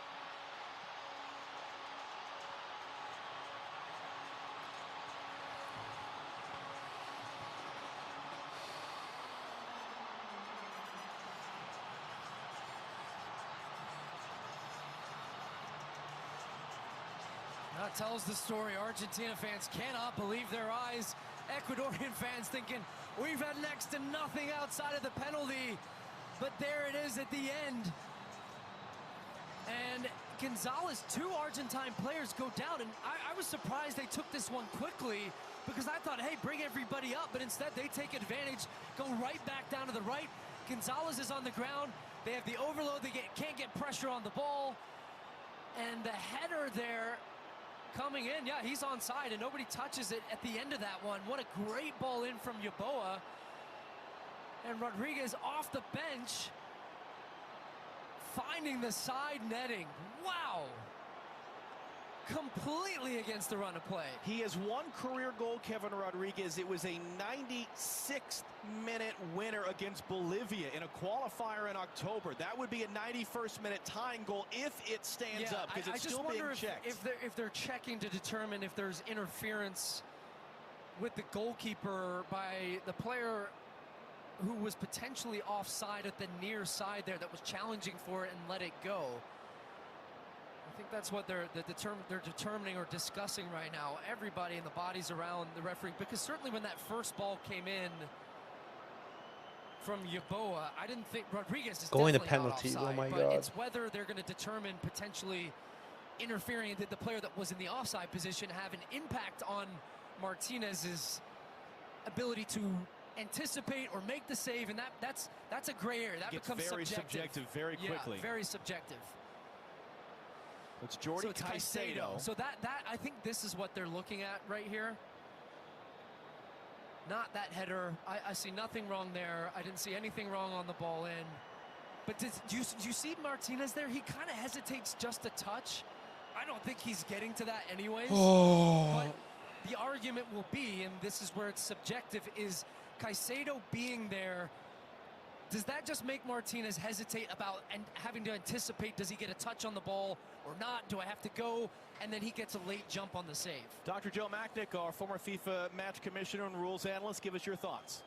That tells the story. Argentina fans cannot believe their eyes. Ecuadorian fans thinking, we've had next to nothing outside of the penalty. But there it is at the end. And Gonzalez, 2 Argentine players go down. And I was surprised they took this one quickly, because I thought, hey, bring everybody up. But instead, they take advantage, go right back down to the right. Gonzalez is on the ground. They have the overload. They can't get pressure on the ball. And the header there coming in, yeah, he's onside, and nobody touches it at the end of that one. What a great ball in from Yeboah. And Rodriguez off the bench, finding the side netting. Wow. Completely against the run of play. He has one career goal, Kevin Rodriguez. It was a 96th minute winner against Bolivia in a qualifier in October. That would be a 91st minute tying goal if it stands up, because it's still being checked. If they're checking to determine if there's interference with the goalkeeper by the player who was potentially offside at the near side there that was challenging for it and let it go. think that's what they're determining or discussing right now. Everybody and the bodies around the referee, because certainly when that first ball came in from Yeboah, I didn't think Rodriguez is Going to definitely penalties. not offside, Oh my but God. it's whether they're going to determine potentially interfering, did the player that was in the offside position have an impact on Martinez's ability to anticipate or make the save, and that's a gray area. That Gets becomes very subjective very quickly. Yeah, very subjective. It's Jordi So it's Caicedo. So that I think this is what they're looking at right here. Not that header. I see nothing wrong there. I didn't see anything wrong on the ball in. But do you see Martinez there? He kind of hesitates just a touch. I don't think he's getting to that anyways. But the argument will be, and this is where it's subjective, is Caicedo being there, does that just make Martinez hesitate about and having to anticipate, does he get a touch on the ball or not? Do I have to go? And then he gets a late jump on the save. Dr. Joe Machnick, our former FIFA match commissioner and rules analyst, give us your thoughts.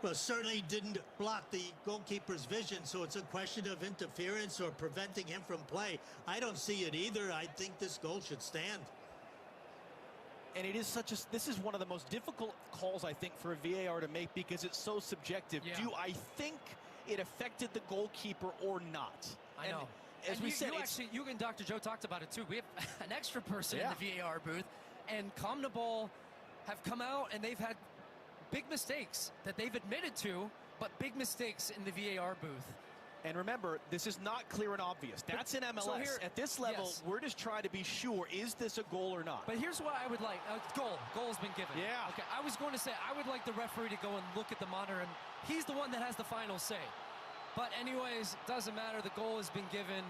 Well, certainly didn't block the goalkeeper's vision, so it's a question of interference or preventing him from play. I don't see it either. I think this goal should stand. And it is this is one of the most difficult calls, I think, for a VAR to make because it's so subjective. Yeah. Do I think it affected the goalkeeper or not? I know. As we said, you and Dr. Joe talked about it too. We have an extra person in the VAR booth, and CONMEBOL have come out and they've had big mistakes that they've admitted to, but big mistakes in the VAR booth. And remember, this is not clear and obvious. That's in MLS. So here, at this level, we're just trying to be sure, is this a goal or not? But here's what I would like. Goal's been given. Yeah. Okay, I was going to say, I would like the referee to go and look at the monitor, and he's the one that has the final say. But anyways, doesn't matter. The goal has been given.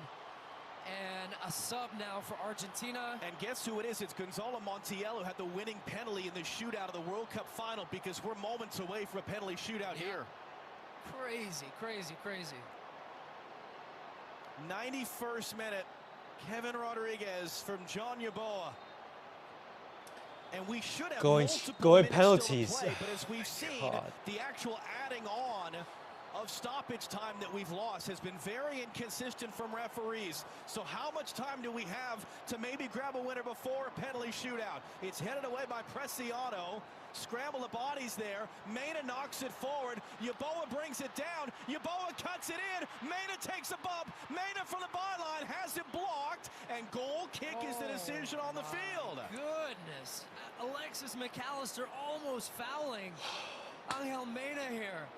And a sub now for Argentina. And guess who it is? It's Gonzalo Montiel who had the winning penalty in the shootout of the World Cup final, because we're moments away from a penalty shootout here. Crazy, crazy, crazy. 91st minute, Kevin Rodriguez from John Yeboah. And we should have going minutes penalties. Still to play, but as we've seen, the actual adding on of stoppage time that we've lost has been very inconsistent from referees. So how much time do we have to maybe grab a winner before a penalty shootout? It's headed away by Preciado. Scramble the bodies there. Mena knocks it forward. Yeboah brings it down. Yeboah cuts it in. Mena takes a bump. Mena from the byline has it blocked. And goal kick is the decision on the field. Goodness. Alexis McAllister almost fouling Angel Mena here.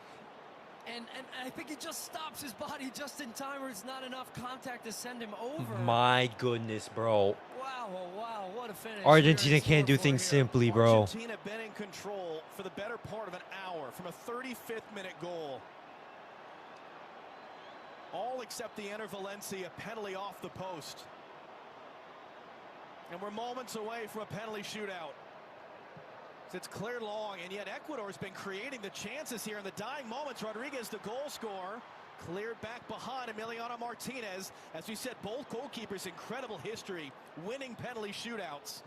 And I think he just stops his body just in time, or it's not enough contact to send him over. My goodness, bro. Wow, wow, what a finish. Argentina can't do things simply, bro. Argentina been in control for the better part of an hour from a 35th minute goal. All except the Enter Valencia penalty off the post. And we're moments away from a penalty shootout. It's cleared long, and yet Ecuador's been creating the chances here in the dying moments. Rodriguez, the goal scorer, cleared back behind Emiliano Martinez. As we said, both goalkeepers, incredible history, winning penalty shootouts.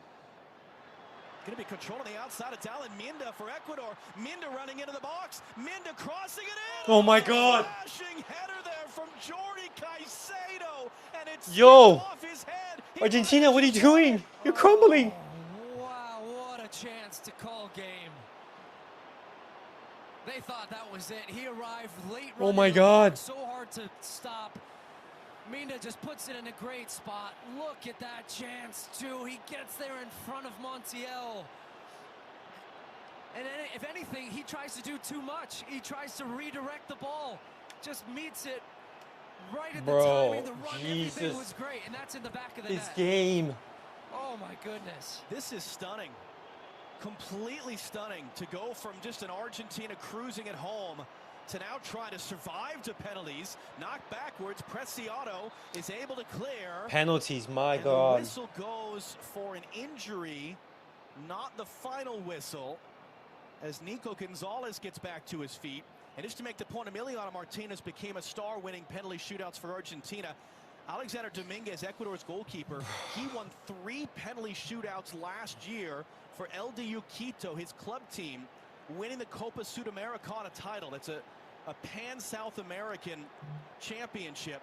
Going to be controlled on the outside. It's Alan Minda for Ecuador. Minda running into the box. Minda crossing it in. Oh my God. Flashing header there from Jordi Caicedo, and it's off his head. Argentina, what are you doing? You're crumbling. Wow, what a chance to call game. They thought that was it. He arrived late. Oh my God. So hard to stop. Minda just puts it in a great spot. Look at that chance, too. He gets there in front of Montiel. And if anything, he tries to do too much. He tries to redirect the ball. Just meets it right at the timing. The run, everything was great. And that's in the back of the net. This game. Oh, my goodness. This is stunning. Completely stunning to go from just an Argentina cruising at home to now try to survive to penalties. Knocked backwards. Preciado is able to clear. Penalties, my and God. The whistle goes for an injury, not the final whistle, as Nico Gonzalez gets back to his feet. And just to make the point, Emiliano Martinez became a star winning penalty shootouts for Argentina. Alexander Dominguez, Ecuador's goalkeeper, he won 3 penalty shootouts last year for LDU Quito, his club team, winning the Copa Sudamericana title. That's a pan-South American championship.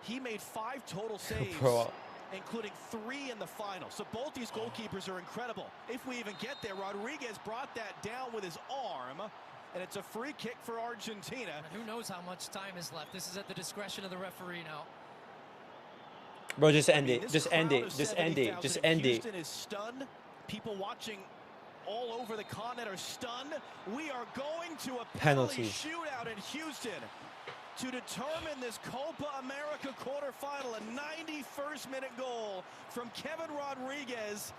He made 5 total saves, Bro. including 3 in the final. So both these goalkeepers are incredible. If we even get there, Rodriguez brought that down with his arm, and it's a free kick for Argentina. And who knows how much time is left? This is at the discretion of the referee now. Bro, just end I mean, it. this Just end crowd it. of Just end it. 70,000 Just in end it. Houston is stunned. People watching all over the continent are stunned. We are going to a penalty Penalties. shootout in Houston to determine this Copa America quarterfinal. A 91st minute goal from Kevin Rodriguez.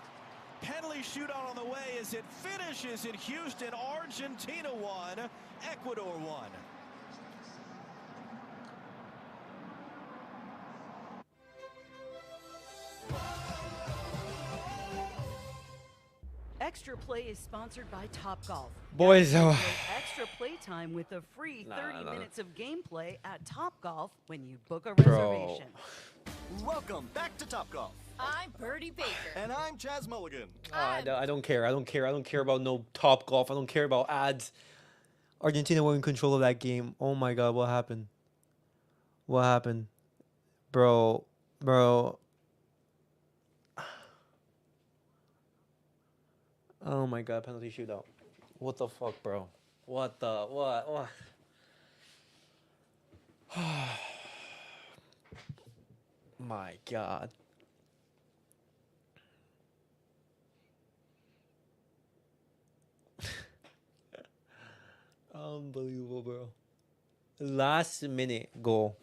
Penalty shootout on the way as it finishes in Houston. Argentina 1, Ecuador 1. Extra Play is sponsored by Topgolf. Boys, Now you can enjoy extra play time with a free 30 nah. minutes of gameplay at Topgolf when you book a Bro. reservation. Welcome back to Top Golf. I'm Birdie Baker. And I'm Chaz Mulligan. I don't care. I don't care. I don't care about no Top Golf. I don't care about ads. Argentina were in control of that game. Oh my God, what happened? What happened? Bro. Oh my God, penalty shootout. What the fuck, bro? What? My God. Unbelievable, bro. Last minute goal.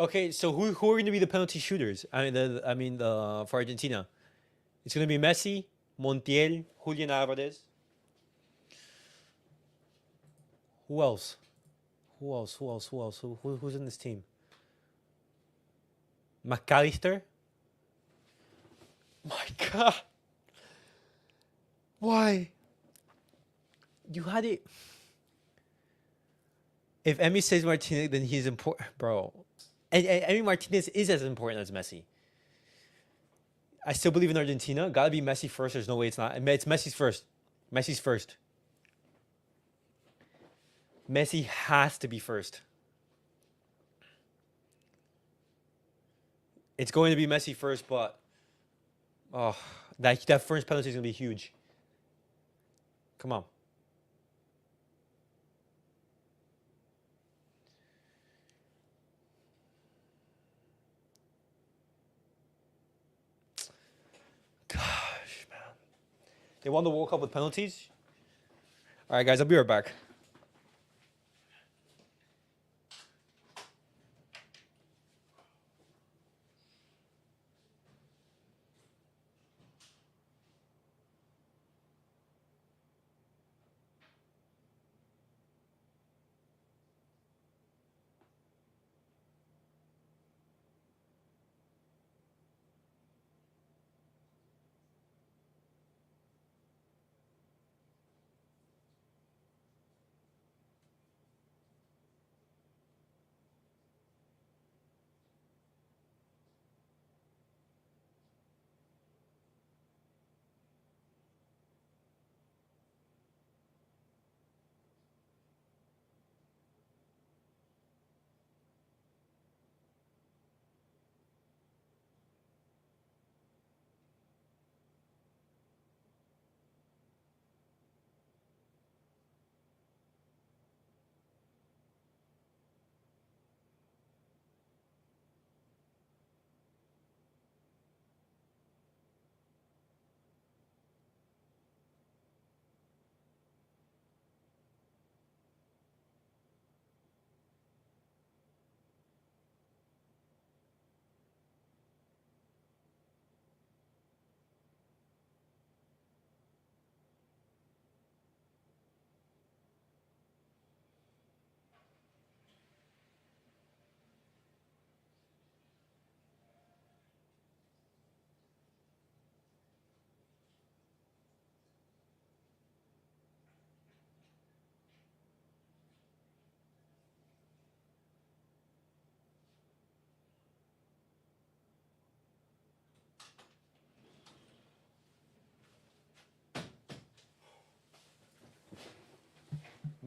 Okay, so who are going to be the penalty shooters? For Argentina, it's going to be Messi, Montiel, Julian Alvarez. Who else? Who's in this team? McAllister. My God. Why? You had it. If Emi says Martinez, then he's important, bro. And Emi Martinez is as important as Messi. I still believe in Argentina. Gotta be Messi first. There's no way it's not. It's Messi's first. Messi's first. Messi has to be first. It's going to be Messi first, but that first penalty is gonna be huge. Come on. Gosh, man. They won the World Cup with penalties? All right, guys, I'll be right back.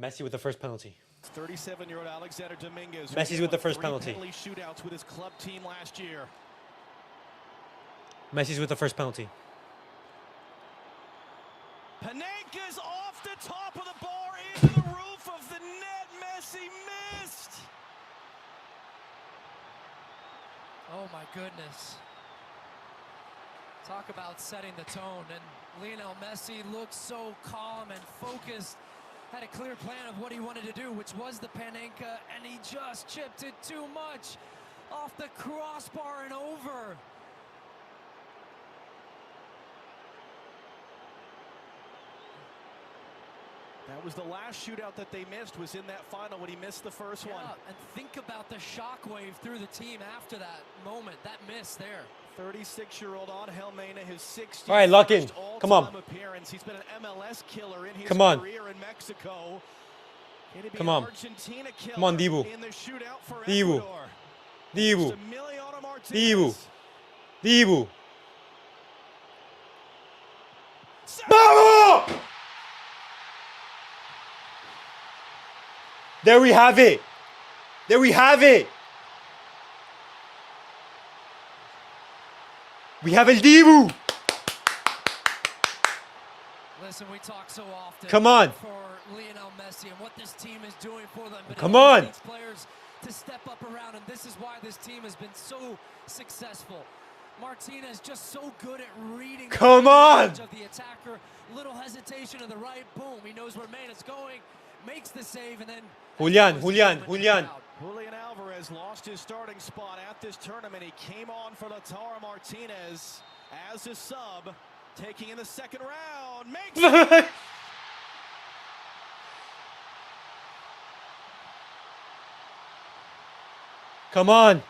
Messi with the first penalty. 37-year-old Alexander Dominguez. Messi's with the first penalty. Penalty shootouts with his club team last year. Messi's with the first penalty. Panenka's off the top of the bar into the roof of the net. Messi missed. Oh my goodness. Talk about setting the tone. And Lionel Messi looked so calm and focused. Had a clear plan of what he wanted to do, which was the Panenka, and he just chipped it too much off the crossbar and over. That was the last shootout that they missed, was in that final when he missed the first one. And think about the shockwave through the team after that moment, that miss there. 36-year-old Angel Mena, his 60th All right, lock in. Come on. appearance. He's been an MLS killer in his Come on. career in Mexico. Come on. Argentina killer Come on, Dibu. in the shootout for Dibu. Ecuador. Dibu. Emiliano Dibu. Martinez. Dibu. Vamos! There we have it. There we have it. We have El Dibu. Listen, we talk so often Come on. for Lionel Messi and what this team is doing for them. But Come it on. needs players to step up around, and this is why this team has been so successful. Martinez just so good at reading Come the on. range of the attacker. Little hesitation to the right, boom. He knows where Mena's going, makes the save, and then Julian. Julian Alvarez lost his starting spot at this tournament. He came on for Lautaro Martinez as a sub, taking in the second round. Makes it. Come on.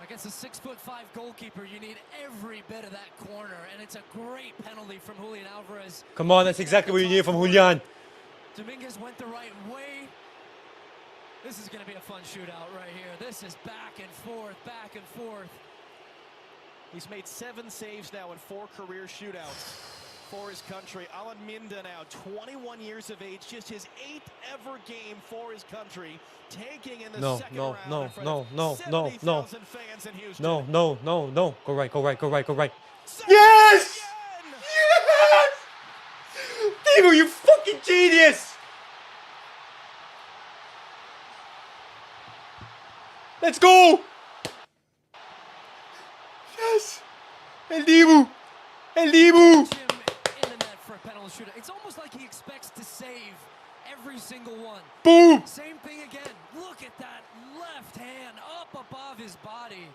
Against a 6'5" goalkeeper, you need every bit of that corner, and it's a great penalty from Julian Alvarez. Come on, that's exactly what you need from Julian. Dominguez went the right way. This is going to be a fun shootout right here. This is back and forth, back and forth. He's made 7 saves now in 4 career shootouts for his country. Alan Minda now, 21 years of age, just his 8th ever game for his country, taking in the second round in front of 70,000 fans in Houston. No. Go right. Yes! Yes! Dibu, you fucking genius! Let's go! Yes! El Dibu! Jim in the net for a penalty shootout. It's almost like he expects to save every single one. Boom! Same thing again. Look at that left hand up above his body.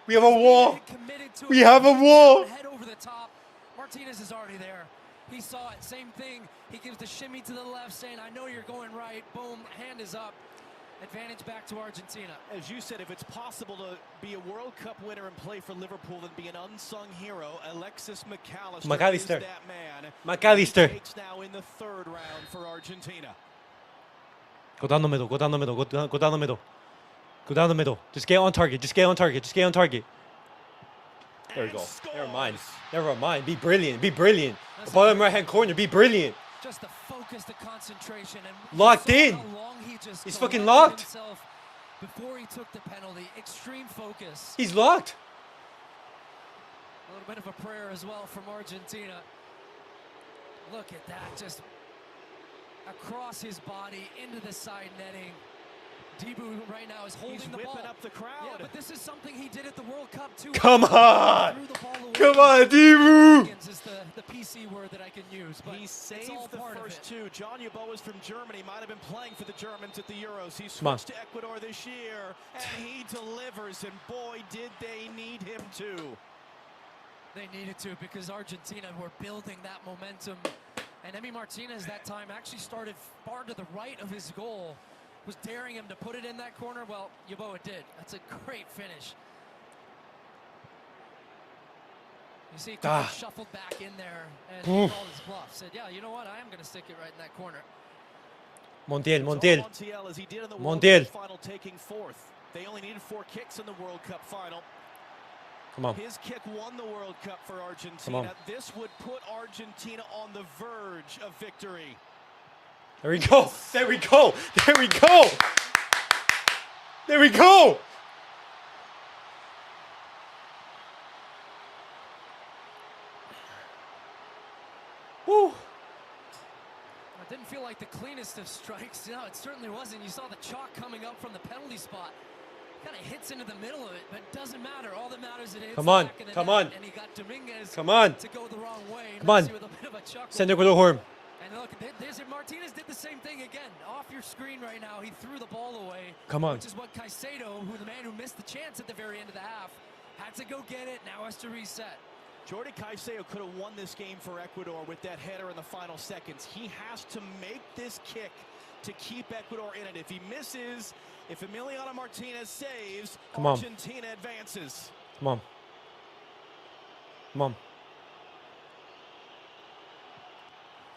We have a wall. Committed to We it. have a wall. Head over the top. Martinez is already there. He saw it. Same thing. He gives the shimmy to the left, saying, I know you're going right. Boom. Hand is up. Advantage back to Argentina. As you said, if it's possible to be a World Cup winner and play for Liverpool and be an unsung hero, Alexis McAllister is that man. McAllister. He takes now in the 3rd round for Argentina. Go down the middle. Go down the middle. Just get on target. There we go. Never mind. Be brilliant. The bottom right-hand corner. Be brilliant. Just the focus, the concentration, and Locked in. how long he just He's fucking collected locked. himself before he took the penalty. Extreme focus. He's locked. A little bit of a prayer as well from Argentina. Look at that, just across his body into the side netting. Dibu right now is holding the ball. Whipping up the crowd. Yeah, but this is something he did at the World Cup too. Come on. Threw the ball away. Come on, Dibu. Is the PC word that I can use, but He it's all saved the part of first it. 2. John Yeboah is from Germany, might have been playing for the Germans at the Euros. He Come on. switched to Ecuador this year, and he delivers, and boy, did they need him too. They needed to, because Argentina were building that momentum. And Emi Martinez that time actually started far to the right of his goal. Was daring him to put it in that corner. Well, Yeboah did. That's a great finish. You see, he shuffled back in there and he called his bluff. Said, yeah, you know what? I am going to stick it right in that corner. Montiel, as he did in the World Cup final, taking 4th. They only needed 4 kicks in the World Cup final. Come on. His kick won the World Cup for Come on. Argentina. This would put Argentina on the verge of victory. There we go. There we go. There we go. There we go. Woo. It didn't feel like the cleanest of strikes. No, it certainly wasn't. You saw the chalk coming up from the penalty spot. Kind of hits into the middle of it, but it doesn't matter. All that matters is it hits Come the on. back of the Come net, on. and he got Dominguez Come on. to go the wrong way. Come on. Messi with a bit of a chuckle. Send it with a horn. And look, Martinez did the same thing again. Off your screen right now, he threw the ball away. Come on. Which is what Caicedo, who the man who missed the chance at the very end of the half, had to go get it. Now has to reset. Jordi Caicedo could have won this game for Ecuador with that header in the final seconds. He has to make this kick to keep Ecuador in it. If he misses, if Emiliano Martinez saves, Come on. Argentina advances. Come on. Come on.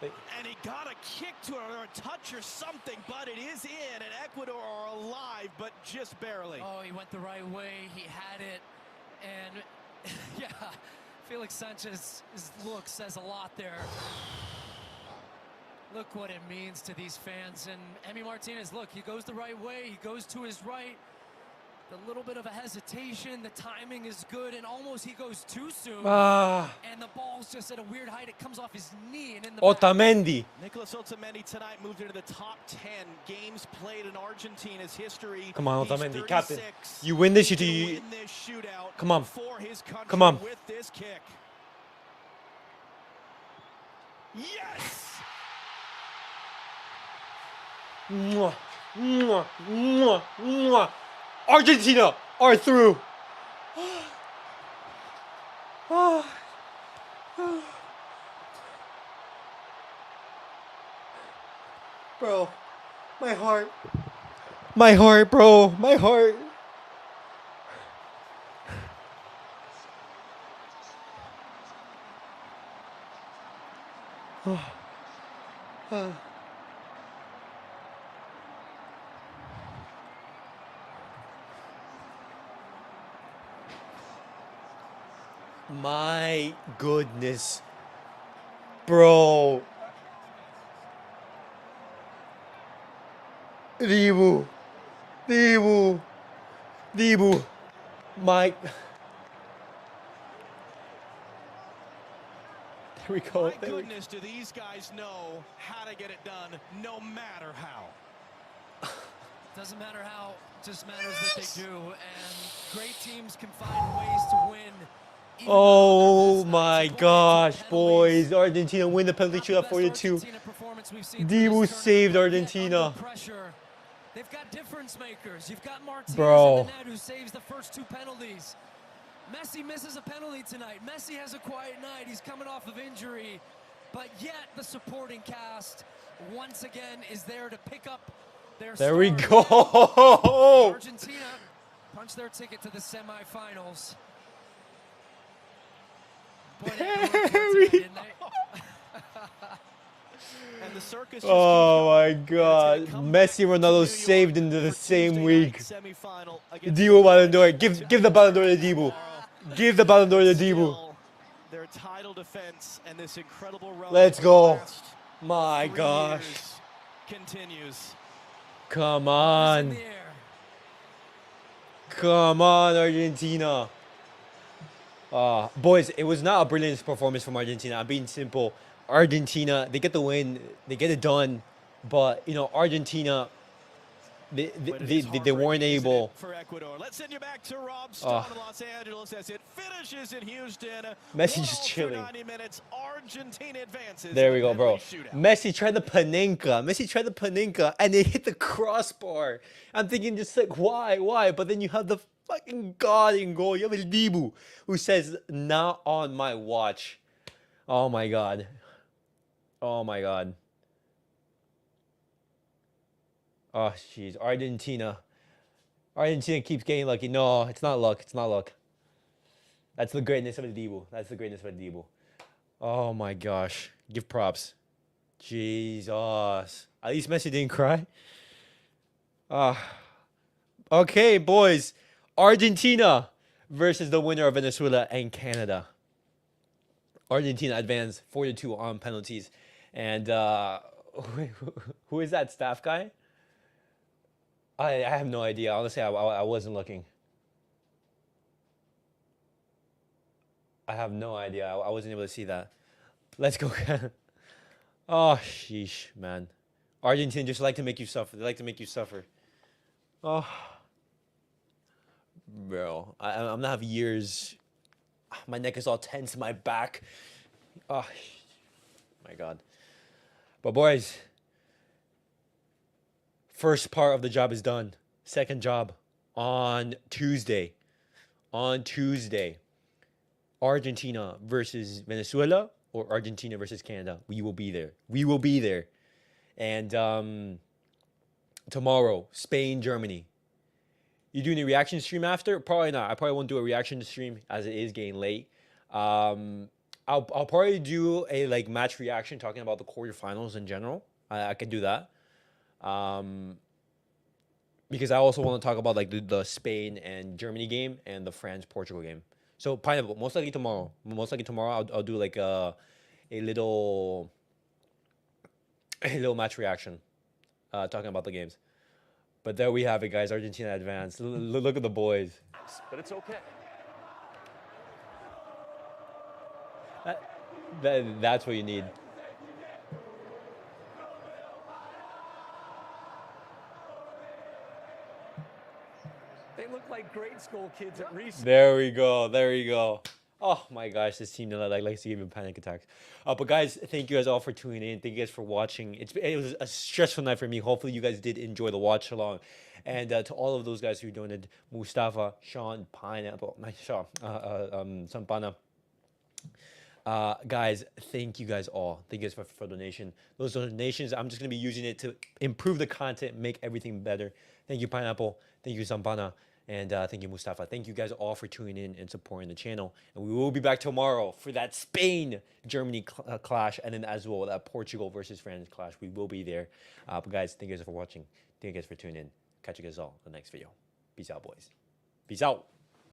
And he got a kick to it, or a touch or something, but it is in, and Ecuador are alive, but just barely. Oh, he went the right way. He had it. And, yeah, Felix Sanchez's look says a lot there. Look what it means to these fans. And Emi Martinez, look, he goes the right way. He goes to his right. A little bit of a hesitation. The timing is good, and almost he goes too soon. And the ball's just at a weird height. It comes off his knee and in the back. Otamendi. Nicolas Otamendi tonight moved into the top 10 games played in Argentina's history. Come on, He's Otamendi, captain. 36. You win this, He'll you win this shootout Come on. for his country Come on. with this kick. Yes! Mwah, mwah, mwah, mwah. Argentina are through. Bro, my heart. My heart, bro. My heart. My goodness. Bro. Dibu. Dibu. Dibu. My. There we go. My There we go. goodness, do these guys know how to get it done, no matter how. Doesn't matter how, just matters that they do. And great teams can find ways to win. even Oh though they're my best. gosh, Penalties. boys. Argentina win the penalty Not the shootout best 42. Argentina performance we've seen through Dibu this saved tournament, yet Argentina. under pressure. They've got difference makers. You've got Martinez Bro. in the net who saves the first two penalties. Messi misses a penalty tonight. Messi has a quiet night. He's coming off of injury. But yet the supporting cast once again is there to pick up their There we stars. go. Argentina punched their ticket to the semifinals. Boy, they had to work for it tonight, didn't they? And the circus just Oh my keeps going. God. And it's gonna come Messi, back to Ronaldo New York saved into the for same Tuesday week. night semifinal against Dibu Ballon d'Or. Give the Ballon d'Or to Dibu. Give the Ballon d'Or to Dibu. Still, their title defense and this incredible run Let's over the go. last My 3 gosh. years continues. Come In on. the air. Come on, Argentina. Boys, it was not a brilliant performance from Argentina. I'm being simple. Argentina, they get the win. They get it done. But, you know, Argentina, But it is they heartbreaking, weren't isn't able. it, for Ecuador. Let's send you back to Rob Stone in Los Angeles as it finishes in Houston. Messi 1-0 just through chilling. 90 minutes. Argentina advances. There in we the go, bro. penalty shootout. Messi tried the Panenka, and it hit the crossbar. I'm thinking just like, why? But then you have the fucking God in goal. You have El Dibu, who says, not on my watch. Oh my God. Oh my God. Oh, jeez. Argentina keeps getting lucky. No, it's not luck. It's not luck. That's the greatness of El Dibu. That's the greatness of El Dibu. Oh my gosh. Give props. Jesus. At least Messi didn't cry. Okay, boys. Argentina versus the winner of Venezuela and Canada. Argentina advanced 4-2 on penalties. And who is that staff guy? I have no idea. Honestly, I wasn't looking. I have no idea. I wasn't able to see that. Let's go. Oh, sheesh, man. Argentina just like to make you suffer. They like to make you suffer. Oh. Bro, I'm gonna have years. My neck is all tense, my back. Oh, my God. But boys, first part of the job is done. Second job on Tuesday. On Tuesday, Argentina versus Venezuela or Argentina versus Canada. We will be there. We will be there. And tomorrow, Spain, Germany. You doing a reaction stream after? Probably not. I probably won't do a reaction stream as it is getting late. I'll probably do a match reaction talking about the quarterfinals in general. I could do that. Because I also want to talk about the Spain and Germany game and the France-Portugal game. So Pineapple, most likely tomorrow. I'll do a little match reaction, talking about the games. But there we have it, guys. Argentina advanced. Look at the boys. But it's okay. That's what you need. They look like grade school kids at recess. There we go. There we go. Oh my gosh, this team likes to give me panic attacks. But guys, thank you guys all for tuning in. Thank you guys for watching. It was a stressful night for me. Hopefully you guys did enjoy the watch along. And to all of those guys who donated, Mustafa, Sean, Pineapple, Sampana. Guys, thank you guys all. Thank you guys for donation. Those donations, I'm just going to be using it to improve the content, make everything better. Thank you, Pineapple. Thank you, Sampana. And thank you, Mustafa. Thank you guys all for tuning in and supporting the channel. And we will be back tomorrow for that Spain-Germany clash, and then as well that Portugal versus France clash. We will be there. But guys, thank you guys for watching. Thank you guys for tuning in. Catch you guys all in the next video. Peace out, boys. Peace out.